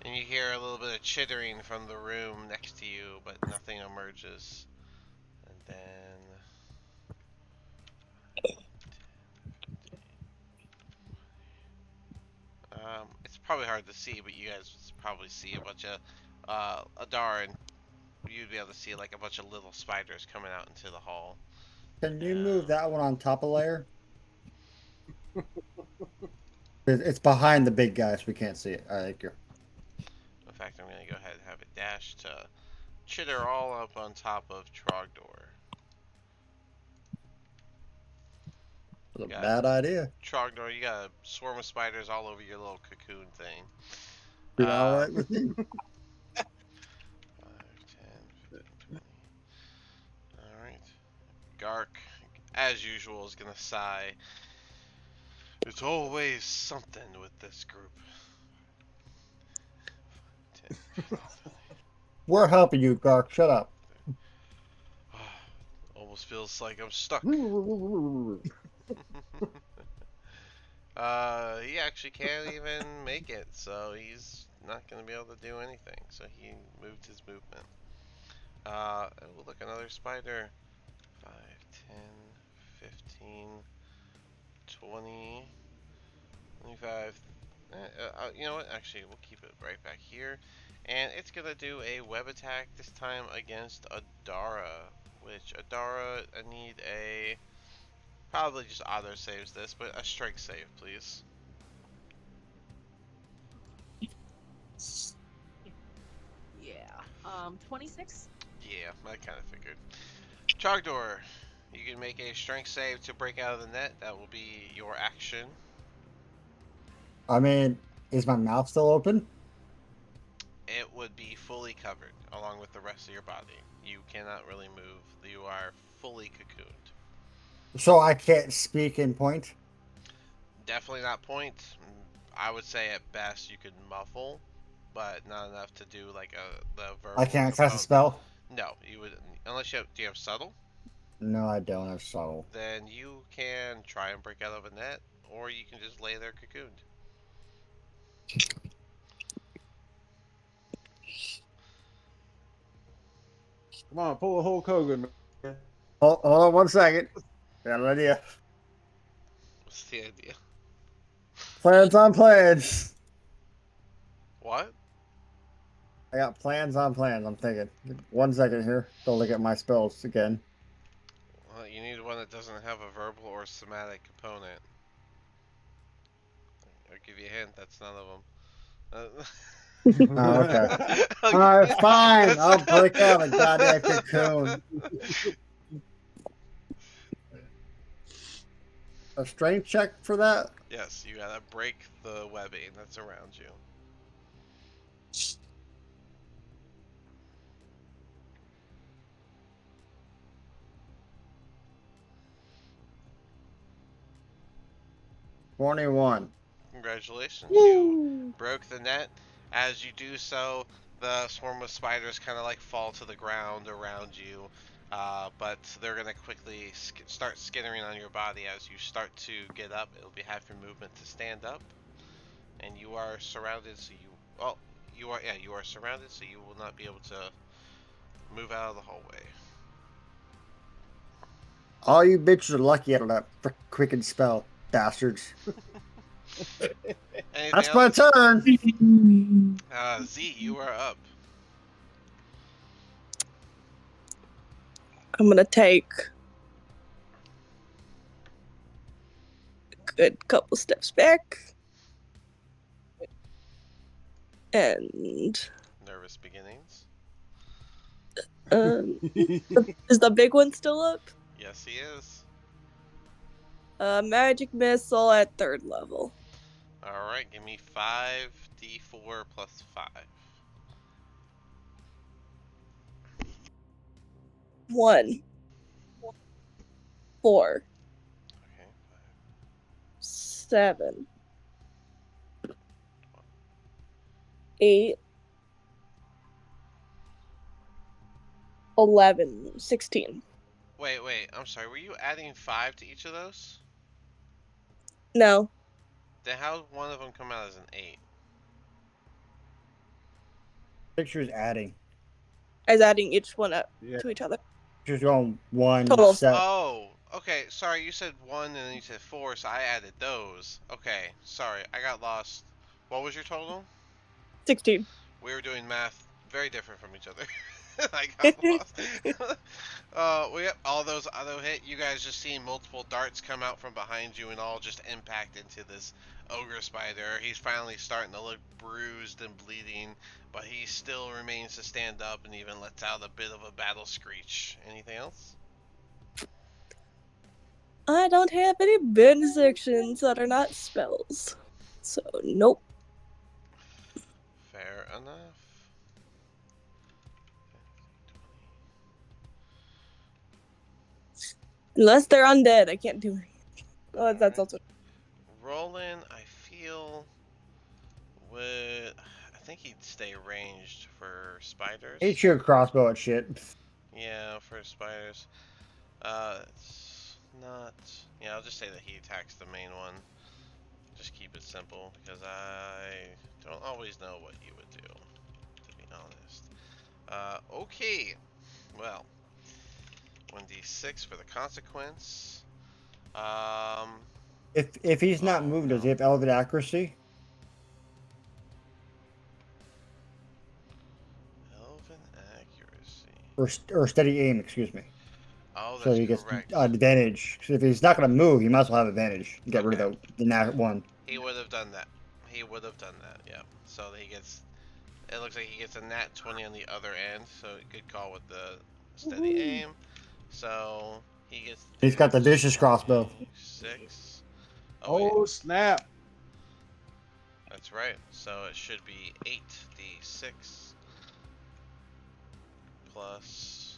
And you hear a little bit of chittering from the room next to you, but nothing emerges. And then... it's probably hard to see, but you guys probably see a bunch of Adar, and you'd be able to see like a bunch of little spiders coming out into the hall. Can you move that one on top of layer? It's behind the big guy, so we can't see it. All right, thank you. In fact, I'm going to go ahead and have it dash to chitter all up on top of Trogdor. That's a Got bad idea. Trogdor, you got a swarm of spiders all over your little cocoon thing. Be all right with me. 5, 10, 15, 20. Alright. Gark, as usual, is going to sigh. It's always something with this group. 10, 15, 20. We're helping you, Gark. Shut up. Almost feels like I'm stuck. He actually can't even make it, so he's not going to be able to do anything. So he moved his movement. Oh, look, another spider. 5, 10, 15, 20, 25. You know what? Actually, we'll keep it right back here. And it's going to do a web attack, this time against Adara. Which, Adara, I need a... Probably just auto saves this, but a strength save, please. Yeah. 26? Yeah, I kind of figured. Trogdor, you can make a strength save to break out of the net. That will be your action. I mean, is my mouth still open? It would be fully covered along with the rest of your body. You cannot really move. You are fully cocooned. So I can't speak and point? Definitely not point. I would say at best you could muffle, but not enough to do like the I verbal can't cast a component. spell? No, you would unless you have. Do you have subtle? No, I don't have subtle. Then you can try and break out of a net, or you can just lay there cocooned. Come on, pull a Hulk Hogan, man. Hold on 1 second. Got an idea. What's the idea? Plans on plans. What? I got plans on plans. I'm thinking. 1 second here. Go look at my spells again. Well, you need one that doesn't have a verbal or somatic component. I'll give you a hint. That's none of them. Oh, okay. All right, fine. I'll break out a goddamn cocoon. A strength check for that? Yes, you gotta break the webbing that's around you. $21. Congratulations, you broke the net. As you do so, the swarm of spiders kind of like fall to the ground around you, but they're gonna quickly start skittering on your body as you start to get up. It'll be half your movement to stand up, and you are surrounded. So you are surrounded, so you will not be able to move out of the hallway. All you bitches are lucky out of that quicken spell, bastards. Anything That's my else? turn. Z, you are up. I'm gonna take a good couple steps back. And Nervous beginnings. is the big one still up? Yes, he is. Magic missile at 3rd level. Alright, give me 5d4 plus 5. 1, 4, Okay, 7, 8, 11, 16. Wait, I'm sorry, were you adding 5 to each of those? No. Then how did one of them come out as an 8? Picture's adding. As adding each one up Yeah. to each other. Picture's going 1 Total. set. Oh, okay, sorry, you said 1 and then you said 4, so I added those. Okay, sorry, I got lost. What was your total? 16. We were doing math very different from each other. I got lost. Yep, all those auto hit. You guys just seen multiple darts come out from behind you and all just impact into this ogre spider. He's finally starting to look bruised and bleeding, but he still remains to stand up and even lets out a bit of a battle screech. Anything else? I don't have any bonus actions that are not spells. So, nope. Fair enough. Unless they're undead, I can't do anything. Oh, that's also. Roland, I feel would. I think he'd stay ranged for spiders. He shoot a crossbow at shit. Yeah, for spiders. It's not. Yeah, I'll just say that he attacks the main one. Just keep it simple because I don't always know what you would do, to be honest. Okay. Well, 1d6 for the consequence. If he's not moved, does he have elevated accuracy? Elven accuracy. Or steady aim, excuse me. Oh, So that's he gets correct. advantage. 'Cause if he's not going to move, he might as well have advantage. Get rid of the nat one. He would have done that. He would have done that, yeah. So he gets. It looks like he gets a nat 20 on the other end, so good call with the steady aim. So he gets. He's got the vicious crossbow. 6. Oh wait, Oh snap! that's right. So it should be 8d6 plus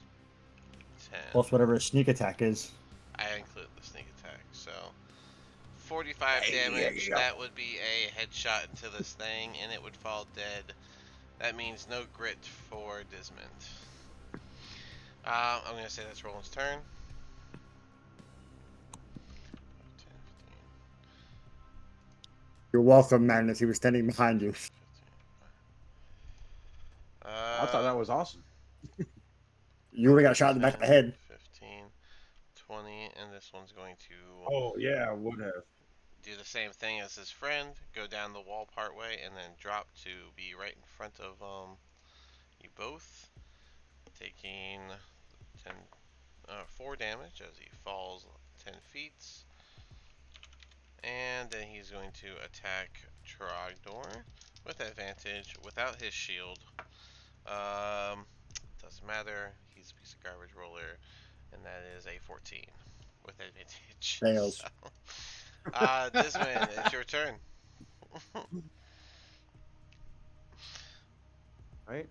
10. Plus whatever his sneak attack is. I include the sneak attack, so 45 damage. That would be a headshot into this thing, and it would fall dead. That means no grit for Desmond. I'm gonna say that's Roland's turn. 10, 15, You're welcome, Magnus. He was standing behind you. 15. I thought that was awesome. You would have got shot in the back of the 10, head. 15, 20, and this one's going to Oh yeah, I would have. do the same thing as his friend, go down the wall part way, and then drop to be right in front of you both, taking 10, 4 damage as he falls 10 feet. And then he's going to attack Trogdor with advantage without his shield. Doesn't matter. He's a piece of garbage roller, and that is a 14 with advantage. Fails. So, Disman, it's your turn. Right?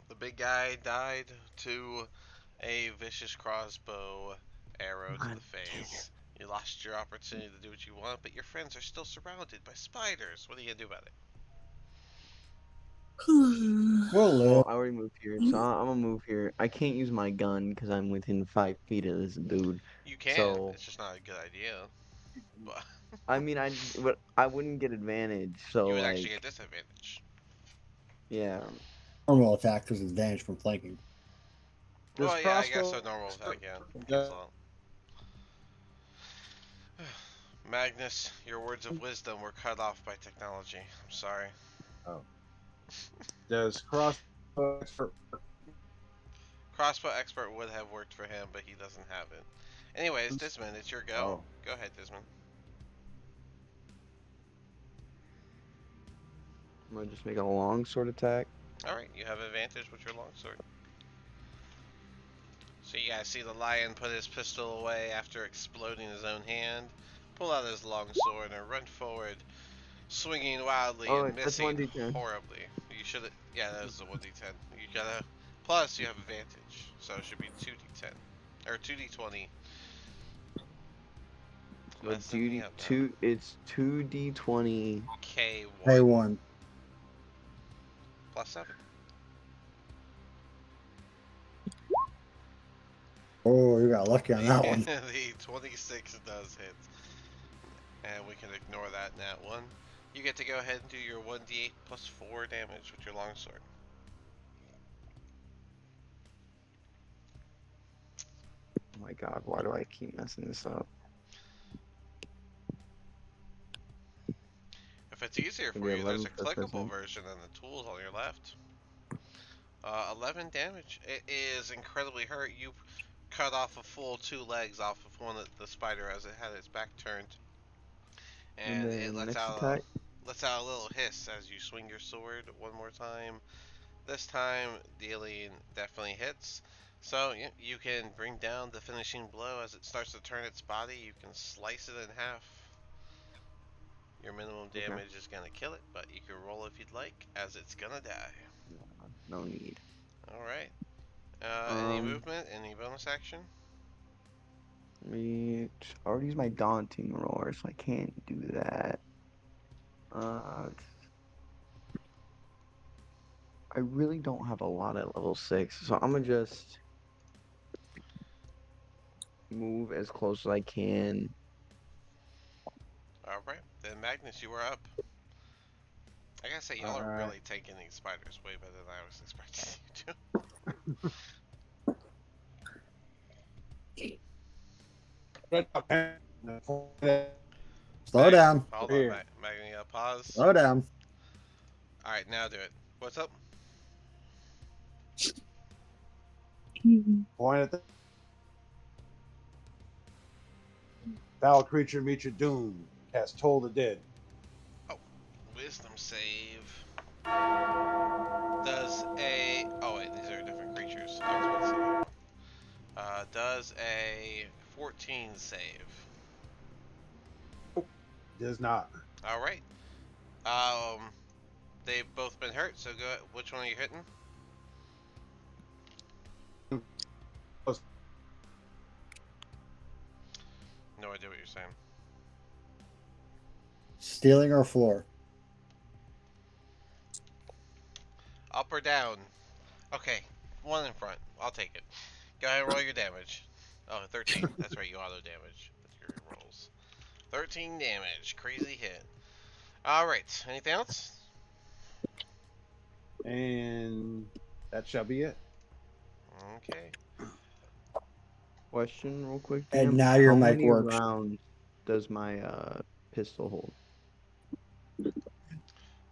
The big guy died to a vicious crossbow arrow to the face. You lost your opportunity to do what you want, but your friends are still surrounded by spiders. What are you gonna do about it? We'll live. Well, I already moved here, so I'm gonna move here. I can't use my gun because I'm within 5 feet of this dude. You can. So It's just not a good idea. But I mean, but I wouldn't get advantage. So you would actually like, get disadvantage. yeah, Normal attack because advantage from flanking. This Well, yeah, I guess crossbow. so. Normal attack, yeah. Yeah. Kills all. Magnus, your words of wisdom were cut off by technology. I'm sorry. Does crossbow expert? Crossbow expert would have worked for him, but he doesn't have it. Anyways, Dismon, it's your go. Oh. Go ahead, Dismon. I'm gonna just make a long sword attack. Alright, you have advantage with your longsword. So you guys see the lion put his pistol away after exploding his own hand, pull out his longsword, and run forward, swinging wildly Oh, and that's missing 1d10. horribly. You should have. Yeah, that is a 1d10. You gotta. Plus, you have advantage, so it should be 2d10. Or 2d20. But Messing me up now. it's 2d20. K1 A1. plus 7. Oh, you got lucky on that one. The 26 does hit. And we can ignore that nat 1. You get to go ahead and do your 1d8 plus 4 damage with your longsword. Oh my god, why do I keep messing this up? If it's easier for Maybe you, there's a 11 per clickable person. version in the tools on your left. 11 damage. It is incredibly hurt. You cut off a full 2 legs off of one of the spider as it had its back turned. And then it lets next out, attack? lets out a little hiss as you swing your sword one more time. This time, the alien definitely hits. So you can bring down the finishing blow as it starts to turn its body. You can slice it in half. Your minimum damage is going to kill it, but you can roll if you'd like, as it's going to die. No need. Alright. Any movement? Any bonus action? I already used my daunting roar, so I can't do that. I really don't have a lot at level 6, so I'm gonna just move as close as I can. Alright. Then Magnus, you are up. I gotta say, y'all are really taking these spiders way better than I was expecting you to. Slow down. Hold Here. on, Magni, pause. Slow down. Alright, now do it. What's up? Point at the foul creature meet your doom. Cast Toll the Dead. Wisdom save. Does a... Oh wait, these are different creatures. 13 save. Does not. All right. They've both been hurt. So go. Which one are you hitting? No idea what you're saying. Stealing or floor? Up or down? Okay, one in front. I'll take it. Go ahead and roll your damage. Oh, 13. That's right, you auto damage with your rolls. 13 damage. Crazy hit. Alright, anything else? And that shall be it. Okay. Question, real quick, And Dan. now your How mic many works. rounds does my pistol hold?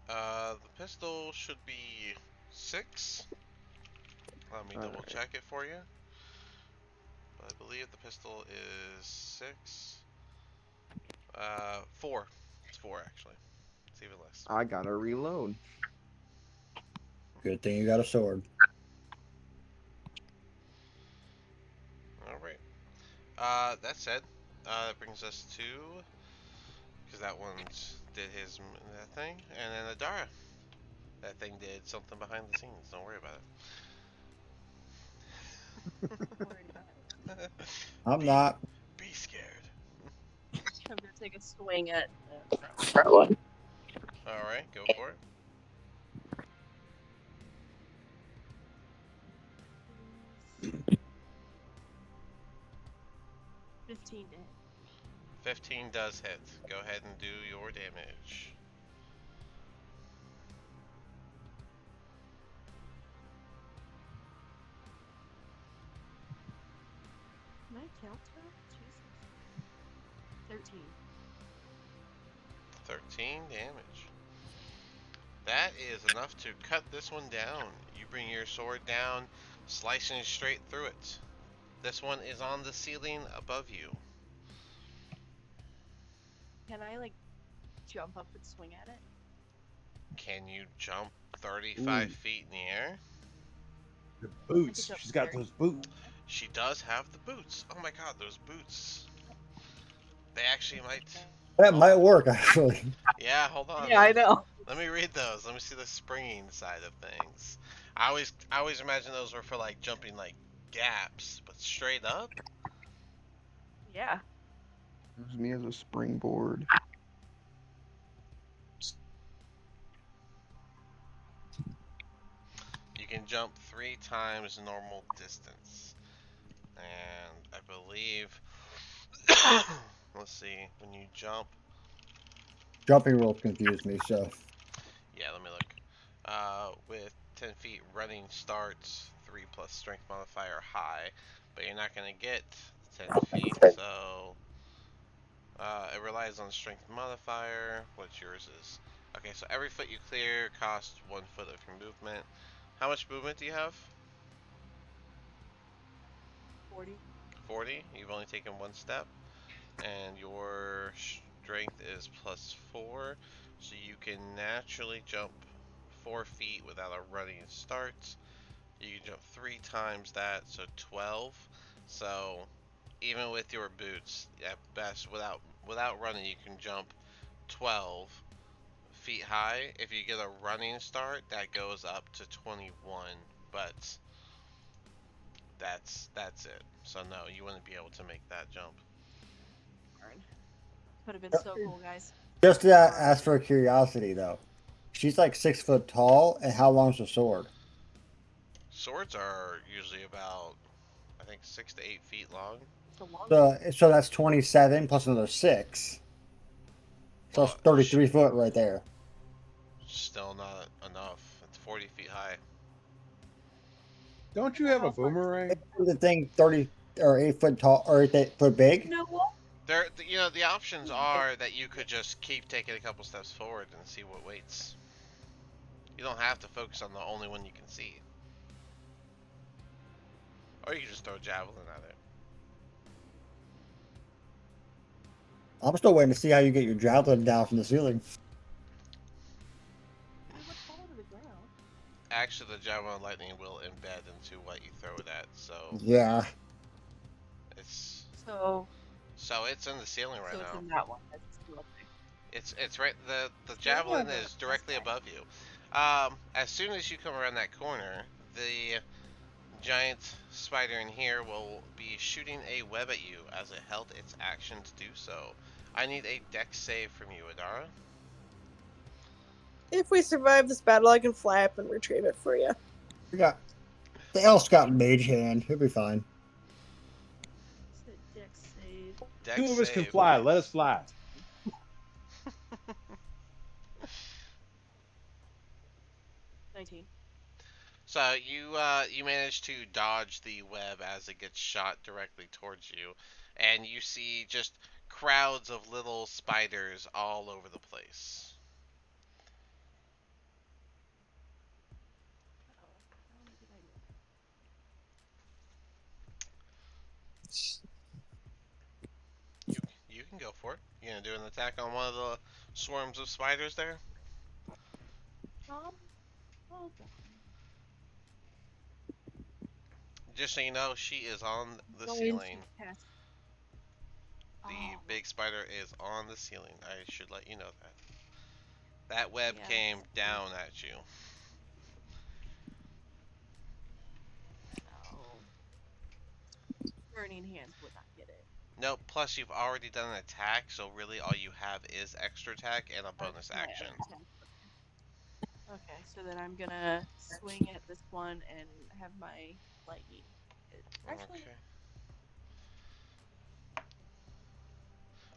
The pistol should be 6. Let me double Alright. check it for you. But I believe the pistol is 6. 4. It's 4 actually. It's even less. I gotta reload. Good thing you got a sword. Alright. That said, that brings us to, because that one did that thing, and then Adara. That thing did something behind the scenes. Don't worry about Worried about it. it. I'm not. Be scared. I'm gonna take a swing at the front one. All right, go for it. Is 15 to hit. 15 does hit. Go ahead and do your damage. Can I count that? Jesus. 13. 13 damage. That is enough to cut this one down. You bring your sword down, slicing straight through it. This one is on the ceiling above you. Can I like jump up and swing at it? Can you jump 35 Ooh. feet in the air? The boots. She's got those boots. She does have the boots. Oh my god, those boots. They actually might... That might work, actually. Yeah, hold on. Yeah, I know. Let me read those. Let me see the springing side of things. I always imagine those were for like jumping like gaps, but straight up? Yeah. Use me as a springboard. You can jump 3 times normal distance. And I believe... Let's see. When you jump... Jumping rules confused me, so. Yeah, let me look. With 10 feet, running starts 3 plus strength modifier high, but you're not going to get 10 feet, so it relies on strength modifier, which yours is. Okay, so every foot you clear costs 1 foot of your movement. How much movement do you have? 40. 40. You've only taken 1 step, and your strength is plus 4, so you can naturally jump 4 feet without a running start. You can jump 3 times that, so 12. So even with your boots, at best, without running, you can jump 12 feet high. If you get a running start, that goes up to 21. But that's it. So no, you wouldn't be able to make that jump. Darn. Could have been so cool, guys. Just to ask for curiosity, though. She's like 6 foot tall, and how long's the sword? Swords are usually about, I think, 6 to 8 feet long. It's a long So that's 27 plus another 6. So it's 33 foot right there. Still not enough. It's 40 feet high. Don't you have a boomerang? The thing 30 or 8 foot tall or 8 foot big? You know what? The options are that you could just keep taking a couple steps forward and see what waits. You don't have to focus on the only one you can see. Or you can just throw a javelin at it. I'm still waiting to see how you get your javelin down from the ceiling. It would fall to the ground. Actually, the javelin lightning will embed into what you throw it at, so Yeah. it's... So So it's in the ceiling right So it's now. in that one. That's still up there. It's right. The Still javelin over. is directly Okay. above you. As soon as you come around that corner, the giant spider in here will be shooting a web at you as it held its action to do so. I need a dex save from you, Adara. If we survive this battle, I can fly up and retrieve it for you. We got the elf's got mage hand. He'll be fine. It's a dex save. Dex Two of us can save. fly. Let us fly. 19. So you manage to dodge the web as it gets shot directly towards you, and you see just crowds of little spiders all over the place. Uh-oh. How did I do You you can go for it. You gonna do an attack on one of the swarms of spiders there? that? Hold on. Just so you know, she is on the Going ceiling. to cast. The Oh, big spider is on the ceiling. I should let you know that. That web yeah. came down at you. Oh. Burning hands would not get it. Nope, plus you've already done an attack, so really all you have is extra attack and a bonus My action. other attack. Okay, so then I'm gonna swing at this one and have my lightning. Actually, Okay.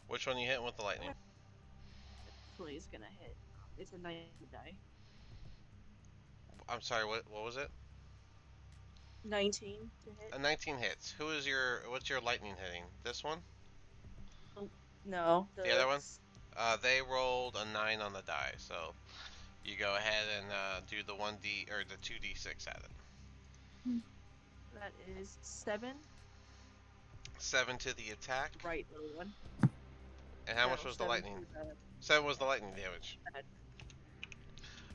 Which one you hitting with the lightning? actually, is gonna hit. It's a 9 die. I'm sorry, what was it? 19 to hit. A 19 hits. What's your lightning hitting? This one? Oh, no, The other one? They rolled a 9 on the die, so you go ahead and do the 1d or the 2d6 at it. that is 7. 7 to the attack. Right, little one. And how No, much was the 7 lightning? to the 7 was the lightning damage. bad.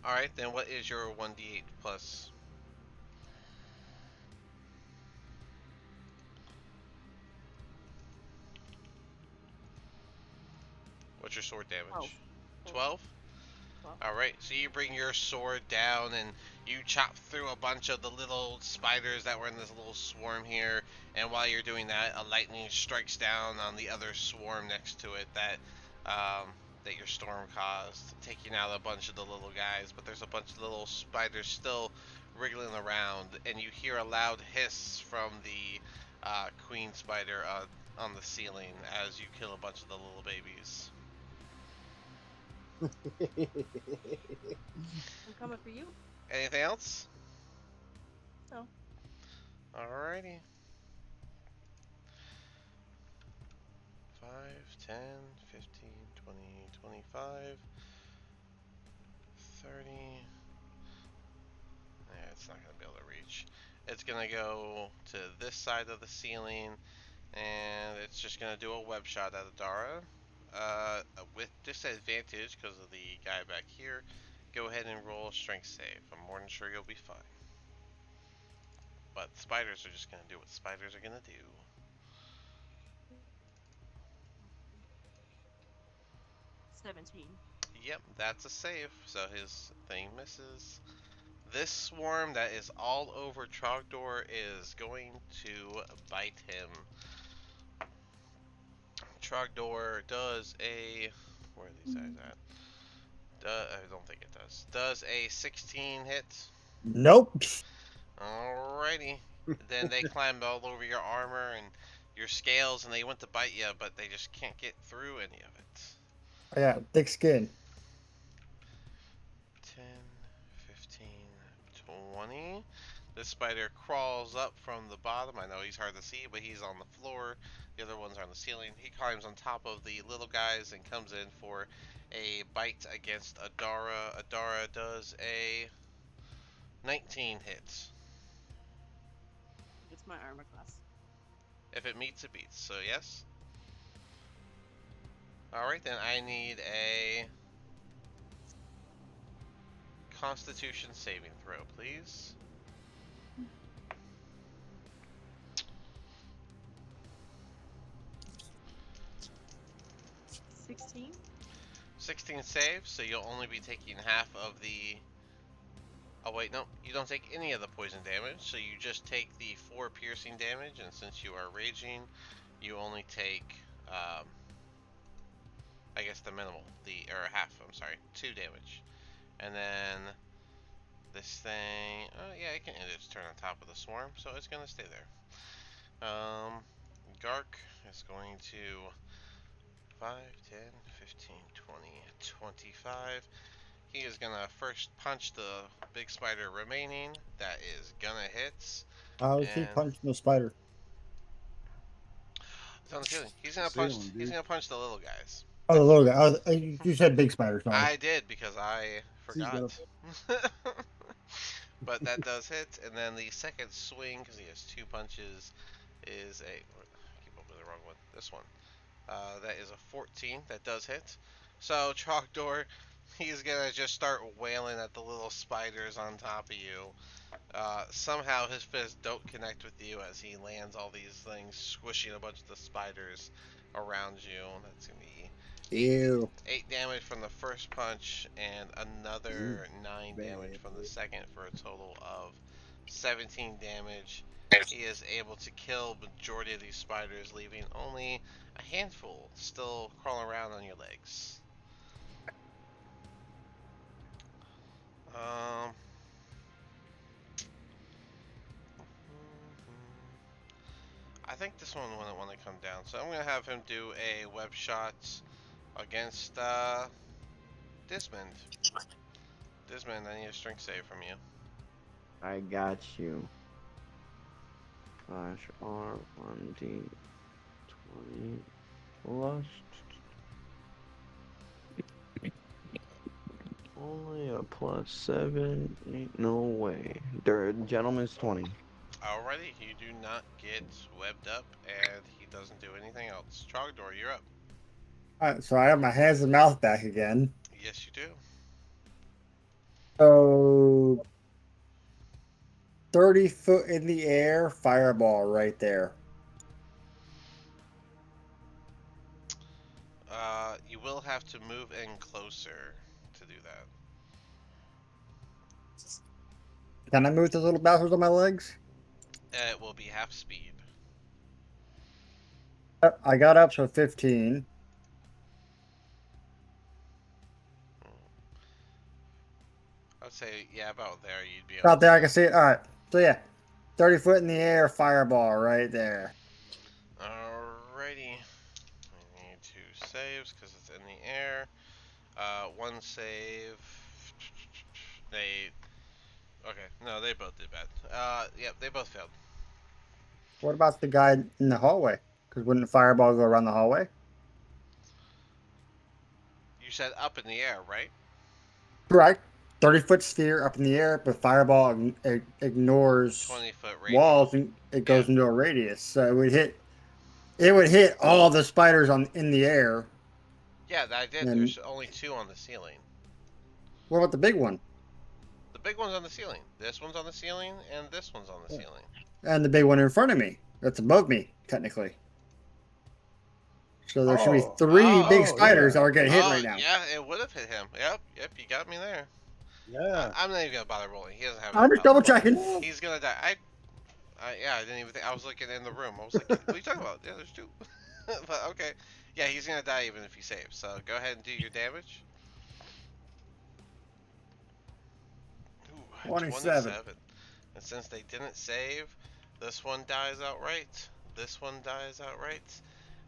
Alright, then what is your 1d8 plus? What's your sword 12. damage? 12? 12. Alright, so you bring your sword down and you chop through a bunch of the little spiders that were in this little swarm here, and while you're doing that, a lightning strikes down on the other swarm next to it that your storm caused, taking out a bunch of the little guys, but there's a bunch of little spiders still wriggling around, and you hear a loud hiss from the queen spider on the ceiling as you kill a bunch of the little babies. I'm coming for you. Anything else? No. Alrighty. 5, 10, 15, 20, 25, 30. Yeah, it's not going to be able to reach. It's going to go to this side of the ceiling, and it's just going to do a web shot at Adara. With disadvantage because of the guy back here, go ahead and roll a strength save. I'm more than sure you'll be fine. But spiders are just going to do what spiders are going to do. 17. Yep, that's a save, so his thing misses. This swarm that is all over Trogdor is going to bite him. Trogdor does a... Where are these guys at? I don't think it does. Does a 16 hit? Nope. Alrighty. Then they climbed all over your armor and your scales, and they went to bite you, but they just can't get through any of it. I got thick skin. 10, 15, 20. This spider crawls up from the bottom. I know he's hard to see, but he's on the floor. The other ones are on the ceiling. He climbs on top of the little guys and comes in for a bite against Adara. Adara does a 19 hit. It's my armor class. If it meets, it beats. So yes. Alright, then I need a Constitution saving throw, please. 16. 16 saves, so you'll only be taking half of the. Oh wait, no, you don't take any of the poison damage, so you just take the 4 piercing damage, and since you are raging, you only take, I guess the minimal, or half, I'm sorry, 2 damage. And then this thing, oh yeah, it can end its turn on top of the swarm, so it's gonna stay there. Gark is going to 5, 10, 15, 20, 25. He is gonna first punch the big spider remaining. That is gonna hit. How is he And punching the spider? it's on the ceiling. Ceiling, He's dude. gonna punch the little guys. Oh, the little guy. You said big spider, sorry. I did because I He's got forgot. But that does hit, and then the second swing, because he has 2 punches, is a. I keep opening the wrong one. This one. That is a 14. That does hit. So Trogdor, he's gonna just start wailing at the little spiders on top of you. Somehow his fists don't connect with you as he lands all these things, squishing a bunch of the spiders around you. That's gonna be Ew. 8 damage from the first punch and another 9 damage from the second, for a total of 17 damage. He is able to kill majority of these spiders, leaving only a handful still crawling around on your legs. Um, I think this one wouldn't want to come down, so I'm gonna have him do a web shot against Dismond. Dismond, I need a strength save from you. I got you. Slash R 1D 20 plus. Only a +7. Ain't no way. Gentleman's 20. Alrighty, you do not get webbed up, and he doesn't do anything else. Trogdor, you're up. Alright, so I have my hands and mouth back again. Yes, you do. So 30 foot in the air, fireball right there. You will have to move in closer to do that. Can I move those little bastards on my legs? It will be half speed. I got up to 15. I'd say, yeah, about there you'd be able Out there, I to. can see it. Alright. So yeah, 30 foot in the air, fireball right there. Alrighty. I need 2 saves because it's in the air. 1 save. They. Okay, no, they both did bad. Yep, they both failed. What about the guy in the hallway? Because wouldn't the fireball go around the hallway? You said up in the air, right? Correct. 30-foot sphere up in the air, but fireball ignores 20-foot radius. walls and it goes into a radius. So it would hit all the spiders in the air. Yeah, I did. And There's only 2 on the ceiling. what about the big one? The big one's on the ceiling. This one's on the ceiling, and this one's on the ceiling. And the big one in front of me. That's above me, technically. So there should be 3 big spiders that are getting hit right now. Yeah, it would have hit him. Yep, you got me there. Yeah. I'm not even gonna bother rolling. He doesn't have. I'm just double checking. He's gonna die. I didn't even think. I was looking in the room. I was like, what are you talking about? Yeah, there's 2. But okay. Yeah, he's gonna die even if he saves. So go ahead and do your damage. Ooh, 27. And since they didn't save, this one dies outright. This one dies outright.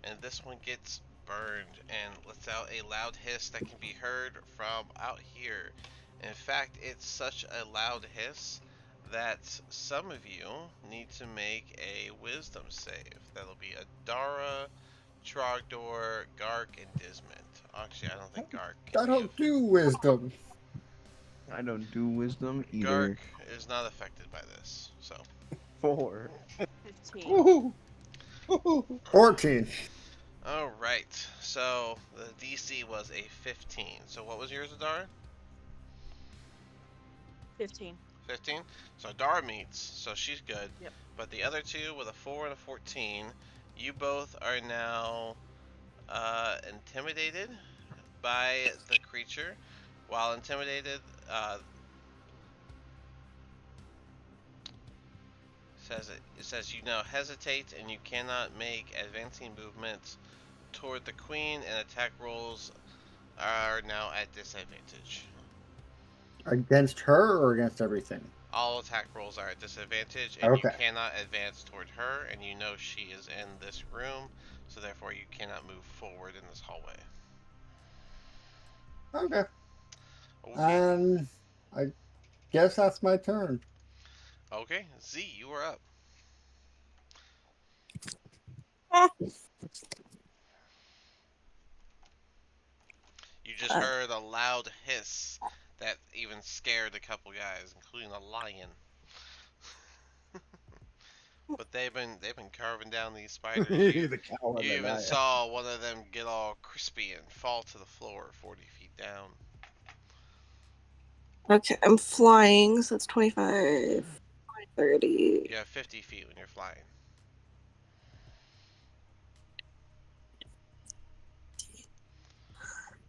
And this one gets burned and lets out a loud hiss that can be heard from out here. In fact, it's such a loud hiss that some of you need to make a wisdom save. That'll be Adara, Trogdor, Gark, and Dismond. Actually, I don't think Gark can I don't do wisdom. I don't do wisdom either. Gark is not affected by this, so. 4. 15. Woohoo! 14. Alright, so the DC was a 15. So what was yours, Adara? 15. 15? So Adara meets, so she's good. Yep. But the other 2 with a 4 and a 14, you both are now intimidated by the creature. While intimidated, it says you now hesitate and you cannot make advancing movements toward the queen, and attack rolls are now at disadvantage. Against her or against everything? All attack rolls are at disadvantage, and you Okay. cannot advance toward her, and you know she is in this room, so therefore you cannot move forward in this hallway. Okay. Okay. I guess that's my turn. Okay, Z, you are up. Ah. You just heard a loud hiss that even scared a couple guys, including a lion. But they've been carving down these spiders. You The cow and you the even lion. saw one of them get all crispy and fall to the floor 40 feet down. Okay, I'm flying, so it's 25, 30. You have 50 feet when you're flying.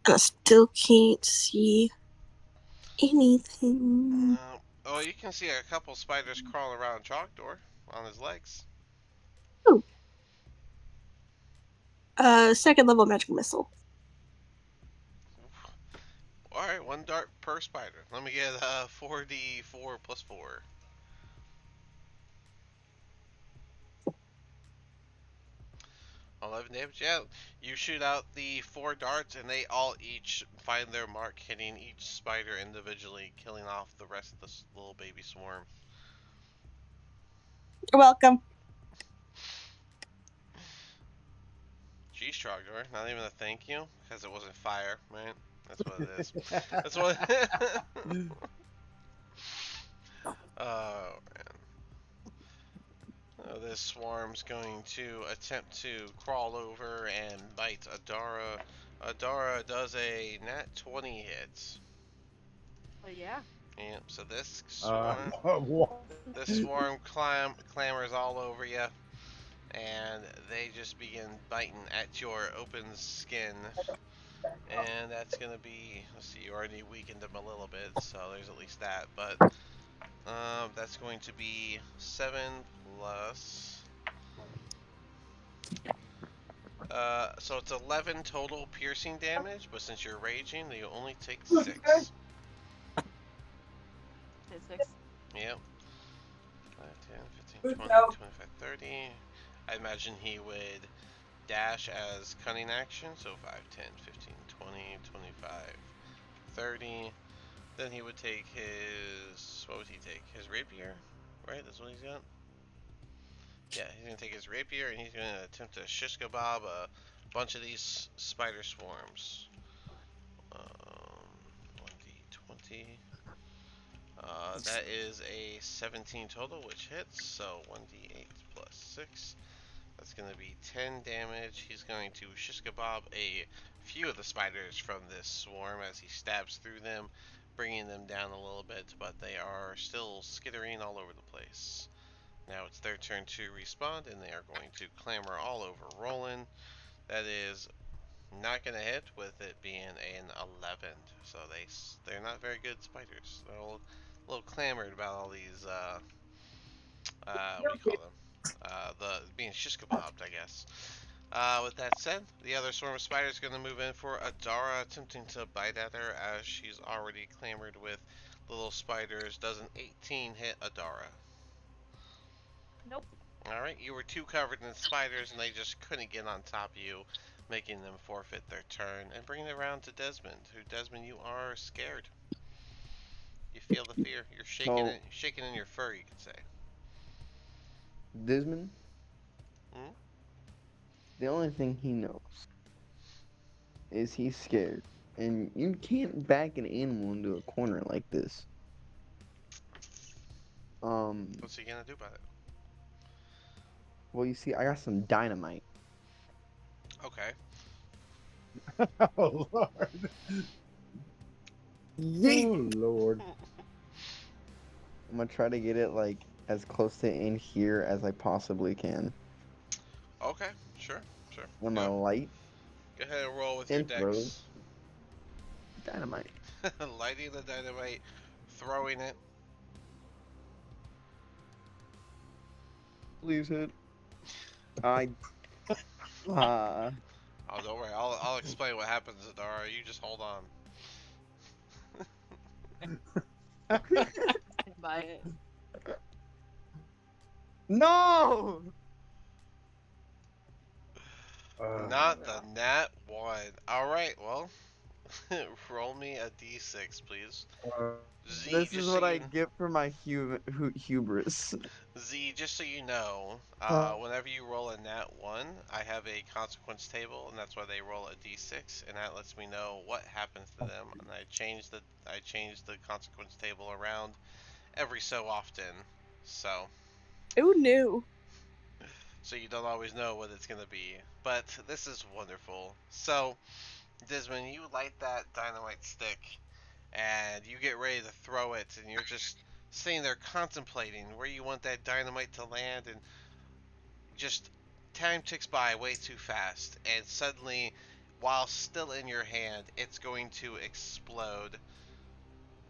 And I still can't see anything. No. Oh, you can see a couple spiders crawling around Chalkdoor on his legs. Oh. Second level magic missile. Alright, one dart per spider. Let me get 4d4 plus 4. 11 damage. Yeah, you shoot out the 4 darts, and they all each find their mark, hitting each spider individually, killing off the rest of this little baby swarm. You're welcome. Geez, Trogdor, not even a thank you, because it wasn't fire, right? That's what it is. That's what. Oh man. This swarm's going to attempt to crawl over and bite Adara. Adara does a nat 20 hit. But yeah. Yep. So What? this swarm clambers all over you, and they just begin biting at your open skin. And that's gonna be. Let's see. You already weakened them a little bit, so there's at least that. But that's going to be 7 plus. So it's 11 total piercing damage, but since you're raging, you only take 6. Hit 6. Yep. 5, 10, 15, 20, 25, 30. I imagine he would dash as cunning action, so 5, 10, 15, 20, 25, 30. Then he would take his. What would he take? His rapier? Right? That's what he's got? Yeah, he's gonna take his rapier and he's gonna attempt to shish kebab a bunch of these spider swarms. 1d20. That is a 17 total, which hits. So 1d8 plus 6. That's gonna be 10 damage. He's going to shish kebab a few of the spiders from this swarm as he stabs through them, bringing them down a little bit, but they are still skittering all over the place. Now it's their turn to respond, and they are going to clamber all over Roland. That is not going to hit, with it being an 11. So they're not very good spiders. They're a little clamored about all these, what do you call them? The being shish kebabbed, I guess. With that said, the other swarm of spiders is going to move in for Adara, attempting to bite at her as she's already clamored with little spiders. Does an 18 hit Adara? Nope. Alright, you were too covered in spiders and they just couldn't get on top of you, making them forfeit their turn. And bringing it around to Desmond, Desmond, you are scared. You feel the fear. You're shaking in your fur, you could say. Desmond, Hmm? the only thing he knows is he's scared. And you can't back an animal into a corner like this. What's he gonna do about it? Well, you see, I got some dynamite. Okay. Oh Lord. Yeet. Oh Lord. I'm gonna try to get it like as close to in here as I possibly can. Okay, sure. On my Go. light. Go ahead and roll with your And throw dex. dynamite. Lighting the dynamite, throwing it. Please hit. I uh Oh, don't worry. I'll explain what happens, Adara. You just hold on. Stand by it. No. Not the nat one. All right. Well, roll me a d6, please. Z, This is just so what I you get for my hubris. Z, just so you know, whenever you roll a nat one, I have a consequence table, and that's why they roll a d6, and that lets me know what happens to them. And I change the consequence table around every so often, so Who knew? you don't always know what it's gonna be. But this is wonderful. So, Desmond, you light that dynamite stick, and you get ready to throw it, and you're just sitting there contemplating where you want that dynamite to land, and just time ticks by way too fast, and suddenly, while still in your hand, it's going to explode.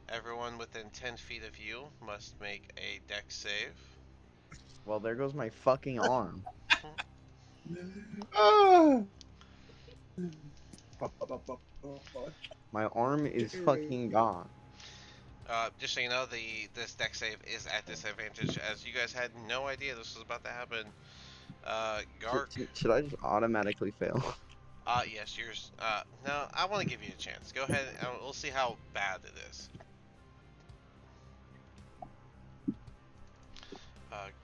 Everyone within 10 feet of you must make a dex save. Well, there goes my fucking arm. Ah! My arm is fucking gone. Just so you know, this dex save is at disadvantage, as you guys had no idea this was about to happen. Gark. Should I just automatically fail? Yes, yours. No, I want to give you a chance. Go ahead, and we'll see how bad it is.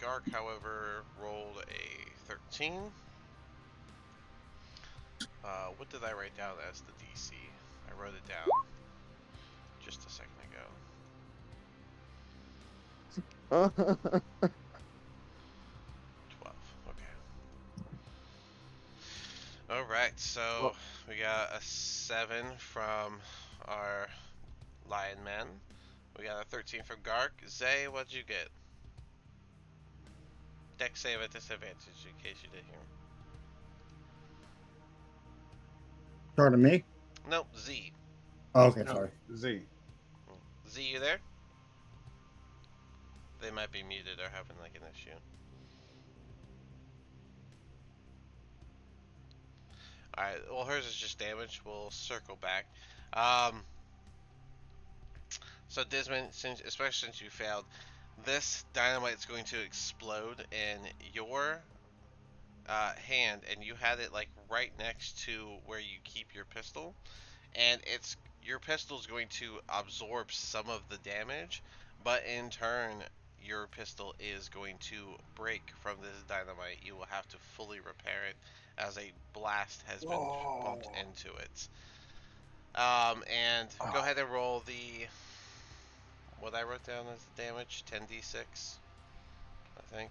Gark, however, rolled a 13. What did I write down as the DC? I wrote it down just a second ago. 12. Okay. Alright, so Well, we got a 7 from our Lion Man. We got a 13 from Gark. Zay, what'd you get? Dex save at disadvantage, in case you didn't hear. Pardon me? Nope, Z. Oh, okay, No, sorry. Z. Z, you there? They might be muted or having like an issue. Alright, well hers is just damage. We'll circle back. So Desmond, especially since you failed, this dynamite is going to explode in your hand, and you had it like right next to where you keep your pistol, and your pistol is going to absorb some of the damage, but in turn your pistol is going to break from this dynamite. You will have to fully repair it as a blast has been pumped into it. And go ahead and roll the what I wrote down as the damage, 10d6, I think.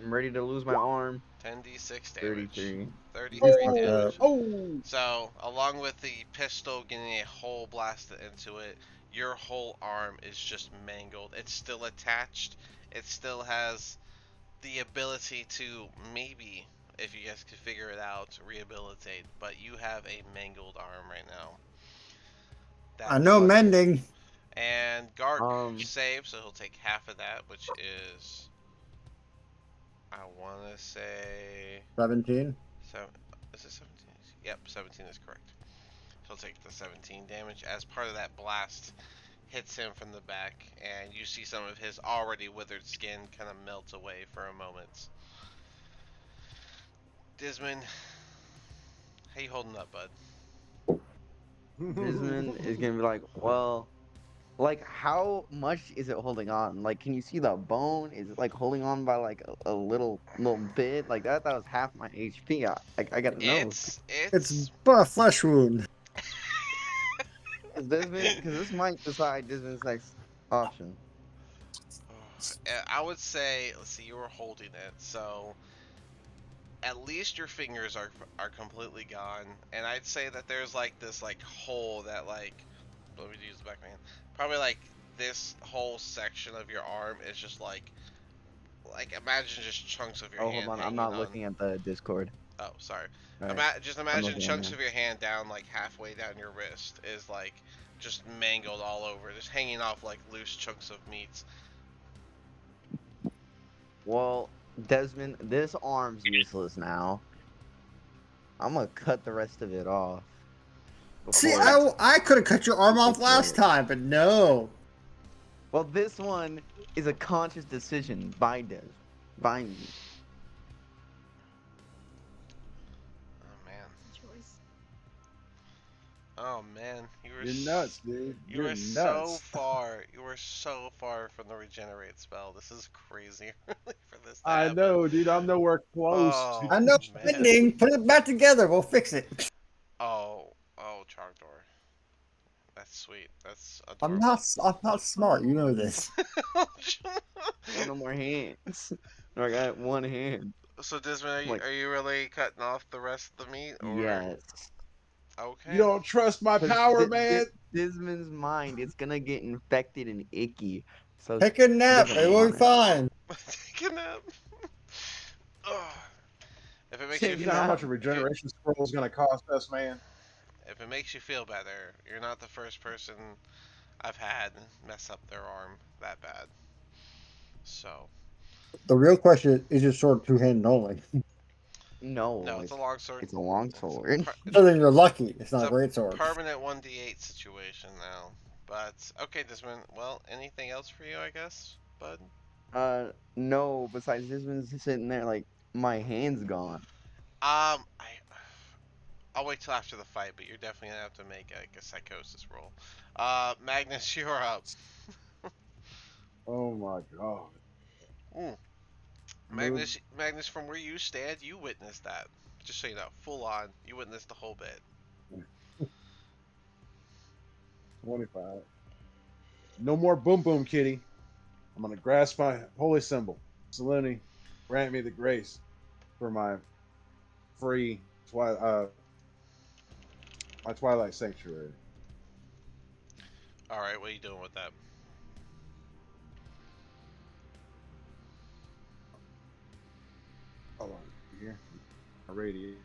I'm ready to lose my arm. 10d6 damage. 33. 33 Fucked up. damage. Oh! So, along with the pistol getting a hole blasted into it, your whole arm is just mangled. It's still attached. It still has the ability to maybe, if you guys could figure it out, rehabilitate. But you have a mangled arm right now. I That know sucks. mending. And Gark Um, saves, so he'll take half of that, which is, I want to say, 17. is it 17? Yep, 17 is correct. He'll take the 17 damage as part of that blast hits him from the back, and you see some of his already withered skin kind of melt away for a moment. Desmond, how you holding up, bud? Desmond is gonna be like, well, like how much is it holding on? Like, can you see the bone? Is it like holding on by like a little bit? Like that was half my HP. I gotta know. It's It's but a flesh wound. Is Desmond? Because this might decide Desmond's next option. I would say, let's see, you were holding it, so at least your fingers are completely gone, and I'd say that there's like this like hole that like, let me use the back of my hand, probably like this whole section of your arm is just like imagine just chunks of your Oh, hold hand on. I'm hanging not on. looking at the Discord. Oh, sorry. Right. Just I'm imagine looking right chunks now. of your hand down like halfway down your wrist is like just mangled all over, just hanging off like loose chunks of meat. Well, Desmond, this arm's useless now. I'm gonna cut the rest of it off See, Okay. before I could have cut your arm it off gets last rid. time, but no. Well, this one is a conscious decision by by me. Oh man. Choice. Oh man. You're nuts, dude. You You're are so nuts. far. You are so far from the regenerate spell. This is crazy for this to I happen. know, dude. I'm nowhere close to. Oh I know. man. Ending. Put it back together. We'll fix it. Oh, Trogdor. That's sweet. That's I'm adorable. not. I'm not smart. You know this. I have no more hands. I got one hand. So Desmond, I'm like, are you really cutting off the rest of the meat, or yes. You okay? don't trust my Because power, man. Desmond's mind, it's gonna get infected and icky. So Take a he nap. doesn't It will want be it. fine. Take a nap. Ugh. If it makes you Take You a know how nap. much a regeneration scroll is going to cost us, man? if it makes you feel better, you're not the first person I've had mess up their arm that bad. So The real question is your sword two-handed only. No, no, it's a long sword. it's a long It's sword. So then you're lucky. It's it's not a a great sword. permanent 1d8 situation now. But okay, Desmond. Well, anything else for you, I guess, bud? No. Besides, Desmond's just sitting there like my hand's gone. I'll wait till after the fight, but you're definitely gonna have to make like a psychosis roll. Magnus, you're up. Oh my god. Mm. Move Magnus, from where you stand, you witnessed that. Just so you know, full on, you witnessed the whole bit. 25. No more boom boom kitty. I'm going to grasp my holy symbol. Selene, grant me the grace for my free my twilight sanctuary. All right, what are you doing with that? Hold on here. My radius.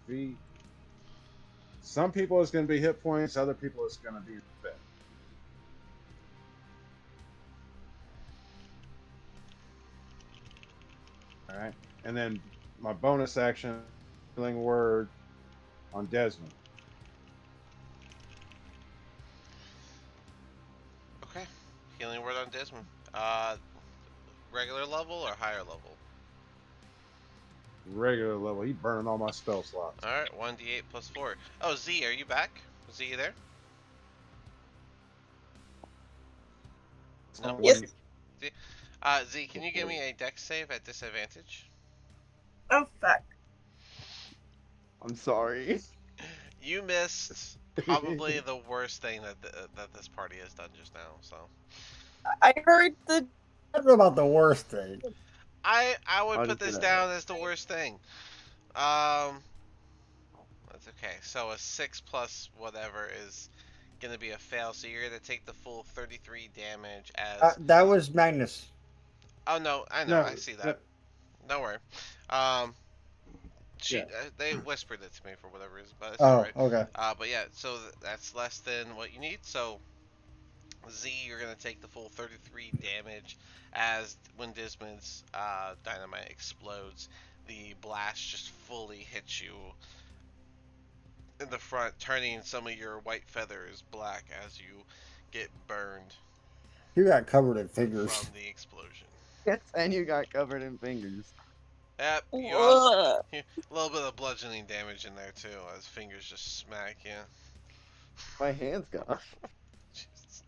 Feet. Some people it's going to be hit points. Other people it's going to be respect. All right. And then my bonus action, healing word on Desmond. Okay, healing word on Desmond. Uh, regular level or higher level? Regular level. He burning all my spell slots. All right, 1d8 plus 4. Oh, Z, are you back? Z, you there? No. Yes. Z, Z, can you give me a dex save at disadvantage? Oh fuck. I'm sorry. You missed probably the worst thing that this party has done just now. So I heard the. I don't know about the worst thing. I would I'm put just this gonna. down as the worst thing. Um, that's okay. So a 6 plus whatever is gonna be a fail. So you're gonna take the full 33 damage as. That was Magnus. Oh no, I know, I No, see no, that. Don't worry. Um, yeah. they whispered it to me for whatever reason, but it's all Oh, right. okay. But yeah, so that's less than what you need. So Z, you're gonna take the full 33 damage as when Dismond's dynamite explodes, the blast just fully hits you in the front, turning some of your white feathers black as you get burned You got covered in from fingers. the explosion. Yes, and you got covered in fingers. Yep, you also Ugh. a little bit of bludgeoning damage in there too, as fingers just smack you. My hand's gone. Jesus.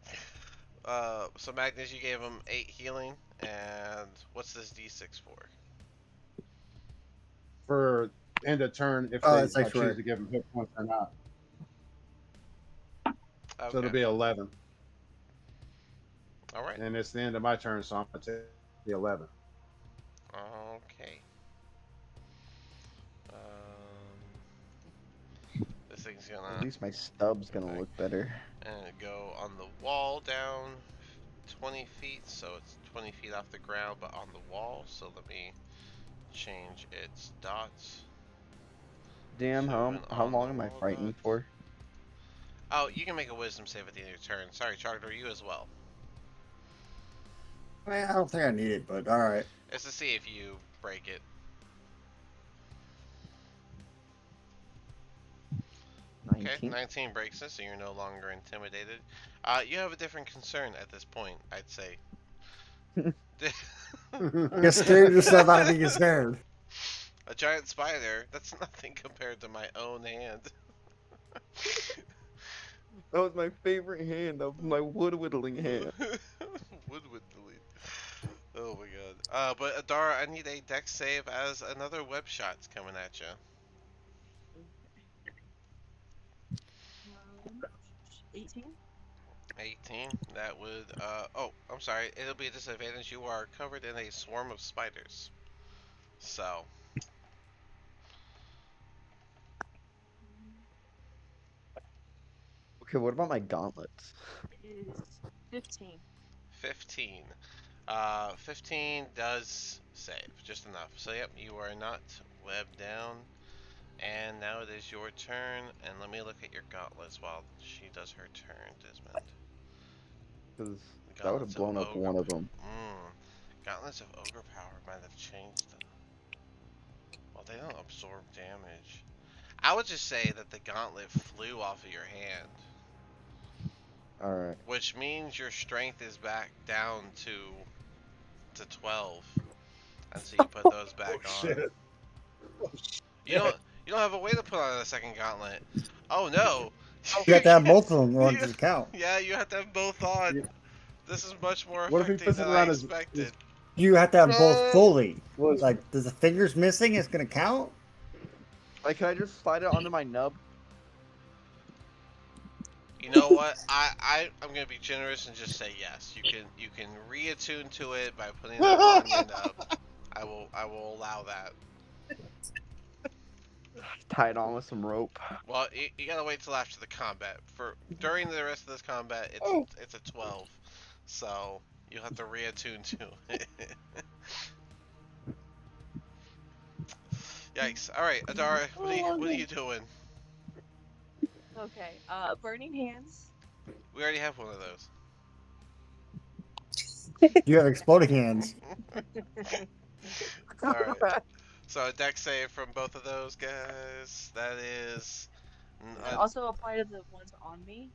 So Magnus, you gave him 8 healing, and what's this D6 for? For end of turn, if Oh, they it's I choose sanctuary. to give them hit points or not. So Okay, it'll be 11. all right, And it's the end of my turn, so I'm going to take the 11. okay. This thing's At gonna least my stub's gonna look better. go on the wall down 20 feet, so it's 20 feet off the ground, but on the wall. So let me change its dots. Damn, to how an long am I on-normal fighting dot. for? Oh, you can make a wisdom save at the end of your turn. Sorry, Charter, you as well. I don't think I need it, but all right. It's to see if you break it. 19. Okay, 19 breaks it, so you're no longer intimidated. You have a different concern at this point, I'd say. You scared yourself out of being scared. A giant spider? That's nothing compared to my own hand. That was my favorite hand. That was my wood whittling hand. Wood with delete. Oh my god. But Adara, I need a dex save as another web shot's coming at you. 18. 18. That would, oh, I'm sorry. It'll be a disadvantage. You are covered in a swarm of spiders. So, Okay, what about my gauntlets? Is 15. 15. 15 does save, just enough. So, yep, you are not webbed down. And now it is your turn, and let me look at your gauntlets while she does her turn, Desmond. Because that would have Gauntlets of blown up ogre. one of them. Gauntlets of ogre power might have changed. Well, they don't absorb damage. I would just say that the gauntlet flew off of your hand, Alright. which means your strength is back down to 12 until you put those back Oh on. shit. Oh, You don't you don't have a way to put on a second gauntlet. Oh no. You have to have both of them or it You- doesn't count. yeah, you have to have both on. Yeah. This is much more What if he effective puts it than I around his expected. You have to have both fully. was Like, does the fingers missing? It's gonna count. Like, can I just slide it onto my nub? You know what? I'm gonna be generous and just say yes. You can reattune to it by putting that on your nub. I will allow that. Tie it on with some rope. Well, you gotta wait till after the combat. For during the rest of this combat, it's a 12, so you'll have to reattune to it. Yikes! All right, Adara, what are you doing? Okay. Burning hands. We already have one of those. You have exploding hands. All right. So a dex save from both of those guys. That is. And also apply to the ones on me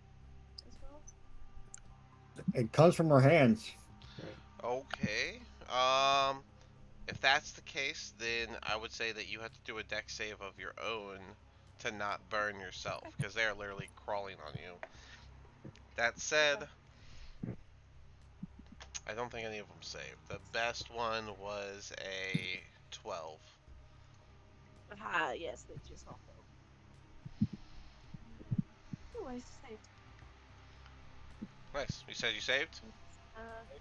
as well. It comes from her hands. Okay. If that's the case, then I would say that you have to do a dex save of your own to not burn yourself, because they are literally crawling on you. That said, I don't think any of them saved. The best one was a 12. Ah, yes, they just all failed. Oh, I saved. Nice. You said you saved?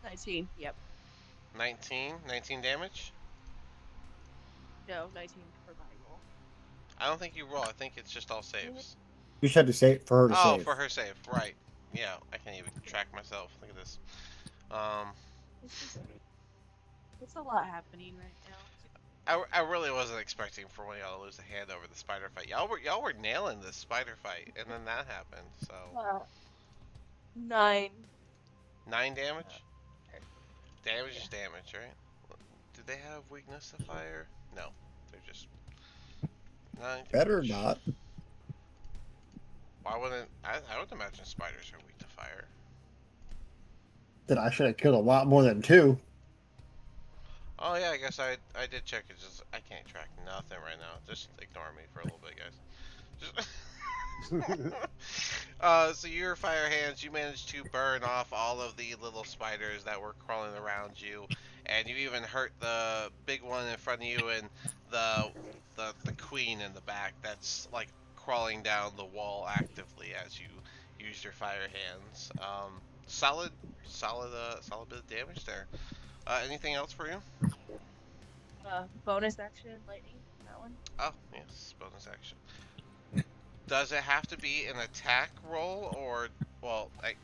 19. Yep. 19? 19 damage? No, 19 for my roll. I don't think you roll. I think it's just all saves. You said to save for her to Oh, save. for her save. Right. Yeah, I can't even track myself. Look at this. It's a lot happening right now. I really wasn't expecting for one of y'all to lose a hand over the spider fight. Y'all were nailing this spider fight, and then that happened. So 9. 9 damage. Damage is damage, right? Do they have weakness to fire? No, they're just 9 Better damage. not. Why wouldn't I would imagine spiders are weak to fire. Then I should have killed a lot more than 2. Oh yeah, I guess I did check it. Just I can't track nothing right now. Just ignore me for a little bit, guys. Just so your fire hands, you managed to burn off all of the little spiders that were crawling around you, and you even hurt the big one in front of you and the queen in the back that's like crawling down the wall actively as you use your fire hands. Solid bit of damage there. Anything else for you? Bonus action, lightning. That one. Oh, yes, bonus action. Does it have to be an attack roll, or, well, I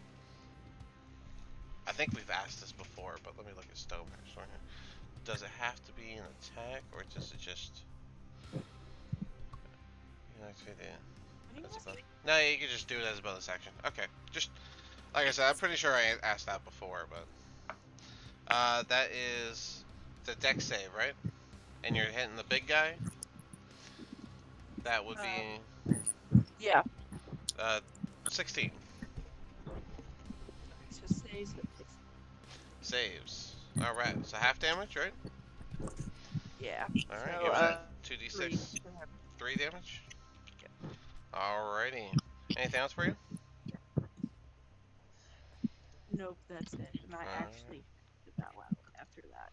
think we've asked this before, but let me look at Stonemash. does it have to be an attack, or does it just inactivate it? That's a bonus. No, you can just do it as a bonus action. Okay, just like I said, I'm pretty sure I asked that before, but that is the dex save, right? And you're hitting the big guy. That would be Yeah. 16 So saves it takes. saves. All right, so half damage, right? Yeah. All right, So, give me that 2d6, three for him. 3 damage. Alrighty. Anything else for you? Nope, that's it. And I Alright. actually did that loud after that.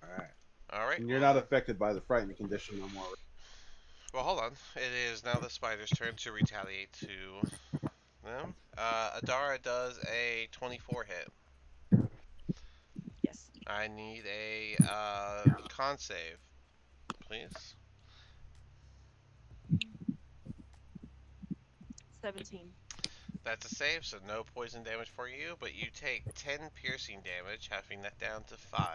All right. Alright. And you're not affected by the frightened condition no more. Well, hold on. It is now the spider's turn to retaliate to them. Adara does a 24 hit. Yes. I need a con save, please. 17. That's a save, so no poison damage for you, but you take 10 piercing damage, having that down to 5.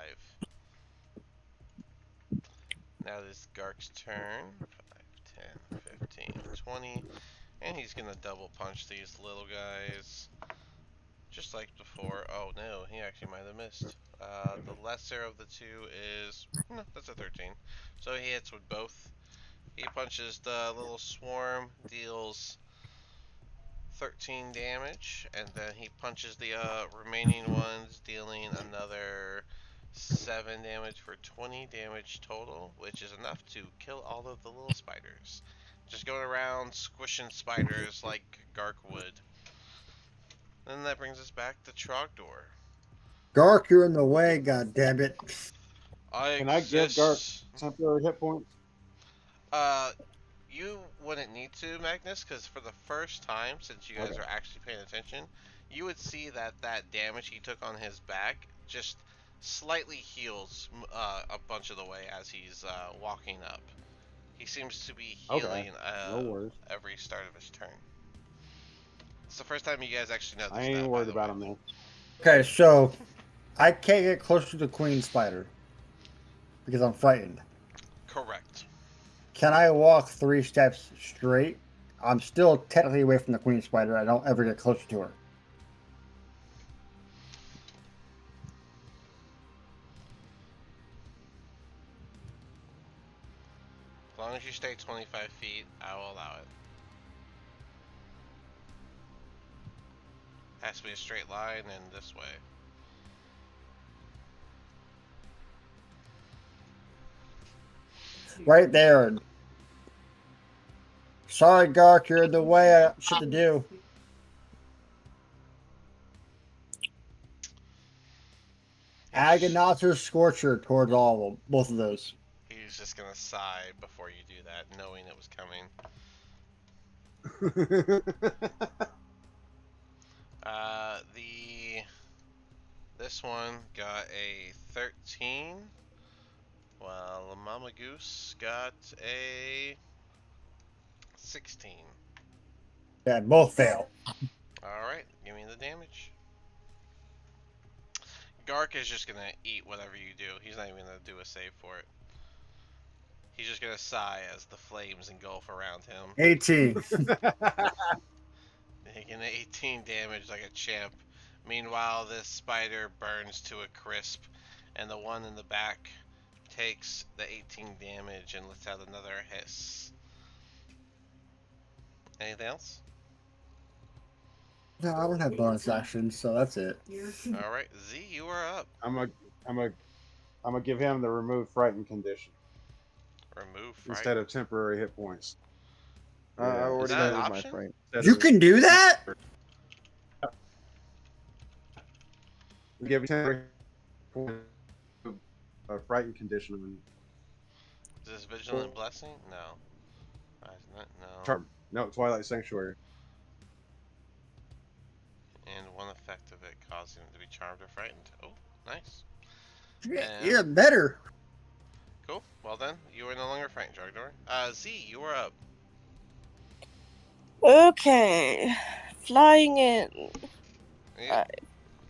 Now it is Gark's turn. 5, 10, 15, 20. And he's gonna double punch these little guys. Just like before. Oh no, he actually might have missed. The lesser of the two is... No, that's a 13. So he hits with both. He punches the little swarm, deals 13 damage, and then he punches the remaining ones, dealing another 7 damage for 20 damage total, which is enough to kill all of the little spiders. Just going around squishing spiders like Gark would. And that brings us back to Trogdor. Gark, you're in the way, god damn it. I Can I give Gark exist. temporary hit points? You wouldn't need to, Magnus, because for the first time, since you guys Okay. are actually paying attention, you would see that damage he took on his back just slightly heals a bunch of the way as he's walking up. He seems to be healing No worries. every start of his turn. It's the first time you guys actually noticed I ain't that, worried by the about way. him then. Okay, so I can't get closer to the queen spider because I'm frightened. Correct. Can I walk 3 steps straight? I'm still technically away from the queen spider. I don't ever get closer to her. As long as you stay 25 feet, I will allow it. Has to be a straight line and this way. Right there. Sorry, Gark, you're in the way. I got shit to do. Agonizer Scorcher towards all of them, both of those. He's just gonna sigh before you do that, knowing it was coming. This one got a 13, while Mama Goose got a 16. Yeah, both fail. Alright, give me the damage. Gark is just gonna eat whatever you do. He's not even gonna do a save for it. He's just gonna sigh as the flames engulf around him. 18. Taking 18 damage like a champ. Meanwhile, this spider burns to a crisp, and the one in the back takes the 18 damage and lets out another hiss. Anything else? No, I don't have bonus actions, so that's it. Alright, Z, you are up. I'm gonna give him the remove frightened condition Remove fright. instead of temporary hit points. I Yeah, already Is that an removed my option? fright. You can do that? Give temporary a frightened condition Is this Vigilant Blessing? No. No. charm. No, Twilight Sanctuary. And one effect of it causing him to be charmed or frightened. Oh, nice. You're better. Cool. Well then, you are no longer frightened, Drogdor. Z, you are up. Okay. Flying in. Yeah.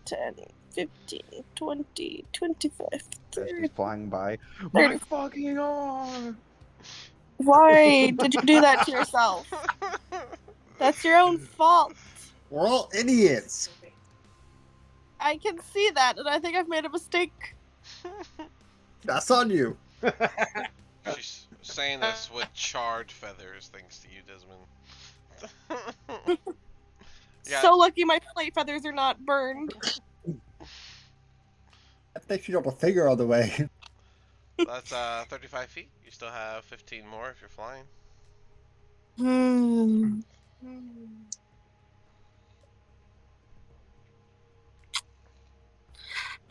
10, 15, 20, 25, That's 30. just flying by. My 30. fucking arm! Why did you do that to yourself? That's your own fault. We're all idiots. I can see that, and I think I've made a mistake. That's on you. She's saying this with charred feathers, thanks to you, Desmond. Yeah. So lucky my plate feathers are not burned. That takes you up a figure all the way. That's 35 feet. You still have 15 more if you're flying.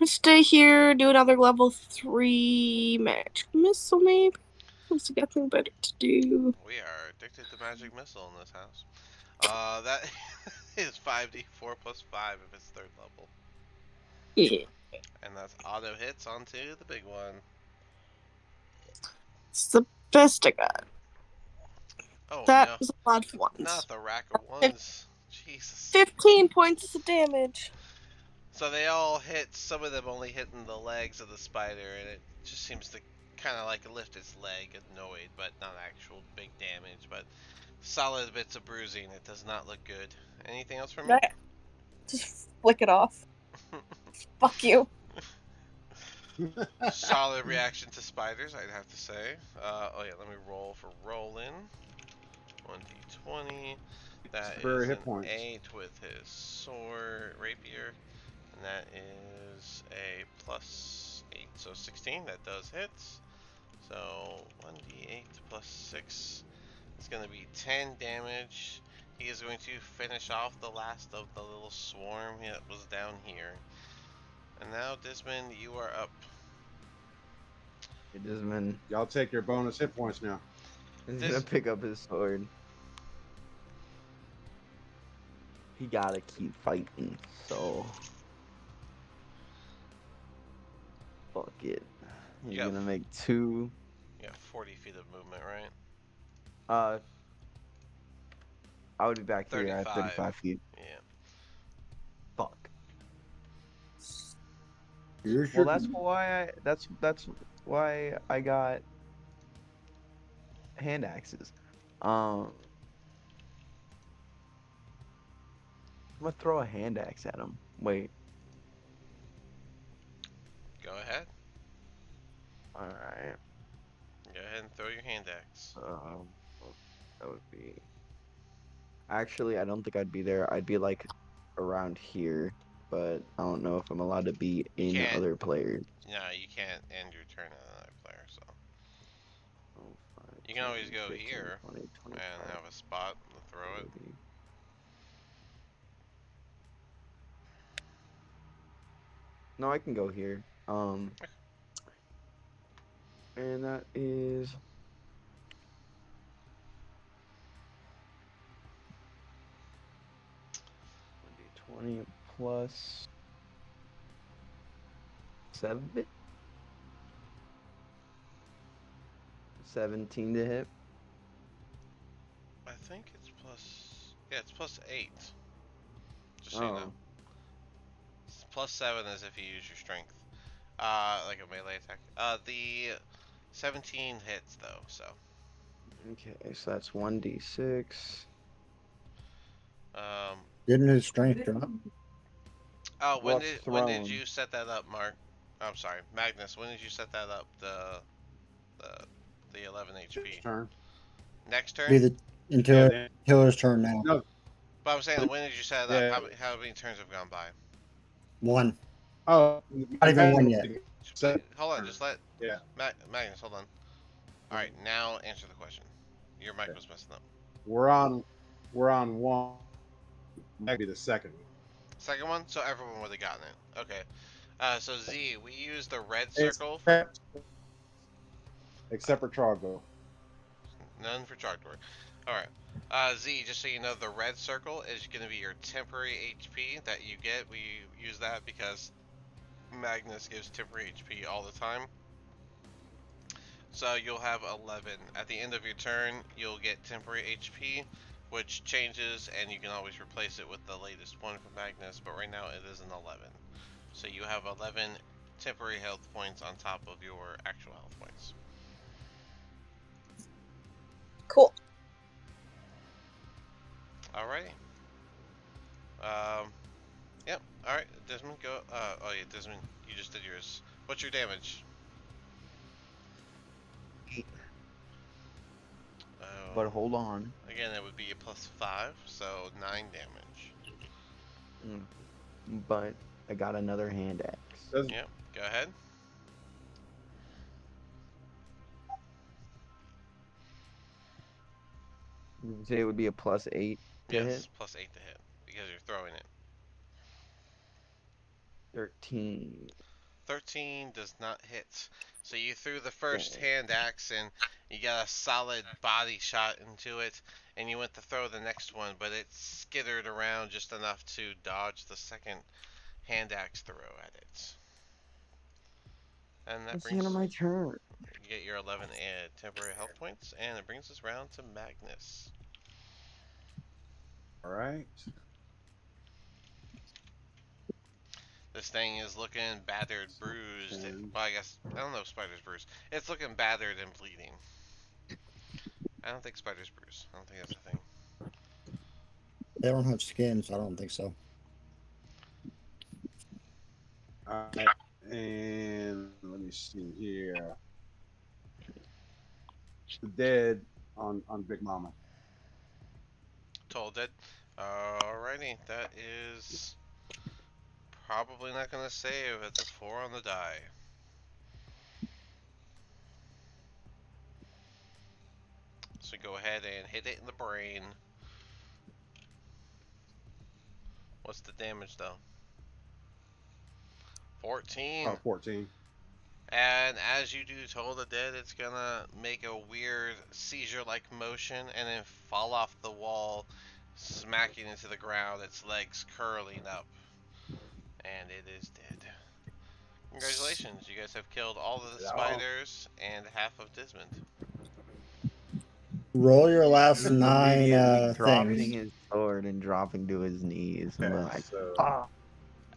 Stay here, do another level 3 magic missile, maybe? There's nothing better to do. We are addicted to magic missile in this house. That is 5d4 plus 5 if it's 3rd level. Yeah. And that's auto hits onto the big one. It's the best I got. Oh, That no. was a lot of ones. Not the rack of ones. Jesus. 15 points of damage. So they all hit, some of them only hitting the legs of the spider, and it just seems to kind of like lift its leg, annoyed, but not actual big damage, but solid bits of bruising. It does not look good. Anything else from me? Right. Just flick it off. Fuck you. Solid reaction to spiders, I'd have to say. Oh yeah, let me roll for rolling. 1d20. That For is hit an points. 8 with his sword, rapier. And that is a plus 8, so 16. That does hit. So 1d8 plus 6 is going to be 10 damage. He is going to finish off the last of the little swarm that was down here. And now, Desmond, you are up. It doesn't mean Y'all take your bonus hit points now. he's This- gonna pick up his sword. He gotta keep fighting, so fuck it. He's Yep. gonna make 2. You got 40 feet of movement, right? I would be back here at 35. 35 feet. Yeah. Fuck. Here's Well, your- that's why I got hand axes. I'm gonna throw a hand axe at him. Wait. Go ahead. All right. Go ahead and throw your hand axe. That would be. Actually, I don't think I'd be there. I'd be like around here, but I don't know if I'm allowed to be You in can't. other players. No, you can't end your turn on another player, so. Oh, 5, You can always 10, go 15, here 20, and 25, have a spot to throw it. 30. No, I can go here. And that is 20 plus 7. 17 to hit. I think it's plus. Yeah, it's plus 8. Just so you know. It's plus 7 is if you use your strength. Like a melee attack. The 17 hits though, so. Okay, so that's 1d6. Didn't his strength drop? Oh, when What's did thrown? you set that up, Mark? I'm sorry, Magnus. When did you set that up? The 11 HP. Turn. Next Be turn. the until his turn now. No. But I'm saying, when did you set it Yeah. up? How many turns have gone by? 1. Oh, Not even 1 yet. So- Hold on, just let Yeah. Magnus. Hold on. All right, now answer the question. Your mic was messing up. We're on 1. Maybe the second one. Second one, so everyone would have gotten it. Okay. So Z, we use the red circle for Except for Troggo. none for Chalkboard. All right. Z, just so you know, the red circle is going to be your temporary HP that you get. We use that because Magnus gives temporary HP all the time. So you'll have 11. At the end of your turn, you'll get temporary HP, which changes, and you can always replace it with the latest one from Magnus, but right now it is an 11. So you have 11 temporary health points on top of your actual health points. Cool. Alrighty. Yep. Alright, Desmond, go. Oh yeah, Desmond, you just did yours. What's your damage? But hold on. Again, it would be a +5, so 9 damage. But I got another hand axe. Yep. Go ahead. Did you say it would be a +8 to Yes, hit? +8 to hit because you're throwing it. 13. 13 does not hit. So you threw the first Dang. hand axe and you got a solid body shot into it, and you went to throw the next one, but it skittered around just enough to dodge the second hand axe throw at it. And that That's the brings end of my turn. you get your 11 temporary health points, and it brings us round to Magnus. All right. This thing is looking battered, bruised. And Well, I guess I don't know if Spider's bruised. It's looking battered and bleeding. I don't think Spider's bruised. I don't think that's a thing. They don't have skins. I don't think so. all right. And let me see here. The dead on Big Mama. Total dead. Alrighty, that is probably not gonna save. It's a 4 on the die. So go ahead and hit it in the brain. What's the damage though? 14. 14. And as you do Toll the Dead, it's gonna make a weird seizure-like motion and then fall off the wall, smacking into the ground, its legs curling up. And it is dead. Congratulations, you guys have killed all of the Yeah. spiders and half of Desmond. Roll your last nine Immediately dropping things. his sword and dropping to his knees. I'm Okay, like, so ah.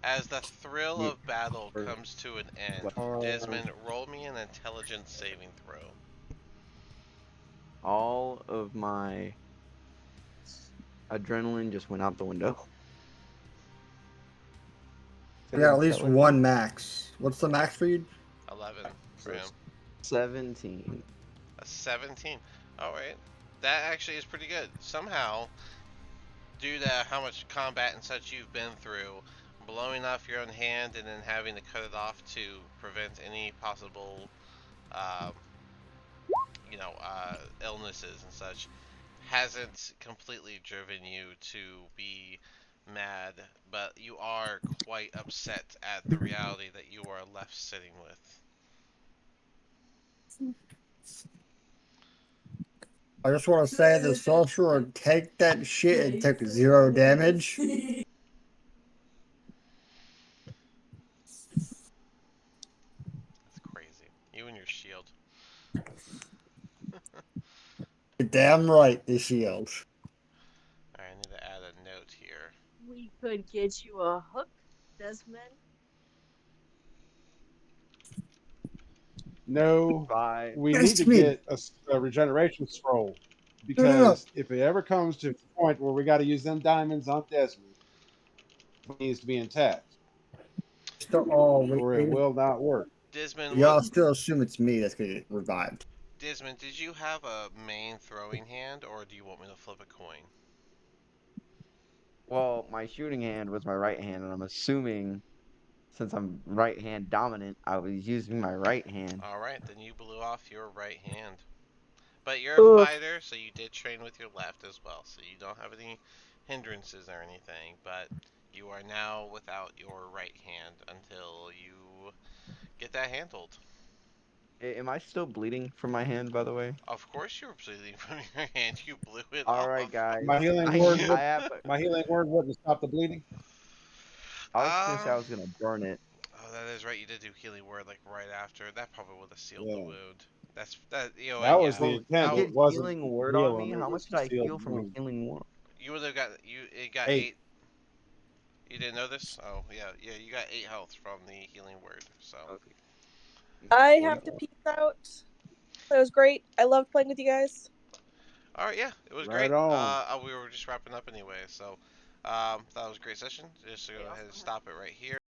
As the thrill Yeah. of battle comes to an end, Desmond, roll me an intelligence saving throw. All of my adrenaline just went out the window. I got at least one max. What's the max for you? 11 for him. 17. A 17. Alright. That actually is pretty good. Somehow, due to how much combat and such you've been through, blowing off your own hand and then having to cut it off to prevent any possible, uh, illnesses and such, hasn't completely driven you to be mad, but you are quite upset at the reality that you are left sitting with. I just want to say the sorcerer would take that shit and took 0 damage. That's crazy. You and your shield. Damn right, the shield. Alright, I need to add a note here. We could get you a hook, Desmond. no, Bye. we Nice need to to meet you. get a regeneration scroll No. because if it ever comes to the point where we got to use them diamonds on Desmond, it needs to be intact, Still, oh, or it will not work. Desmond, y'all still assume it's me that's gonna get revived. Desmond, did you have a main throwing hand, or do you want me to flip a coin? Well, my shooting hand was my right hand, and I'm assuming since I'm right hand dominant, I was using my right hand. Alright, then you blew off your right hand. But you're a Ugh. fighter, so you did train with your left as well, so you don't have any hindrances or anything, but you are now without your right hand until you get that handled. Am I still bleeding from my hand, by the way? Of course you were bleeding from your hand, you blew it All off. right, guys. My healing I word, I have. my healing word wouldn't stop the bleeding. I was gonna say I Um, was gonna burn it. oh, that is right, you did do healing word like right after. That probably would have sealed the Yeah, wound. That's, that, you know what, that was yeah. the Well, intent. you It did wasn't healing to word on heal me. him; it How was much to did I seal heal the from a wound. healing word? You would have got, it got 8. You didn't know this? Oh, yeah. Yeah, you got 8 health from the healing word, so. Okay. I have to 44. peace out. That was great. I loved playing with you guys. Alright, yeah, it was Right great. on. We were just wrapping up anyway, so that was a great session. Just to go ahead and Awesome. stop it right here.